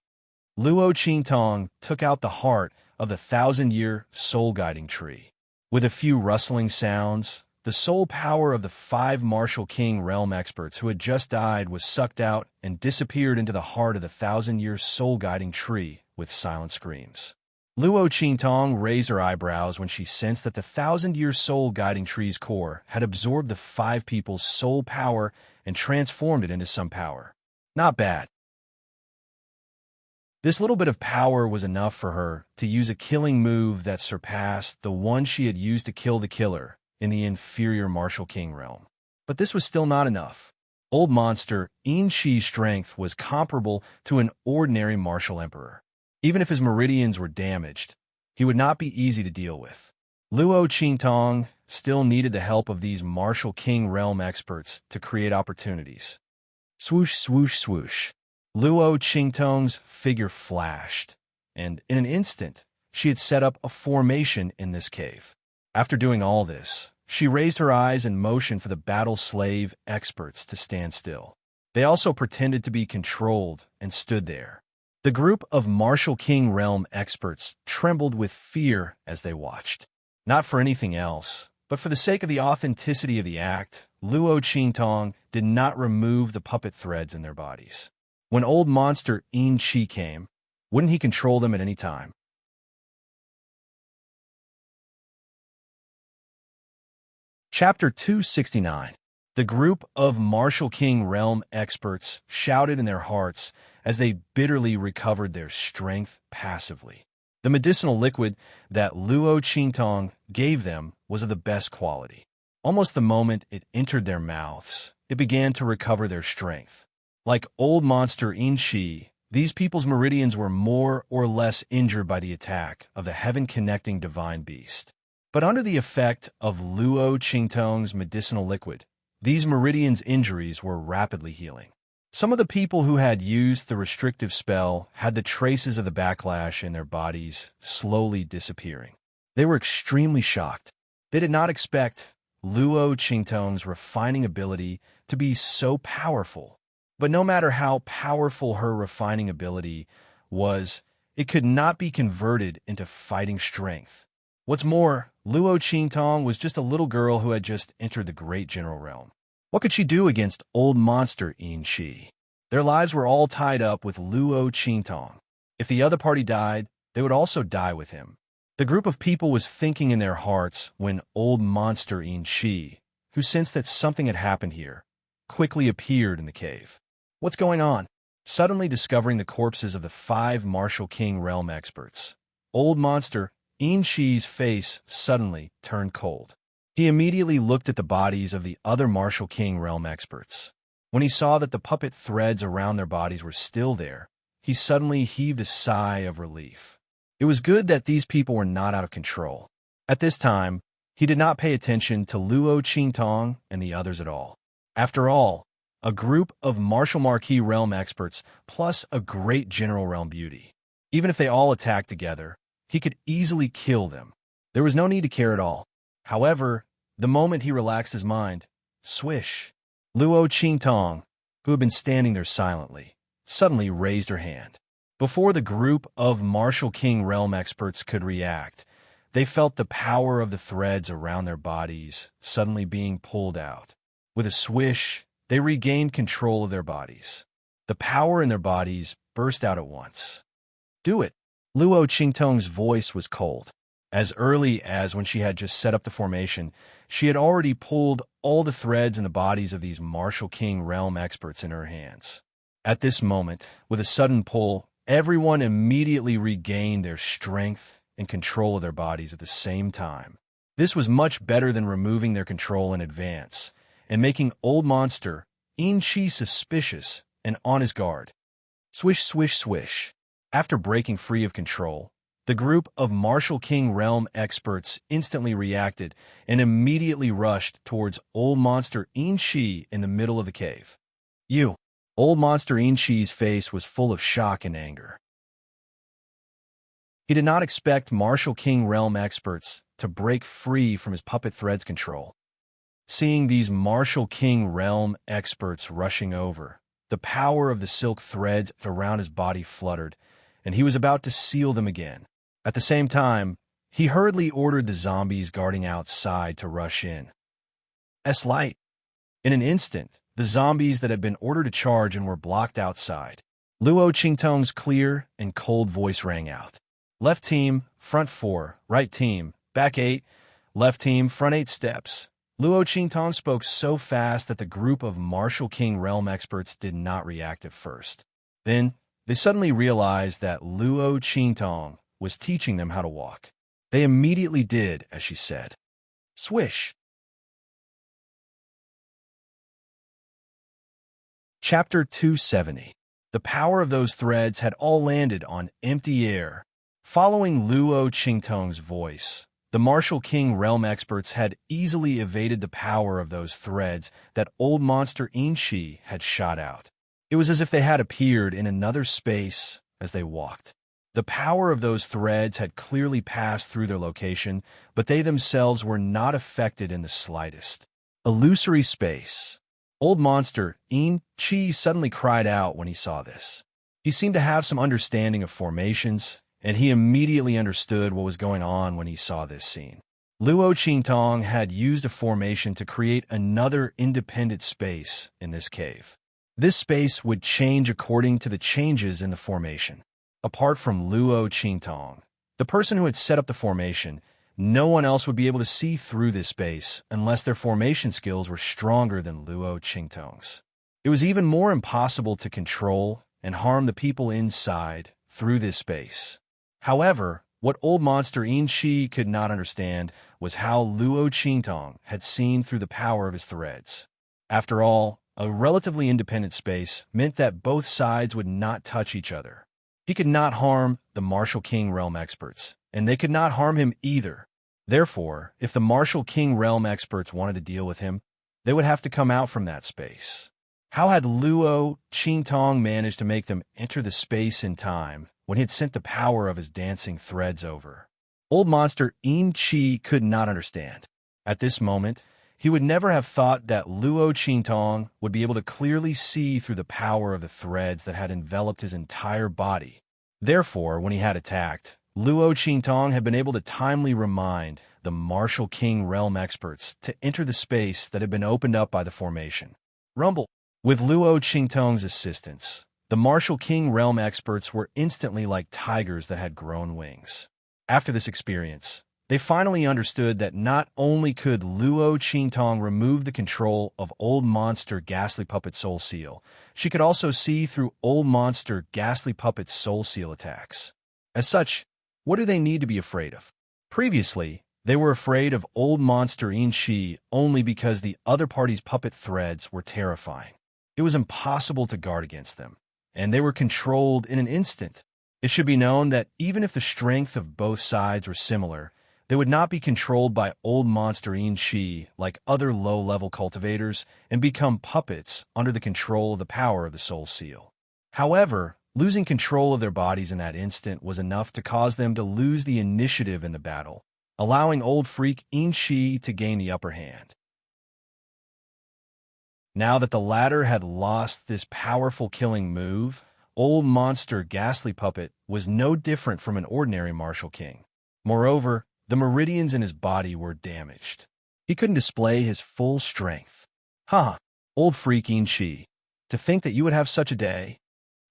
Luo Qingtong took out the heart of the 1,000-year soul-guiding tree. With a few rustling sounds, the soul power of the 5 Martial King realm experts who had just died was sucked out and disappeared into the heart of the 1,000-year soul-guiding tree with silent screams. Luo Qingtong raised her eyebrows when she sensed that the 1,000-year soul-guiding tree's core had absorbed the 5 people's soul power and transformed it into some power. Not bad. This little bit of power was enough for her to use a killing move that surpassed the one she had used to kill the killer in the inferior Martial King realm. But this was still not enough. Old Monster Enshi's strength was comparable to an ordinary martial emperor. Even if his meridians were damaged, he would not be easy to deal with. Luo Qingtong still needed the help of these Martial King realm experts to create opportunities. Swoosh, swoosh, swoosh. Luo Qingtong's figure flashed, and in an instant, she had set up a formation in this cave. After doing all this, she raised her eyes and motioned for the battle slave experts to stand still. They also pretended to be controlled and stood there. The group of Martial King realm experts trembled with fear as they watched. Not for anything else, but for the sake of the authenticity of the act, Luo Qingtong did not remove the puppet threads in their bodies. When Old Monster Enshi came, wouldn't he control them at any time? Chapter 269. The group of Martial King realm experts shouted in their hearts as they bitterly recovered their strength passively. The medicinal liquid that Luo Qingtong gave them was of the best quality. Almost the moment it entered their mouths, it began to recover their strength. Like Old Monster Enshi, these people's meridians were more or less injured by the attack of the heaven-connecting divine beast. But under the effect of Luo Qingtong's medicinal liquid, these meridians' injuries were rapidly healing. Some of the people who had used the restrictive spell had the traces of the backlash in their bodies slowly disappearing. They were extremely shocked. They did not expect Luo Qingtong's refining ability to be so powerful. But no matter how powerful her refining ability was, it could not be converted into fighting strength. What's more, Luo Qingtong was just a little girl who had just entered the Great General Realm. What could she do against Old Monster Enshi? Their lives were all tied up with Luo Qingtong. If the other party died, they would also die with him. The group of people was thinking in their hearts when old monster Chi, who sensed that something had happened here, quickly appeared in the cave. What's going on? Suddenly discovering the corpses of the 5 Martial King realm experts, old monster Chi's face suddenly turned cold. He immediately looked at the bodies of the other Martial King realm experts. When he saw that the puppet threads around their bodies were still there, he suddenly heaved a sigh of relief. It was good that these people were not out of control. At this time, he did not pay attention to Luo Qingtong and the others at all. After all, a group of martial marquee realm experts plus a great general realm beauty. Even if they all attacked together, he could easily kill them. There was no need to care at all. However, the moment he relaxed his mind, swish, Luo Qingtong, who had been standing there silently, suddenly raised her hand. Before the group of Martial King realm experts could react, they felt the power of the threads around their bodies suddenly being pulled out. With a swish, they regained control of their bodies. The power in their bodies burst out at once. Do it. Luo Qingtong's voice was cold. As early as when she had just set up the formation, she had already pulled all the threads in the bodies of these Martial King realm experts in her hands. At this moment, with a sudden pull, everyone immediately regained their strength and control of their bodies at the same time. This was much better than removing their control in advance and making old monster Chi suspicious and on his guard. Swish, swish, swish. After breaking free of control, the group of Martial King realm experts instantly reacted and immediately rushed towards old monster Chi in the middle of the cave. Old monster Chi's face was full of shock and anger. He did not expect Martial King realm experts to break free from his puppet thread's control. Seeing these Martial King realm experts rushing over, the power of the silk threads around his body fluttered, and he was about to seal them again. At the same time, he hurriedly ordered the zombies guarding outside to rush in. Light. In an instant, the zombies that had been ordered to charge and were blocked outside. Luo Qingtong's clear and cold voice rang out. Left team, front 4, right team, back 8, left team, front 8 steps. Luo Qingtong spoke so fast that the group of Martial King realm experts did not react at first. Then, they suddenly realized that Luo Qingtong was teaching them how to walk. They immediately did as she said. Swish. Chapter 270. The power of those threads had all landed on empty air. Following Luo Qingtong's voice, the Martial King realm experts had easily evaded the power of those threads that old monster Chi had shot out. It was as if they had appeared in another space as they walked. The power of those threads had clearly passed through their location, but they themselves were not affected in the slightest. Illusory space. Old monster Chi suddenly cried out when he saw this. He seemed to have some understanding of formations, and he immediately understood what was going on when he saw this scene. Luo Qingtong had used a formation to create another independent space in this cave. This space would change according to the changes in the formation. Apart from Luo Qingtong, the person who had set up the formation, no one else would be able to see through this space unless their formation skills were stronger than Luo Qingtong's. It was even more impossible to control and harm the people inside through this space. However, what old monster Chi could not understand was how Luo Qingtong had seen through the power of his threads. After all, a relatively independent space meant that both sides would not touch each other. He could not harm the Martial King realm experts, and they could not harm him either. Therefore, if the Martial King realm experts wanted to deal with him, they would have to come out from that space. How had Luo Qingtong managed to make them enter the space in time when he had sent the power of his dancing threads over? Old monster Chi could not understand. At this moment, he would never have thought that Luo Qingtong would be able to clearly see through the power of the threads that had enveloped his entire body. Therefore, when he had attacked, Luo Qingtong had been able to timely remind the Martial King realm experts to enter the space that had been opened up by the formation. Rumble. With Luo Qingtong's assistance, the Martial King realm experts were instantly like tigers that had grown wings. After this experience, they finally understood that not only could Luo Qingtong remove the control of Old Monster Ghastly Puppet's Soul Seal, she could also see through Old Monster Ghastly Puppet's Soul Seal attacks. As such, what do they need to be afraid of? Previously, they were afraid of Old Monster In Shi only because the other party's puppet threads were terrifying. It was impossible to guard against them, and they were controlled in an instant. It should be known that even if the strength of both sides were similar, they would not be controlled by Old Monster In Shi like other low-level cultivators and become puppets under the control of the power of the Soul Seal. However, losing control of their bodies in that instant was enough to cause them to lose the initiative in the battle, allowing Old Freak In Shi to gain the upper hand. Now that the latter had lost this powerful killing move, Old Monster Ghastly Puppet was no different from an ordinary martial king. Moreover, the meridians in his body were damaged. He couldn't display his full strength. Old Freak In Shi, to think that you would have such a day.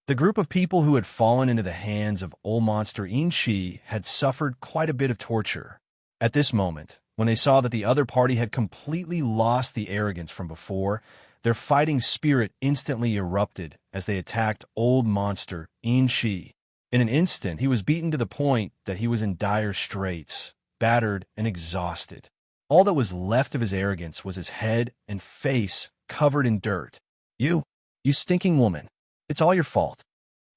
The group of people who had fallen into the hands of Old Monster In Shi had suffered quite a bit of torture. At this moment, when they saw that the other party had completely lost the arrogance from before, their fighting spirit instantly erupted as they attacked Old Monster In Shi. In an instant, he was beaten to the point that he was in dire straits, battered and exhausted. All that was left of his arrogance was his head and face covered in dirt. You stinking woman. It's all your fault.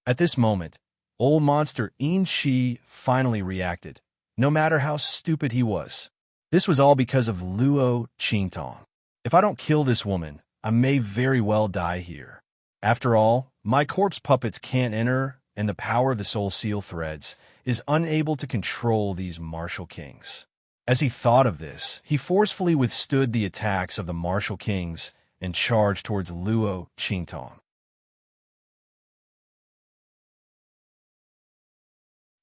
At this moment, Old Monster In Shi finally reacted, no matter how stupid he was. This was all because of Luo Qingtong. If I don't kill this woman, I may very well die here. After all, my corpse puppets can't enter, and the power of the Soul Seal threads is unable to control these martial kings. As he thought of this, he forcefully withstood the attacks of the martial kings and charged towards Luo Qingtong.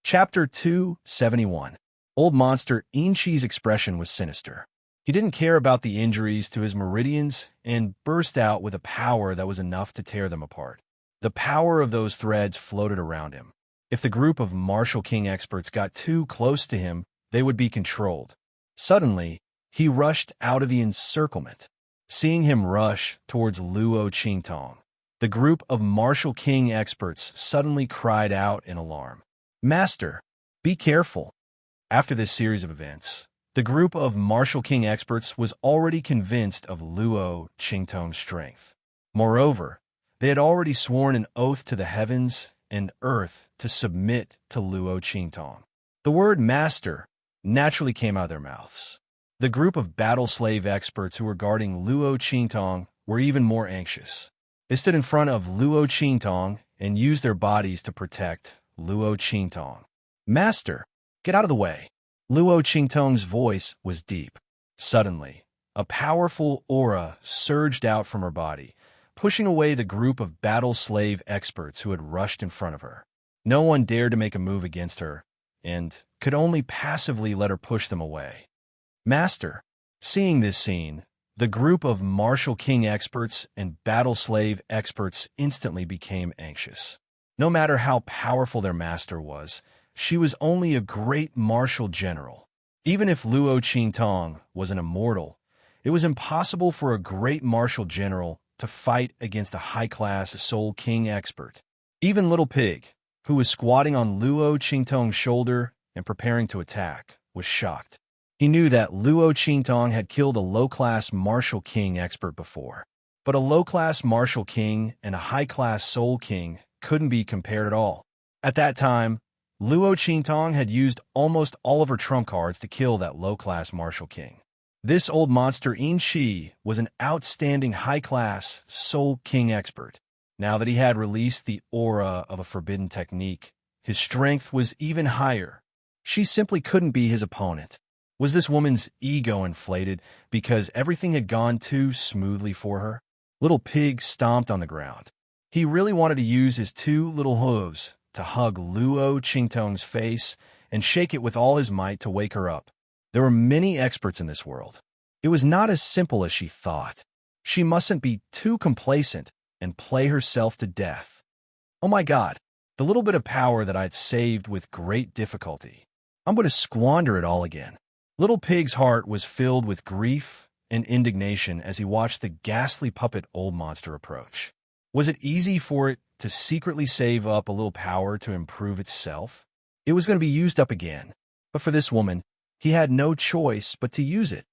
Chapter 271. Old Monster In Shi's expression was sinister. He didn't care about the injuries to his meridians and burst out with a power that was enough to tear them apart. The power of those threads floated around him. If the group of martial king experts got too close to him, they would be controlled. Suddenly, he rushed out of the encirclement. Seeing him rush towards Luo Qingtong, the group of martial king experts suddenly cried out in alarm. Master, be careful. After this series of events, the group of martial king experts was already convinced of Luo Qingtong's strength. Moreover, they had already sworn an oath to the heavens and earth to submit to Luo Qingtong. The word master naturally came out of their mouths. The group of battle slave experts who were guarding Luo Qingtong were even more anxious. They stood in front of Luo Qingtong and used their bodies to protect Luo Qingtong. Master, get out of the way. Luo Qingtong's voice was deep. Suddenly, a powerful aura surged out from her body, pushing away the group of battle slave experts who had rushed in front of her. No one dared to make a move against her, and could only passively let her push them away. Master, seeing this scene, the group of martial king experts and battle slave experts instantly became anxious. No matter how powerful their master was, she was only a great martial general. Even if Luo Qingtong was an immortal, it was impossible for a great martial general to fight against a high-class Soul King expert. Even Little Pig, who was squatting on Luo Qingtong's shoulder and preparing to attack, was shocked. He knew that Luo Qingtong had killed a low-class martial king expert before, but a low-class martial king and a high-class Soul King couldn't be compared at all. At that time, Luo Qingtong had used almost all of her trump cards to kill that low-class martial king. This Old Monster In Shi was an outstanding high-class Soul King expert. Now that he had released the aura of a forbidden technique, his strength was even higher. She simply couldn't be his opponent. Was this woman's ego inflated because everything had gone too smoothly for her? Little Pig stomped on the ground. He really wanted to use his two little hooves to hug Luo Qingtong's face and shake it with all his might to wake her up. There were many experts in this world. It was not as simple as she thought. She mustn't be too complacent and play herself to death. Oh my God, the little bit of power that I'd saved with great difficulty. I'm going to squander it all again. Little Pig's heart was filled with grief and indignation as he watched the ghastly puppet old monster approach. Was it easy for it to secretly save up a little power to improve itself? It was going to be used up again, but for this woman, he had no choice but to use it.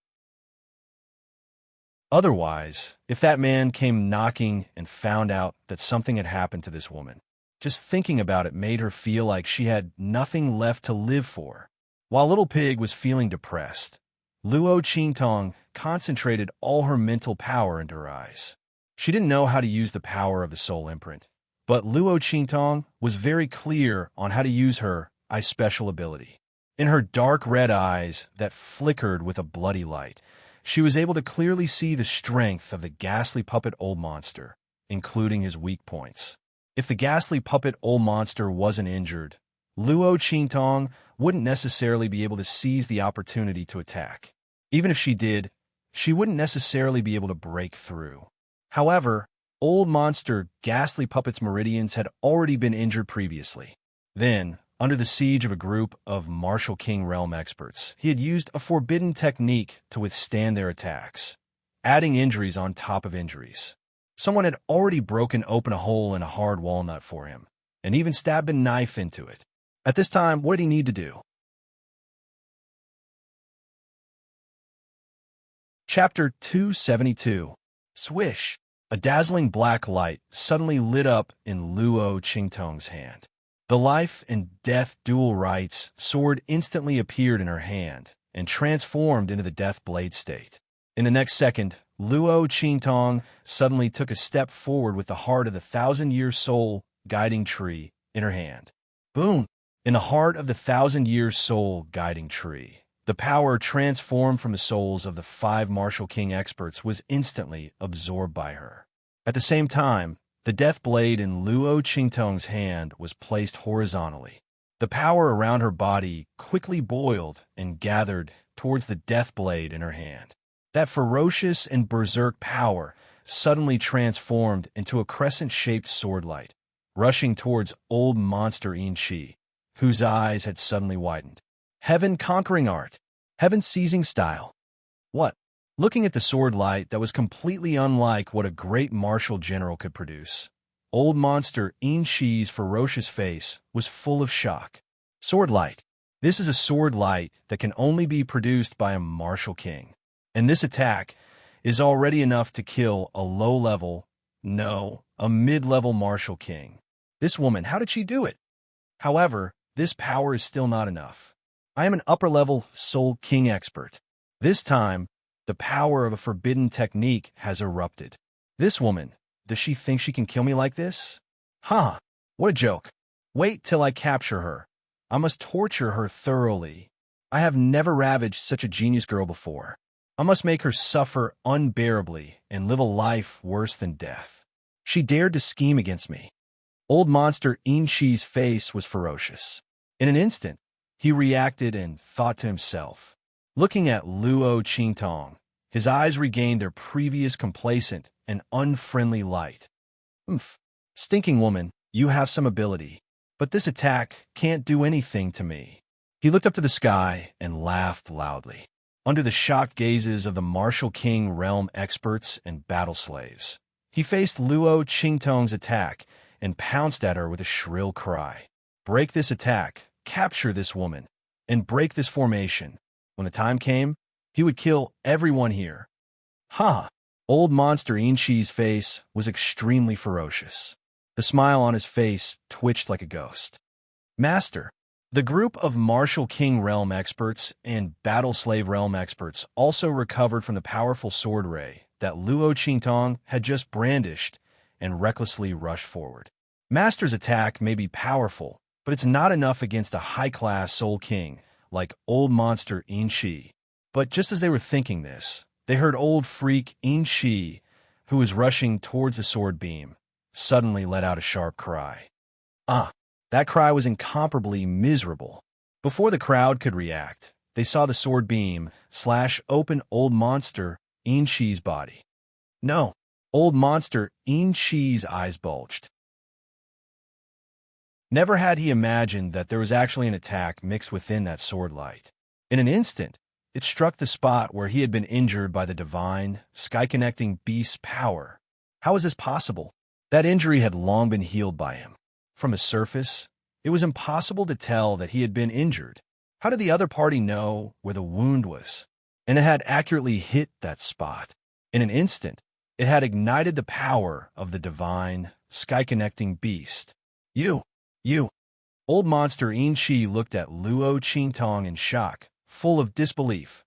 Otherwise, if that man came knocking and found out that something had happened to this woman, just thinking about it made her feel like she had nothing left to live for. While Little Pig was feeling depressed, Luo Qingtong concentrated all her mental power into her eyes. She didn't know how to use the power of the soul imprint, but Luo Qingtong was very clear on how to use her eye special ability. In her dark red eyes that flickered with a bloody light, she was able to clearly see the strength of the ghastly puppet old monster, including his weak points. If the ghastly puppet old monster wasn't injured, Luo Qingtong wouldn't necessarily be able to seize the opportunity to attack. Even if she did, she wouldn't necessarily be able to break through. However, old monster ghastly puppet's meridians had already been injured previously. Then, under the siege of a group of Martial King realm experts, he had used a forbidden technique to withstand their attacks, adding injuries on top of injuries. Someone had already broken open a hole in a hard walnut for him, and even stabbed a knife into it. At this time, what did he need to do? Chapter 272. Swish! A dazzling black light suddenly lit up in Luo Qingtong's hand. The life and death dual rights sword instantly appeared in her hand and transformed into the death blade state. In the next second, Luo Qingtong suddenly took a step forward with the heart of the thousand-year soul guiding tree in her hand. Boom! In the heart of the thousand-year soul guiding tree, the power transformed from the souls of the 5 Martial King experts was instantly absorbed by her. At the same time, the death blade in Luo Qingtong's hand was placed horizontally. The power around her body quickly boiled and gathered towards the death blade in her hand. That ferocious and berserk power suddenly transformed into a crescent-shaped sword light, rushing towards old monster Enrich, whose eyes had suddenly widened. Heaven-conquering art. Heaven-seizing style. What? Looking at the sword light that was completely unlike what a great martial general could produce, old monster Enrich's ferocious face was full of shock. Sword light. This is a sword light that can only be produced by a martial king. And this attack is already enough to kill a low-level, no, a mid-level martial king. This woman, how did she do it? However, this power is still not enough. I am an upper-level soul king expert. This time, the power of a forbidden technique has erupted. This woman, does she think she can kill me like this? Huh, what a joke. Wait till I capture her. I must torture her thoroughly. I have never ravaged such a genius girl before. I must make her suffer unbearably and live a life worse than death. She dared to scheme against me. Old monster Enrich's face was ferocious. In an instant, he reacted and thought to himself. Looking at Luo Qingtong, his eyes regained their previous complacent and unfriendly light. Stinking woman, you have some ability, but this attack can't do anything to me. He looked up to the sky and laughed loudly. Under the shocked gazes of the Martial King realm experts and battle slaves, he faced Luo Qingtong's attack and pounced at her with a shrill cry. Break this attack, capture this woman, and break this formation. When the time came, he would kill everyone here. Ha! Old monster Enrich's face was extremely ferocious. The smile on his face twitched like a ghost. Master. The group of Martial King realm experts and Battle Slave realm experts also recovered from the powerful sword ray that Luo Qingtong had just brandished and recklessly rushed forward. Master's attack may be powerful, but it's not enough against a high-class soul king like old monster Enrich. But just as they were thinking this, they heard old freak Enrich, who was rushing towards the sword beam, suddenly let out a sharp cry. That cry was incomparably miserable. Before the crowd could react, they saw the sword beam slash open old monster Enrich's body. No, old monster Enrich's eyes bulged. Never had he imagined that there was actually an attack mixed within that sword light. In an instant, it struck the spot where he had been injured by the divine, sky-connecting beast's power. How was this possible? That injury had long been healed by him. From the surface, it was impossible to tell that he had been injured. How did the other party know where the wound was? And it had accurately hit that spot. In an instant, it had ignited the power of the divine, sky-connecting beast. You. Old monster Inchi looked at Luo Qingtong in shock, full of disbelief.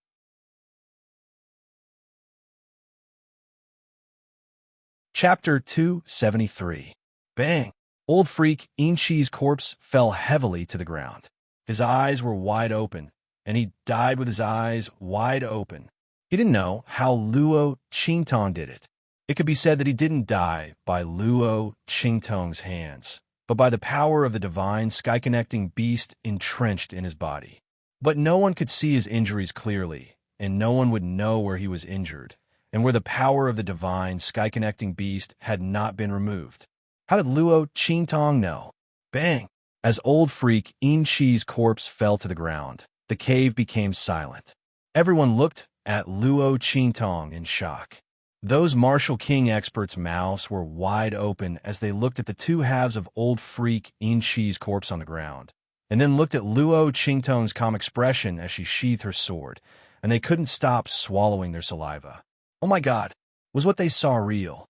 Chapter 273. Bang! Old freak Inchi's corpse fell heavily to the ground. His eyes were wide open, and he died with his eyes wide open. He didn't know how Luo Qingtong did it. It could be said that he didn't die by Luo Qingtong's hands, but by the power of the divine sky-connecting beast entrenched in his body. But no one could see his injuries clearly, and no one would know where he was injured, and where the power of the divine sky-connecting beast had not been removed. How did Luo Qingtong know? Bang! As old freak Inchi's corpse fell to the ground, the cave became silent. Everyone looked at Luo Qingtong in shock. Those martial king experts' mouths were wide open as they looked at the two halves of old freak Inchi's corpse on the ground, and then looked at Luo Qingtong's calm expression as she sheathed her sword, and they couldn't stop swallowing their saliva. Oh my God, was what they saw real?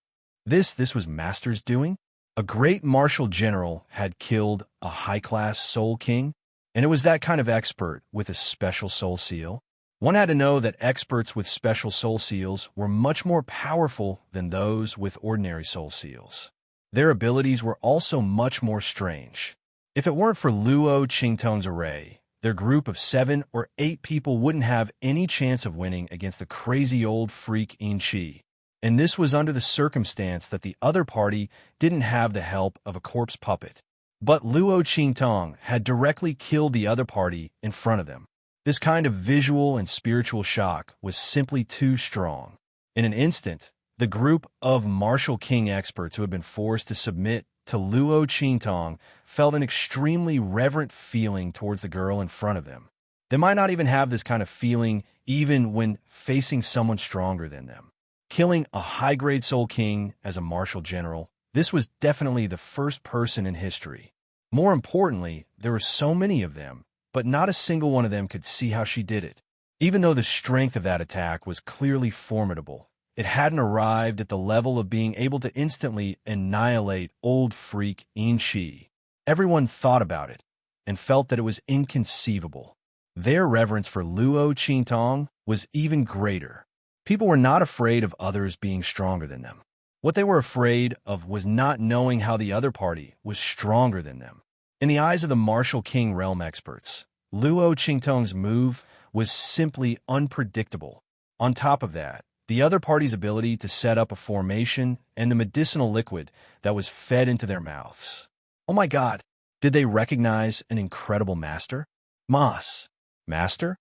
This was Master's doing? A great martial general had killed a high-class soul king, and it was that kind of expert with a special soul seal. One had to know that experts with special soul seals were much more powerful than those with ordinary soul seals. Their abilities were also much more strange. If it weren't for Luo Qingtong's array, their group of 7 or 8 people wouldn't have any chance of winning against the crazy old freak Inchi. And this was under the circumstance that the other party didn't have the help of a corpse puppet. But Luo Qingtong had directly killed the other party in front of them. This kind of visual and spiritual shock was simply too strong. In an instant, the group of martial king experts who had been forced to submit to Luo Qingtong felt an extremely reverent feeling towards the girl in front of them. They might not even have this kind of feeling even when facing someone stronger than them. Killing a high-grade soul king as a martial general, this was definitely the first person in history. More importantly, there were so many of them, but not a single one of them could see how she did it. Even though the strength of that attack was clearly formidable, it hadn't arrived at the level of being able to instantly annihilate old freak Inchi. Everyone thought about it and felt that it was inconceivable. Their reverence for Luo Qingtong was even greater. People were not afraid of others being stronger than them. What they were afraid of was not knowing how the other party was stronger than them. In the eyes of the martial king realm experts, Luo Qingtong's move was simply unpredictable. On top of that, the other party's ability to set up a formation and the medicinal liquid that was fed into their mouths. Oh my God, did they recognize an incredible master? Master?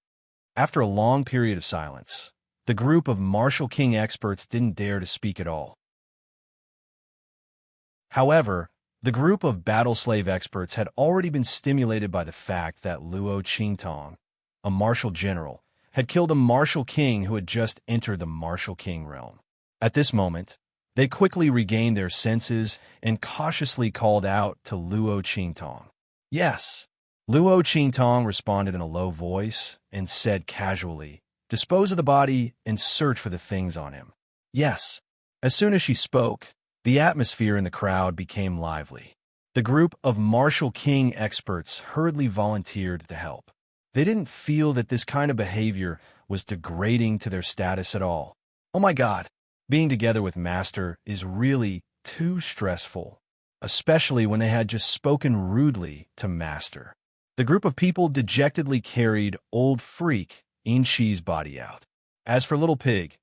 After a long period of silence, the group of martial king experts didn't dare to speak at all. However, the group of battle slave experts had already been stimulated by the fact that Luo Qingtong, a martial general, had killed a martial king who had just entered the martial king realm. At this moment, they quickly regained their senses and cautiously called out to Luo Qingtong. Yes. Luo Qingtong responded in a low voice and said casually, "Dispose of the body and search for the things on him." Yes. As soon as she spoke, the atmosphere in the crowd became lively. The group of martial king experts hurriedly volunteered to help. They didn't feel that this kind of behavior was degrading to their status at all. Oh my God, being together with Master is really too stressful, especially when they had just spoken rudely to Master. The group of people dejectedly carried old freak Inchi's body out. As for Little Pig,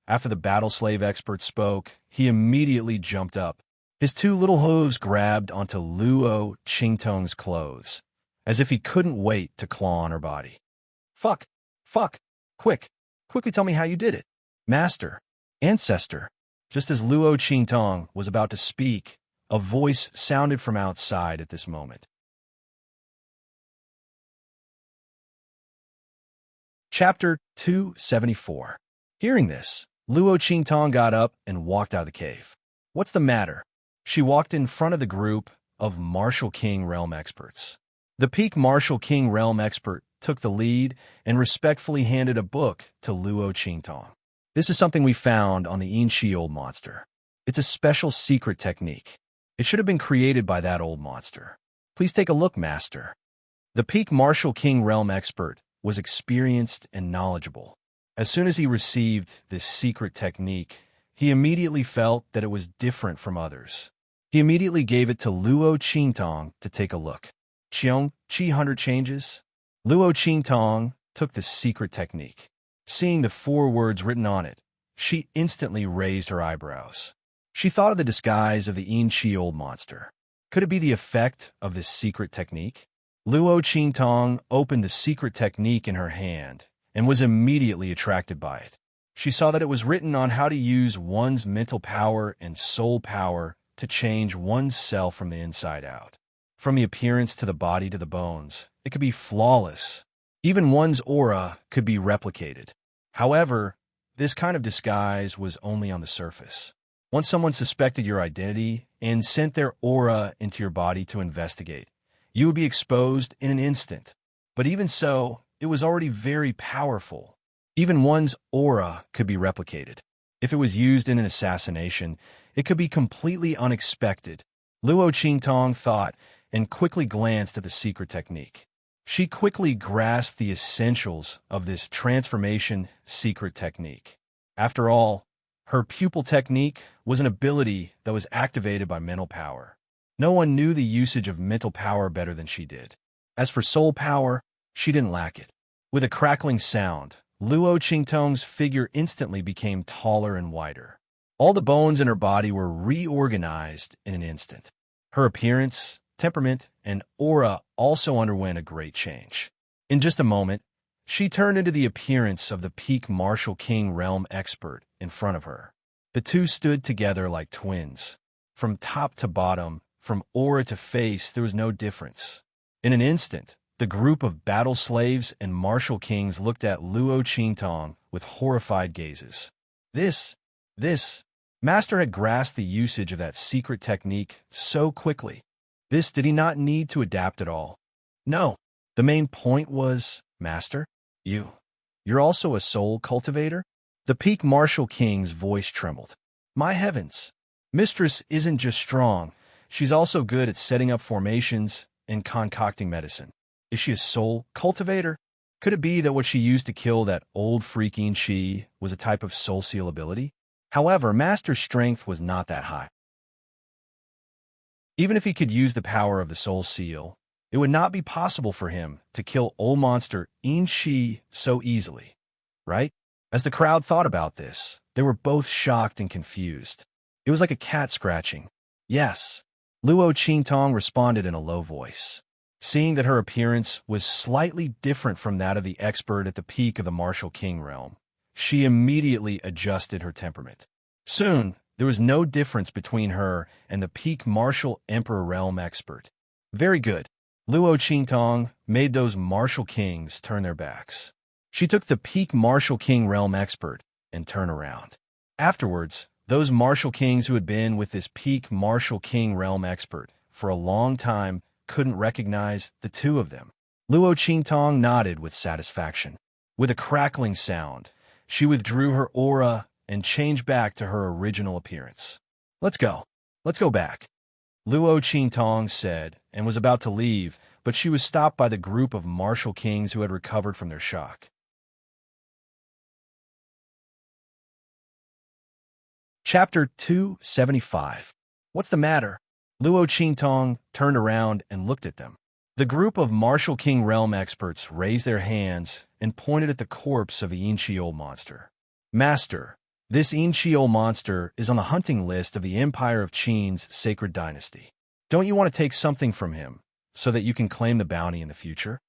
after the battle slave expert spoke, he immediately jumped up. His 2 little hooves grabbed onto Luo Qingtong's clothes, as if he couldn't wait to claw on her body. Fuck! Quickly tell me how you did it. Master, Ancestor. Just as Luo Qingtong was about to speak, a voice sounded from outside at this moment. Chapter 274. Hearing this, Luo Qingtong got up and walked out of the cave. What's the matter? She walked in front of the group of Martial King realm experts. The peak Martial King realm expert took the lead and respectfully handed a book to Luo Qingtong. This is something we found on the ancient old monster. It's a special secret technique. It should have been created by that old monster. Please take a look, Master. The peak Martial King realm expert was experienced and knowledgeable. As soon as he received this secret technique, he immediately felt that it was different from others. He immediately gave it to Luo Qingtong to take a look. Qiong, Qi 100 changes? Luo Qingtong took the secret technique. Seeing the 4 words written on it, she instantly raised her eyebrows. She thought of the disguise of the ancient old monster. Could it be the effect of this secret technique? Luo Qingtong opened the secret technique in her hand and was immediately attracted by it. She saw that it was written on how to use one's mental power and soul power to change one's self from the inside out. From the appearance to the body to the bones, it could be flawless. Even one's aura could be replicated. However, this kind of disguise was only on the surface. Once someone suspected your identity and sent their aura into your body to investigate, you would be exposed in an instant. But even so, it was already very powerful. Even one's aura could be replicated. If it was used in an assassination, it could be completely unexpected. Luo Qingtong thought and quickly glanced at the secret technique. She quickly grasped the essentials of this transformation secret technique. After all, her pupil technique was an ability that was activated by mental power. No one knew the usage of mental power better than she did. As for soul power, she didn't lack it. With a crackling sound, Luo Qingtong's figure instantly became taller and wider. All the bones in her body were reorganized in an instant. Her appearance, temperament, and aura also underwent a great change. In just a moment, she turned into the appearance of the peak Martial King realm expert in front of her. The two stood together like twins. From top to bottom, from aura to face, there was no difference. In an instant, the group of battle slaves and martial kings looked at Luo Qingtong with horrified gazes. This master had grasped the usage of that secret technique so quickly. Did he not need to adapt at all? No. The main point was, Master, you're also a soul cultivator? The peak martial king's voice trembled. My heavens! Mistress isn't just strong, she's also good at setting up formations and concocting medicine. Is she a soul cultivator? Could it be that what she used to kill that old freaking she was a type of soul seal ability? However, Master's strength was not that high. Even if he could use the power of the soul seal, it would not be possible for him to kill old monster In Shi so easily, right? As the crowd thought about this, they were both shocked and confused. It was like a cat scratching. Yes. Luo Qingtong responded in a low voice. Seeing that her appearance was slightly different from that of the expert at the peak of the Martial King realm, she immediately adjusted her temperament. Soon, there was no difference between her and the peak Martial Emperor realm expert. Very good. Luo Qingtong made those Martial Kings turn their backs. She took the peak Martial King realm expert and turned around. Afterwards, those Martial Kings who had been with this peak Martial King realm expert for a long time couldn't recognize the two of them. Luo Qingtong nodded with satisfaction. With a crackling sound, she withdrew her aura and changed back to her original appearance. Let's go back. Luo Qingtong said and was about to leave, but she was stopped by the group of martial kings who had recovered from their shock. Chapter 275. What's the matter? Luo Qingtong turned around and looked at them. The group of Martial King realm experts raised their hands and pointed at the corpse of the Inchiol monster. Master, this Inchiol monster is on the hunting list of the Empire of Qin's sacred dynasty. Don't you want to take something from him so that you can claim the bounty in the future?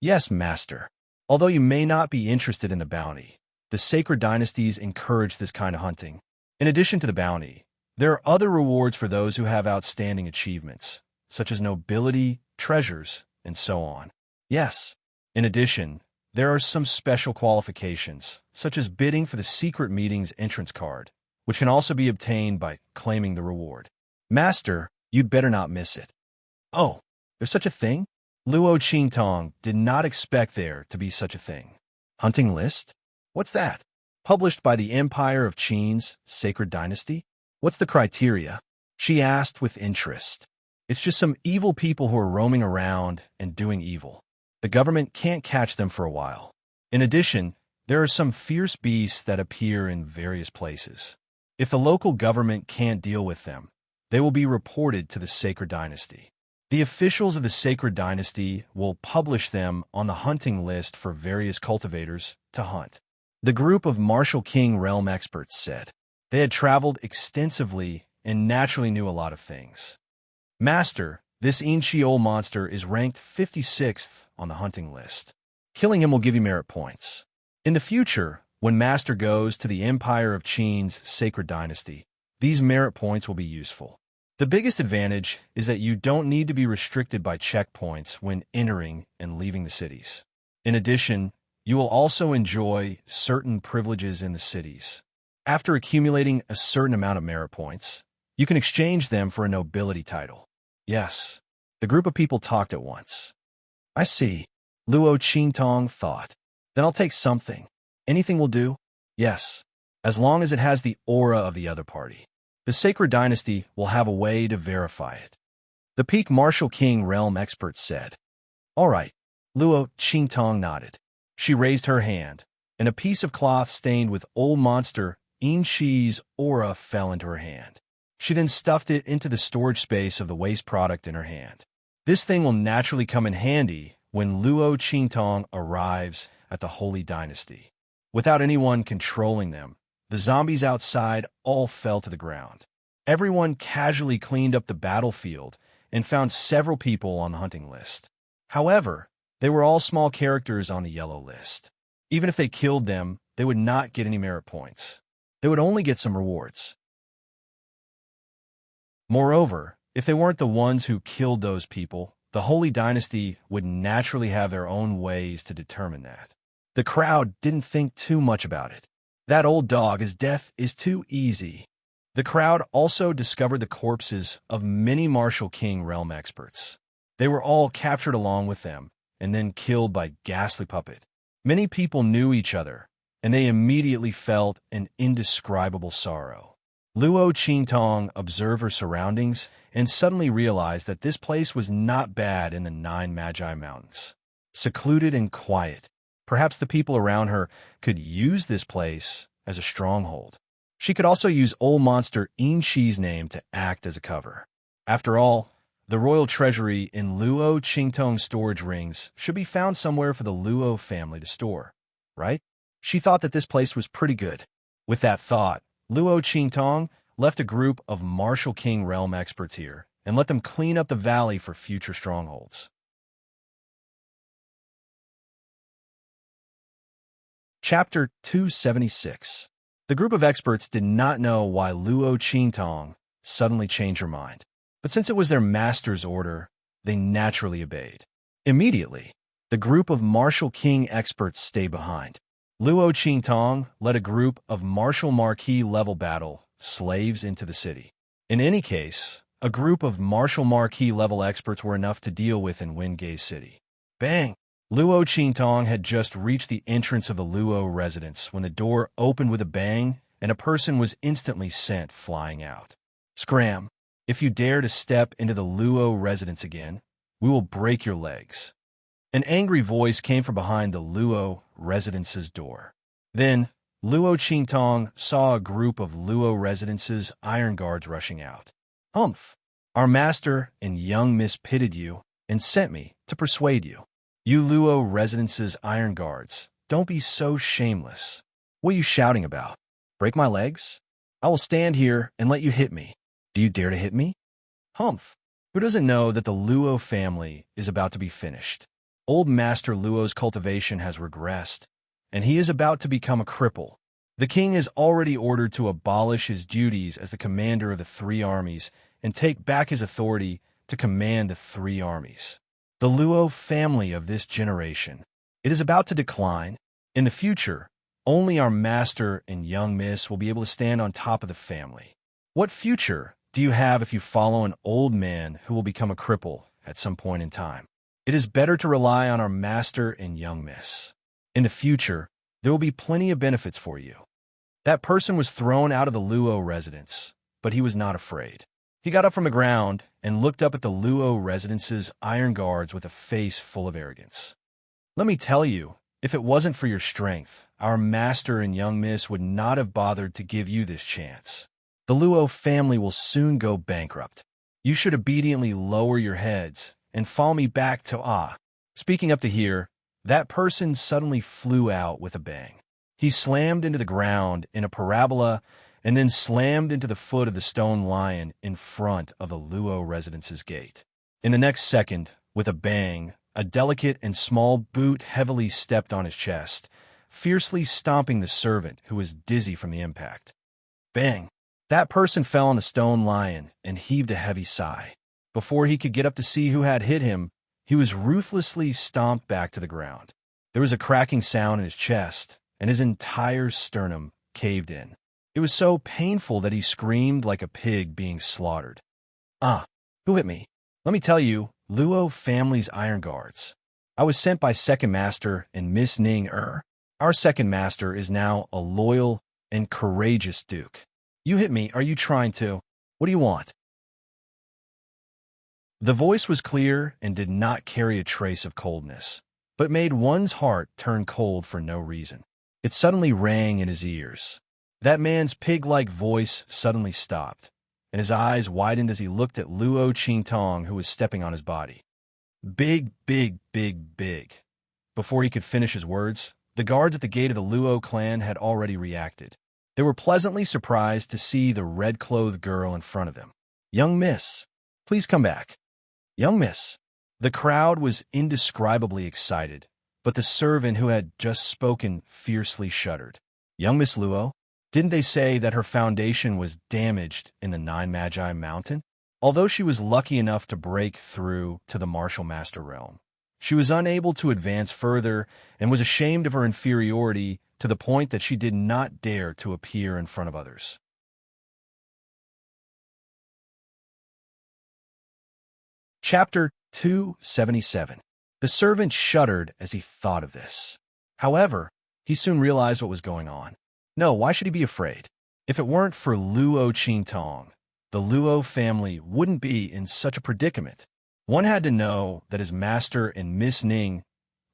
Yes, Master. Although you may not be interested in the bounty, the sacred dynasties encourage this kind of hunting. In addition to the bounty, there are other rewards for those who have outstanding achievements, such as nobility, treasures, and so on. Yes. In addition, there are some special qualifications, such as bidding for the secret meeting's entrance card, which can also be obtained by claiming the reward. Master, you'd better not miss it. Oh, there's such a thing? Luo Qingtong did not expect there to be such a thing. Hunting list? What's that? Published by the Empire of Qin's Sacred Dynasty? What's the criteria? She asked with interest. It's just some evil people who are roaming around and doing evil. The government can't catch them for a while. In addition, there are some fierce beasts that appear in various places. If the local government can't deal with them, they will be reported to the Sacred Dynasty. The officials of the Sacred Dynasty will publish them on the hunting list for various cultivators to hunt. The group of Martial King realm experts said. They had traveled extensively and naturally knew a lot of things. Master, this Inchiol monster is ranked 56th on the hunting list. Killing him will give you merit points. In the future, when Master goes to the Empire of Qin's Sacred Dynasty, these merit points will be useful. The biggest advantage is that you don't need to be restricted by checkpoints when entering and leaving the cities. In addition, you will also enjoy certain privileges in the cities. After accumulating a certain amount of merit points, you can exchange them for a nobility title. Yes, the group of people talked at once. I see, Luo Qingtong thought. Then I'll take something. Anything will do? Yes, as long as it has the aura of the other party. The Sacred Dynasty will have a way to verify it. The Peak Martial King realm expert said. All right, Luo Qingtong nodded. She raised her hand, and a piece of cloth stained with old monster Inshi's aura fell into her hand. She then stuffed it into the storage space of the waste product in her hand. This thing will naturally come in handy when Luo Qingtong arrives at the Holy Dynasty. Without anyone controlling them, the zombies outside all fell to the ground. Everyone casually cleaned up the battlefield and found several people on the hunting list. However, they were all small characters on the yellow list. Even if they killed them, they would not get any merit points. They would only get some rewards. Moreover, if they weren't the ones who killed those people, the Holy Dynasty would naturally have their own ways to determine that. The crowd didn't think too much about it. That old dog, his death is too easy. The crowd also discovered the corpses of many Martial King realm experts. They were all captured along with them, and then killed by ghastly puppet. Many people knew each other, and they immediately felt an indescribable sorrow. Luo Qingtong observed her surroundings and suddenly realized that this place was not bad in the Nine Magi Mountains. Secluded and quiet, perhaps the people around her could use this place as a stronghold. She could also use old monster Inshi's name to act as a cover. After all, the royal treasury in Luo Qingtong's storage rings should be found somewhere for the Luo family to store, right? She thought that this place was pretty good. With that thought, Luo Qingtong left a group of Martial King realm experts here and let them clean up the valley for future strongholds. Chapter 276. The group of experts did not know why Luo Qingtong suddenly changed her mind, but since it was their master's order, they naturally obeyed. Immediately, the group of Martial King experts stayed behind. Luo Qingtong led a group of Martial Marquis level battle slaves into the city. In any case, a group of Martial Marquis level experts were enough to deal with in Wingay City. Bang! Luo Qingtong had just reached the entrance of the Luo residence when the door opened with a bang and a person was instantly sent flying out. Scram! If you dare to step into the Luo residence again, we will break your legs. An angry voice came from behind the Luo residence's door. Then, Luo Qingtong saw a group of Luo residence's iron guards rushing out. Humph! Our master and young miss pitied you and sent me to persuade you. You Luo residence's iron guards, don't be so shameless. What are you shouting about? Break my legs? I will stand here and let you hit me. Do you dare to hit me? Humph! Who doesn't know that the Luo family is about to be finished? Old Master Luo's cultivation has regressed, and he is about to become a cripple. The king has already ordered to abolish his duties as the commander of the three armies and take back his authority to command the three armies. The Luo family of this generation It is about to decline. In the future, only our master and young miss will be able to stand on top of the family. What future do you have if you follow an old man who will become a cripple at some point in time? It is better to rely on our master and young miss. In the future, there will be plenty of benefits for you. That person was thrown out of the Luo residence, but he was not afraid. He got up from the ground and looked up at the Luo residence's iron guards with a face full of arrogance. Let me tell you, if it wasn't for your strength, our master and young miss would not have bothered to give you this chance. The Luo family will soon go bankrupt. You should obediently lower your heads and follow me back to Ah. Speaking up to here, that person suddenly flew out with a bang. He slammed into the ground in a parabola and then slammed into the foot of the stone lion in front of the Luo residence's gate. In the next second, with a bang, a delicate and small boot heavily stepped on his chest, fiercely stomping the servant who was dizzy from the impact. Bang! That person fell on the stone lion and heaved a heavy sigh. Before he could get up to see who had hit him, he was ruthlessly stomped back to the ground. There was a cracking sound in his chest, and his entire sternum caved in. It was so painful that he screamed like a pig being slaughtered. Ah, who hit me? Let me tell you, Luo family's iron guards. I was sent by Second Master and Miss Ning Er. Our Second Master is now a loyal and courageous duke. You hit me, are you trying to? What do you want? The voice was clear and did not carry a trace of coldness, but made one's heart turn cold for no reason. It suddenly rang in his ears. That man's pig-like voice suddenly stopped, and his eyes widened as he looked at Luo Qingtong, who was stepping on his body. Big, big, big, big. Before he could finish his words, the guards at the gate of the Luo clan had already reacted. They were pleasantly surprised to see the red-clothed girl in front of them. Young miss, please come back. Young miss. The crowd was indescribably excited, but the servant who had just spoken fiercely shuddered. Young Miss Luo? Didn't they say that her foundation was damaged in the Nine Magi Mountain? Although she was lucky enough to break through to the Martial Master realm, she was unable to advance further and was ashamed of her inferiority to the point that she did not dare to appear in front of others. Chapter 277. The servant shuddered as he thought of this. However, he soon realized what was going on. No, why should he be afraid? If it weren't for Luo Qingtong, the Luo family wouldn't be in such a predicament. One had to know that his master and Miss Ning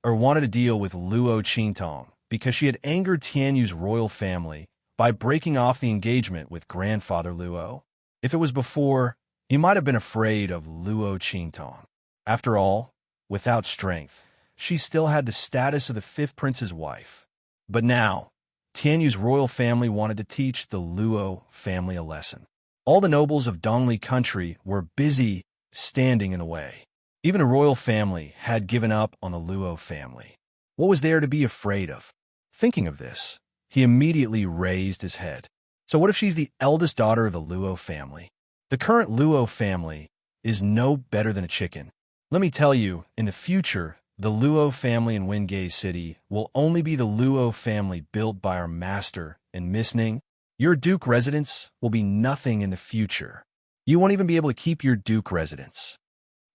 wanted to deal with Luo Qingtong because she had angered Tianyu's royal family by breaking off the engagement with grandfather Luo. If it was before, he might have been afraid of Luo Qingtong. After all, without strength, she still had the status of the fifth prince's wife. But now, Tianyu's royal family wanted to teach the Luo family a lesson. All the nobles of Dongli country were busy standing in the way. Even the royal family had given up on the Luo family. What was there to be afraid of? Thinking of this, he immediately raised his head. So what if she's the eldest daughter of the Luo family? The current Luo family is no better than a chicken. Let me tell you, in the future, the Luo family in Wingay City will only be the Luo family built by our master and Miss Ning. Your Duke residence will be nothing in the future. You won't even be able to keep your Duke residence.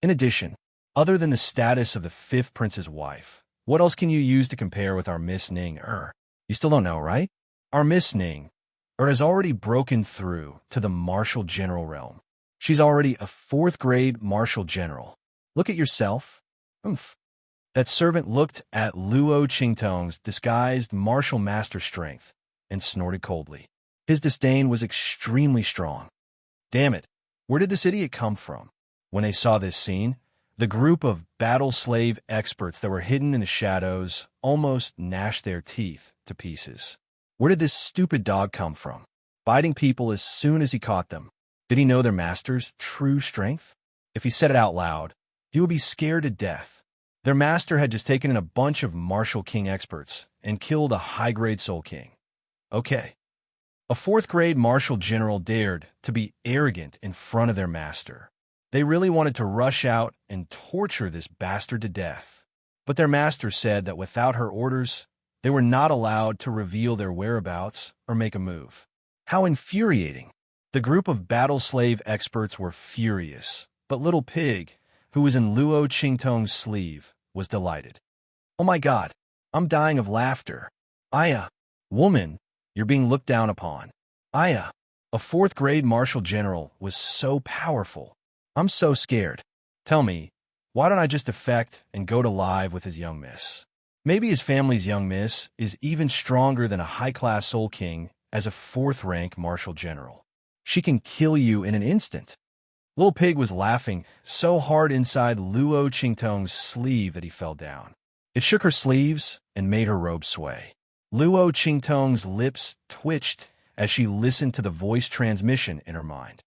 In addition, other than the status of the fifth prince's wife, what else can you use to compare with our Miss Ning You still don't know, right? Our Miss Ning has already broken through to the Martial General realm. She's already a fourth-grade Martial General. Look at yourself. Oomph. That servant looked at Luo Qingtong's disguised Martial Master strength and snorted coldly. His disdain was extremely strong. Damn it, where did this idiot come from? When they saw this scene, the group of battle slave experts that were hidden in the shadows almost gnashed their teeth to pieces. Where did this stupid dog come from? Biting people as soon as he caught them. Did he know their master's true strength? If he said it out loud, he would be scared to death. Their master had just taken in a bunch of Martial King experts and killed a high-grade Soul King. Okay. A fourth-grade Martial General dared to be arrogant in front of their master. They really wanted to rush out and torture this bastard to death. but their master said that without her orders, they were not allowed to reveal their whereabouts or make a move. How infuriating! The group of battle slave experts were furious, but Little Pig, who was in Luo Qingtong's sleeve, was delighted. "Oh my God, I'm dying of laughter. Aya, woman, you're being looked down upon. Aya, a fourth-grade martial general was so powerful. I'm so scared. Tell me, why don't I just defect and go to live with his young miss? Maybe his family's young miss is even stronger than a high-class Soul King as a fourth-rank martial general. She can kill you in an instant." Little Pig was laughing so hard inside Luo Qingtong's sleeve that he fell down. It shook her sleeves and made her robe sway. Luo Qingtong's lips twitched as she listened to the voice transmission in her mind.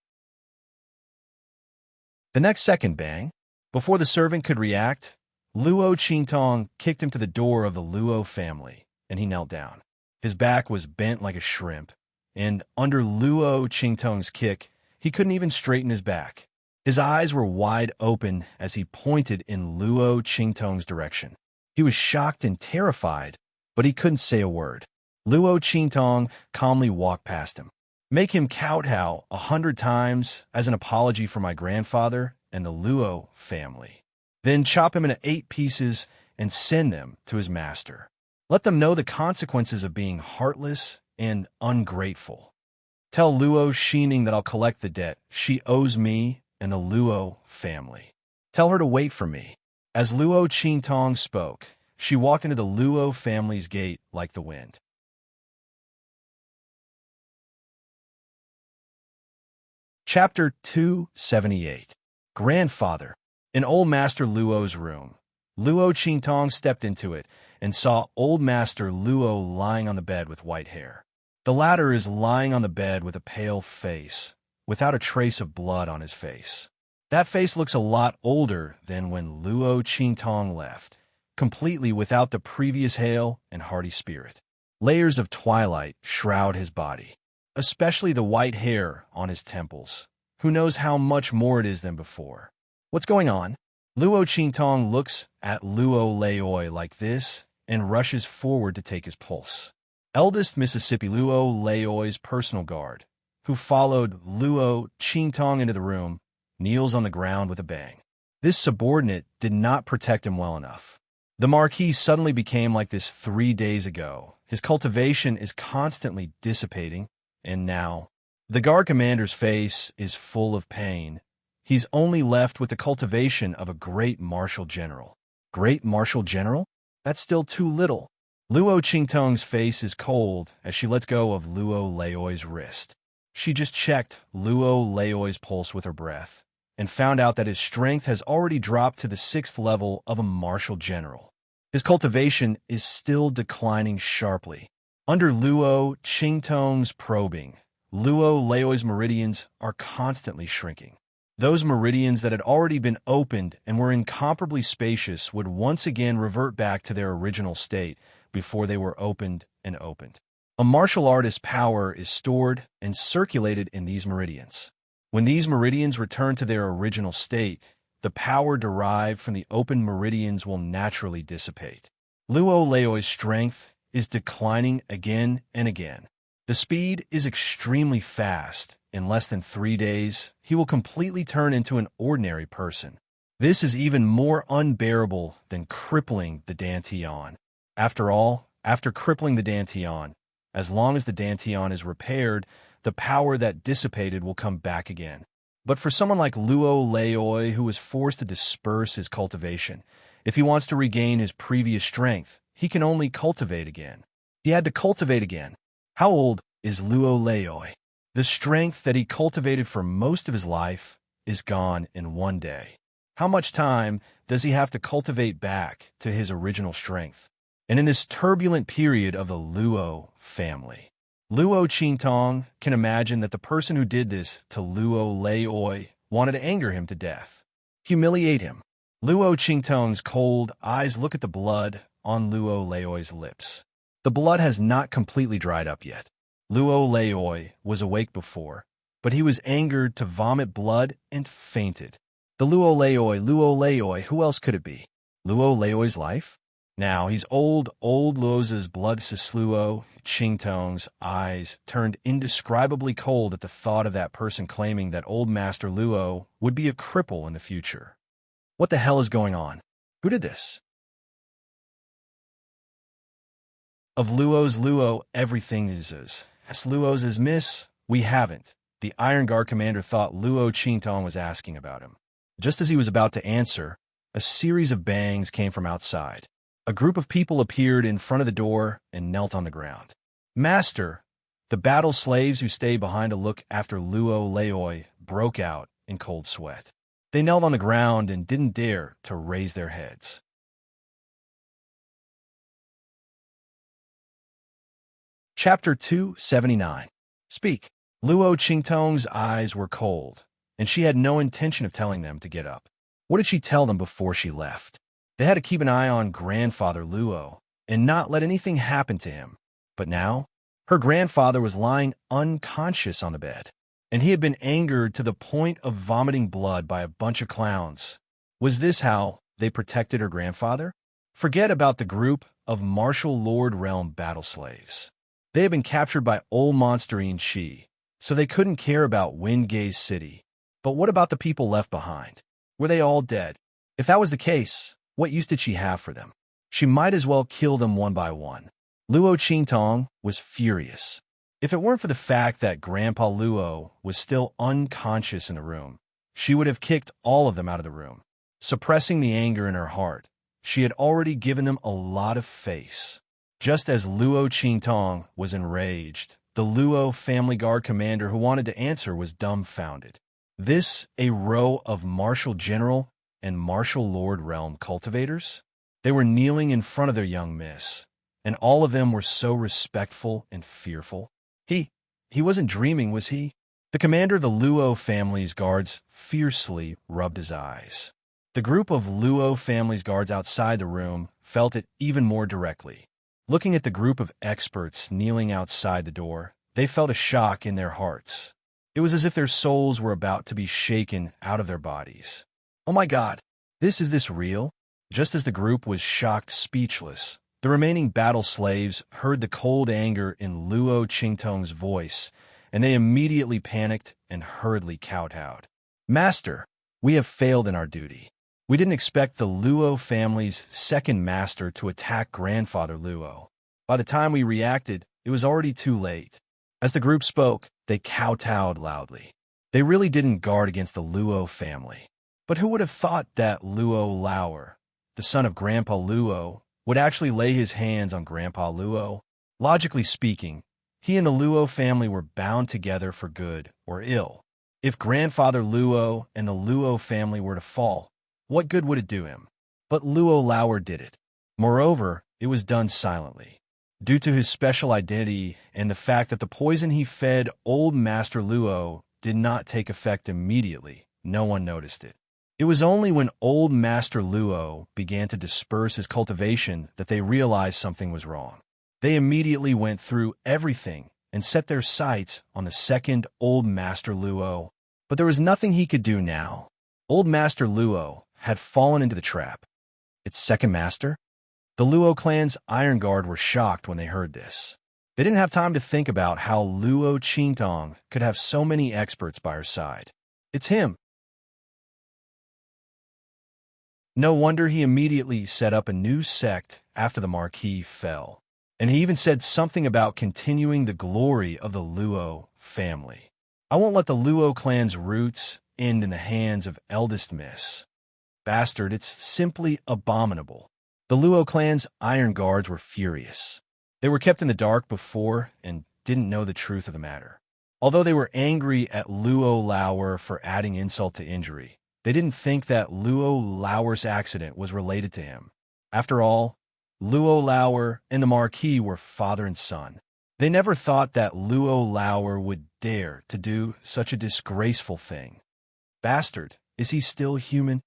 The next second, bang! Before the servant could react, Luo Qingtong kicked him to the door of the Luo family, and he knelt down. His back was bent like a shrimp, and under Luo Qingtong's kick, he couldn't even straighten his back. His eyes were wide open as he pointed in Luo Qingtong's direction. He was shocked and terrified, but he couldn't say a word. Luo Qingtong calmly walked past him. "Make him kowtow 100 times as an apology for my grandfather and the Luo family. Then chop him into 8 pieces and send them to his master. Let them know the consequences of being heartless and ungrateful. Tell Luo Xining that I'll collect the debt she owes me and the Luo family. Tell her to wait for me." As Luo Qingtong spoke, she walked into the Luo family's gate like the wind. Chapter 278. Grandfather. In old Master Luo's room, Luo Qingtong stepped into it and saw old Master Luo lying on the bed with white hair. The latter is lying on the bed with a pale face, without a trace of blood on his face. That face looks a lot older than when Luo Qingtong left, completely without the previous hale and hearty spirit. Layers of twilight shroud his body, especially the white hair on his temples. Who knows how much more it is than before? What's going on? Luo Qingtong looks at Luo Laoi like this and rushes forward to take his pulse. Eldest Mississippi Luo Laoi's personal guard, who followed Luo Qingtong into the room, kneels on the ground with a bang. This subordinate did not protect him well enough. The Marquis suddenly became like this 3 days ago. His cultivation is constantly dissipating, and now the guard commander's face is full of pain. He's only left with the cultivation of a great martial general. Great martial general? That's still too little. Luo Qingtong's face is cold as she lets go of Luo Laoi's wrist. She just checked Luo Laoi's pulse with her breath and found out that his strength has already dropped to the 6th level of a martial general. His cultivation is still declining sharply. Under Luo Qingtong's probing, Luo Laoi's meridians are constantly shrinking. Those meridians that had already been opened and were incomparably spacious would once again revert back to their original state before they were opened and opened. A martial artist's power is stored and circulated in these meridians. When these meridians return to their original state, the power derived from the open meridians will naturally dissipate. Luo Laoi's strength is declining again and again. The speed is extremely fast. In less than 3 days, he will completely turn into an ordinary person. This is even more unbearable than crippling the Dantian. After all, after crippling the Dantian, as long as the Dantian is repaired, the power that dissipated will come back again. But for someone like Luo Laoi, who was forced to disperse his cultivation, if he wants to regain his previous strength, he can only cultivate again. He had to cultivate again. How old is Luo Laoi? The strength that he cultivated for most of his life is gone in 1 day. How much time does he have to cultivate back to his original strength? And in this turbulent period of the Luo family, Luo Qingtong can imagine that the person who did this to Luo Laoi wanted to anger him to death, humiliate him. Luo Qingtong's cold eyes look at the blood on Luo Laoi's lips. The blood has not completely dried up yet. Luo Laoi was awake before, but he was angered to vomit blood and fainted. The Luo Laoi, who else could it be? Luo Laoi's life? Now, he's old Luo's blood Luo Qingtong's eyes turned indescribably cold at the thought of that person claiming that old Master Luo would be a cripple in the future. What the hell is going on? Who did this? Of Luo, everything is as Luo's is miss, we haven't. The Iron Guard commander thought Luo Qingtong was asking about him. Just as he was about to answer, a series of bangs came from outside. A group of people appeared in front of the door and knelt on the ground. Master, the battle slaves who stayed behind to look after Luo Laoi broke out in cold sweat. They knelt on the ground and didn't dare to raise their heads. Chapter 279. Speak. Luo Qingtong's eyes were cold, and she had no intention of telling them to get up. What did she tell them before she left? They had to keep an eye on grandfather Luo and not let anything happen to him. But now, her grandfather was lying unconscious on the bed, and he had been angered to the point of vomiting blood by a bunch of clowns. Was this how they protected her grandfather? Forget about the group of Martial Lord Realm battle slaves. They had been captured by old Monsterine Shi, so they couldn't care about Windgaze City. But what about the people left behind? Were they all dead? If that was the case, what use did she have for them? She might as well kill them one by one. Luo Qingtong was furious. If it weren't for the fact that Grandpa Luo was still unconscious in the room, she would have kicked all of them out of the room. Suppressing the anger in her heart, she had already given them a lot of face. Just as Luo Qingtong was enraged, the Luo Family Guard commander who wanted to answer was dumbfounded. This a row of Martial General and Martial Lord Realm cultivators? They were kneeling in front of their young miss, and all of them were so respectful and fearful. He wasn't dreaming, was he? The commander of the Luo family's guards fiercely rubbed his eyes. The group of Luo family's guards outside the room felt it even more directly. Looking at the group of experts kneeling outside the door, they felt a shock in their hearts. It was as if their souls were about to be shaken out of their bodies. Oh my God, is this real? Just as the group was shocked speechless, the remaining battle slaves heard the cold anger in Luo Qingtong's voice, and they immediately panicked and hurriedly kowtowed. Master, we have failed in our duty. We didn't expect the Luo family's second master to attack Grandfather Luo. By the time we reacted, it was already too late. As the group spoke, they kowtowed loudly. They really didn't guard against the Luo family. But who would have thought that Luo Lauer, the son of Grandpa Luo, would actually lay his hands on Grandpa Luo? Logically speaking, he and the Luo family were bound together for good or ill. If Grandfather Luo and the Luo family were to fall, what good would it do him? But Luo Lauer did it. Moreover, it was done silently. Due to his special identity and the fact that the poison he fed old Master Luo did not take effect immediately, no one noticed it. It was only when old Master Luo began to disperse his cultivation that they realized something was wrong. They immediately went through everything and set their sights on the second old Master Luo. But there was nothing he could do now. Old Master Luo had fallen into the trap. Its second master? The Luo clan's Iron Guard were shocked when they heard this. They didn't have time to think about how Luo Qingtong could have so many experts by her side. It's him. No wonder he immediately set up a new sect after the Marquis fell. And he even said something about continuing the glory of the Luo family. I won't let the Luo clan's roots end in the hands of eldest miss. Bastard, it's simply abominable. The Luo clan's Iron Guards were furious. They were kept in the dark before and didn't know the truth of the matter. Although they were angry at Luo Lauer for adding insult to injury, they didn't think that Luo Lauer's accident was related to him. After all, Luo Lauer and the Marquis were father and son. They never thought that Luo Lauer would dare to do such a disgraceful thing. Bastard, is he still human?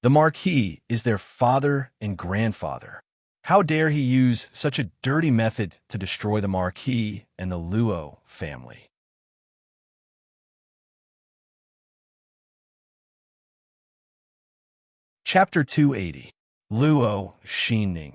The Marquis is their father and grandfather. How dare he use such a dirty method to destroy the Marquis and the Luo family? Chapter 280. Luo Xingning.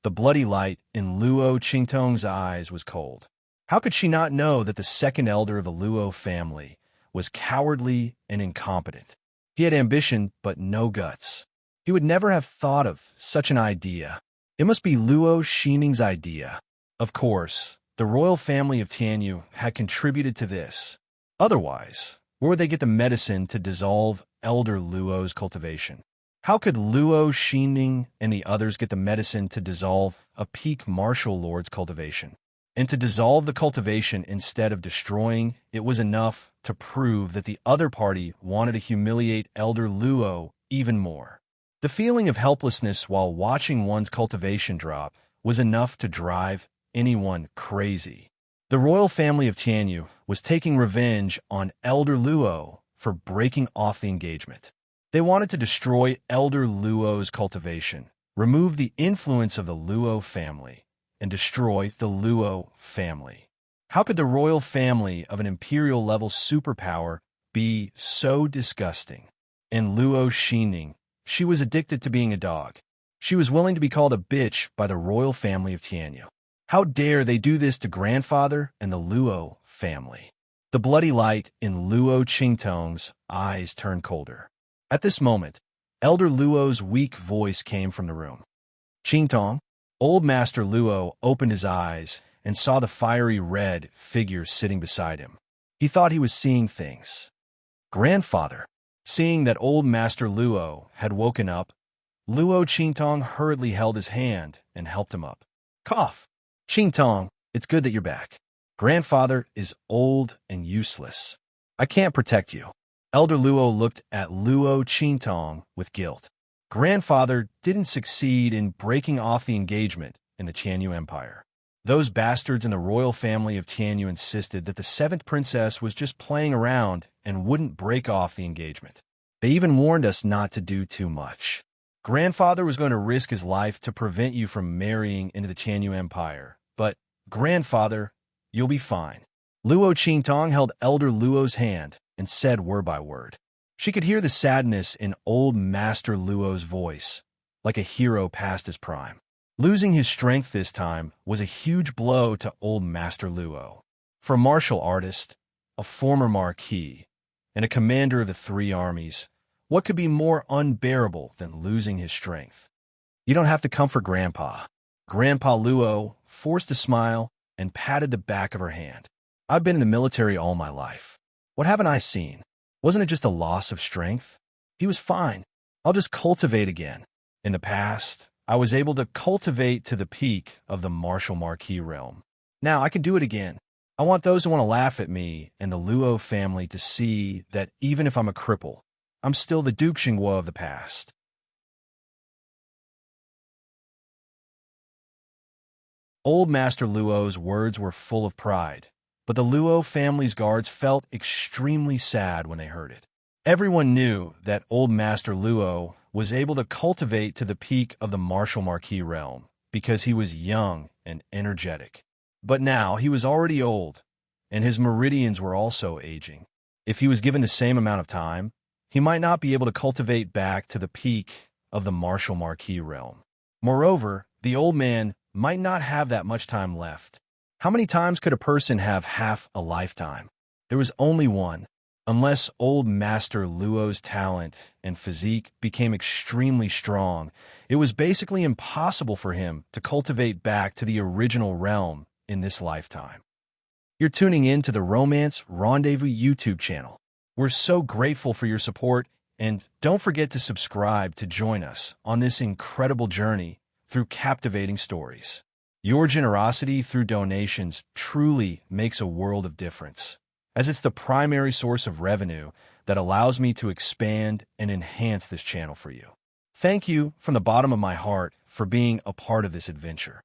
The bloody light in Luo Qingtong's eyes was cold. How could she not know that the second elder of the Luo family was cowardly and incompetent? He had ambition, but no guts. He would never have thought of such an idea. It must be Luo Xingning's idea. Of course, the royal family of Tianyu had contributed to this. Otherwise, where would they get the medicine to dissolve Elder Luo's cultivation? How could Luo Xingning and the others get the medicine to dissolve a peak martial lord's cultivation? And to dissolve the cultivation instead of destroying it was enough to prove that the other party wanted to humiliate Elder Luo even more. The feeling of helplessness while watching one's cultivation drop was enough to drive anyone crazy. The royal family of Tianyu was taking revenge on Elder Luo for breaking off the engagement. They wanted to destroy Elder Luo's cultivation, remove the influence of the Luo family, and destroy the Luo family. How could the royal family of an imperial-level superpower be so disgusting? And Luo Xingning, she was addicted to being a dog. She was willing to be called a bitch by the royal family of Tianyu. How dare they do this to grandfather and the Luo family? The bloody light in Luo Qingtong's eyes turned colder. At this moment, Elder Luo's weak voice came from the room. Qingtong? Old Master Luo opened his eyes and saw the fiery red figure sitting beside him. He thought he was seeing things. Grandfather. Seeing that old Master Luo had woken up, Luo Qingtong hurriedly held his hand and helped him up. Cough. Qingtong, it's good that you're back. Grandfather is old and useless. I can't protect you. Elder Luo looked at Luo Qingtong with guilt. Grandfather didn't succeed in breaking off the engagement in the Tianyu Empire. Those bastards in the royal family of Tianyu insisted that the seventh princess was just playing around and wouldn't break off the engagement. They even warned us not to do too much. Grandfather was going to risk his life to prevent you from marrying into the Tianyu Empire. But, Grandfather, you'll be fine. Luo Qingtong held Elder Luo's hand and said word by word. She could hear the sadness in old Master Luo's voice, like a hero past his prime. Losing his strength this time was a huge blow to old Master Luo. For a martial artist, a former marquis, and a commander of the three armies, what could be more unbearable than losing his strength? You don't have to comfort Grandpa. Grandpa Luo forced a smile and patted the back of her hand. I've been in the military all my life. What haven't I seen? Wasn't it just a loss of strength? He was fine. I'll just cultivate again. In the past, I was able to cultivate to the peak of the martial marquis realm. Now I can do it again. I want those who want to laugh at me and the Luo family to see that even if I'm a cripple, I'm still the Duke Xingguo of the past. Old Master Luo's words were full of pride, but the Luo family's guards felt extremely sad when they heard it. Everyone knew that old Master Luo was able to cultivate to the peak of the martial marquis realm because he was young and energetic. But now he was already old, and his meridians were also aging. If he was given the same amount of time, he might not be able to cultivate back to the peak of the martial marquis realm. Moreover, the old man might not have that much time left. How many times could a person have half a lifetime? There was only one. Unless old Master Luo's talent and physique became extremely strong, it was basically impossible for him to cultivate back to the original realm in this lifetime. You're tuning in to the Romance Rendezvous YouTube channel. We're so grateful for your support, and don't forget to subscribe to join us on this incredible journey through captivating stories. Your generosity through donations truly makes a world of difference, as it's the primary source of revenue that allows me to expand and enhance this channel for you. Thank you from the bottom of my heart for being a part of this adventure.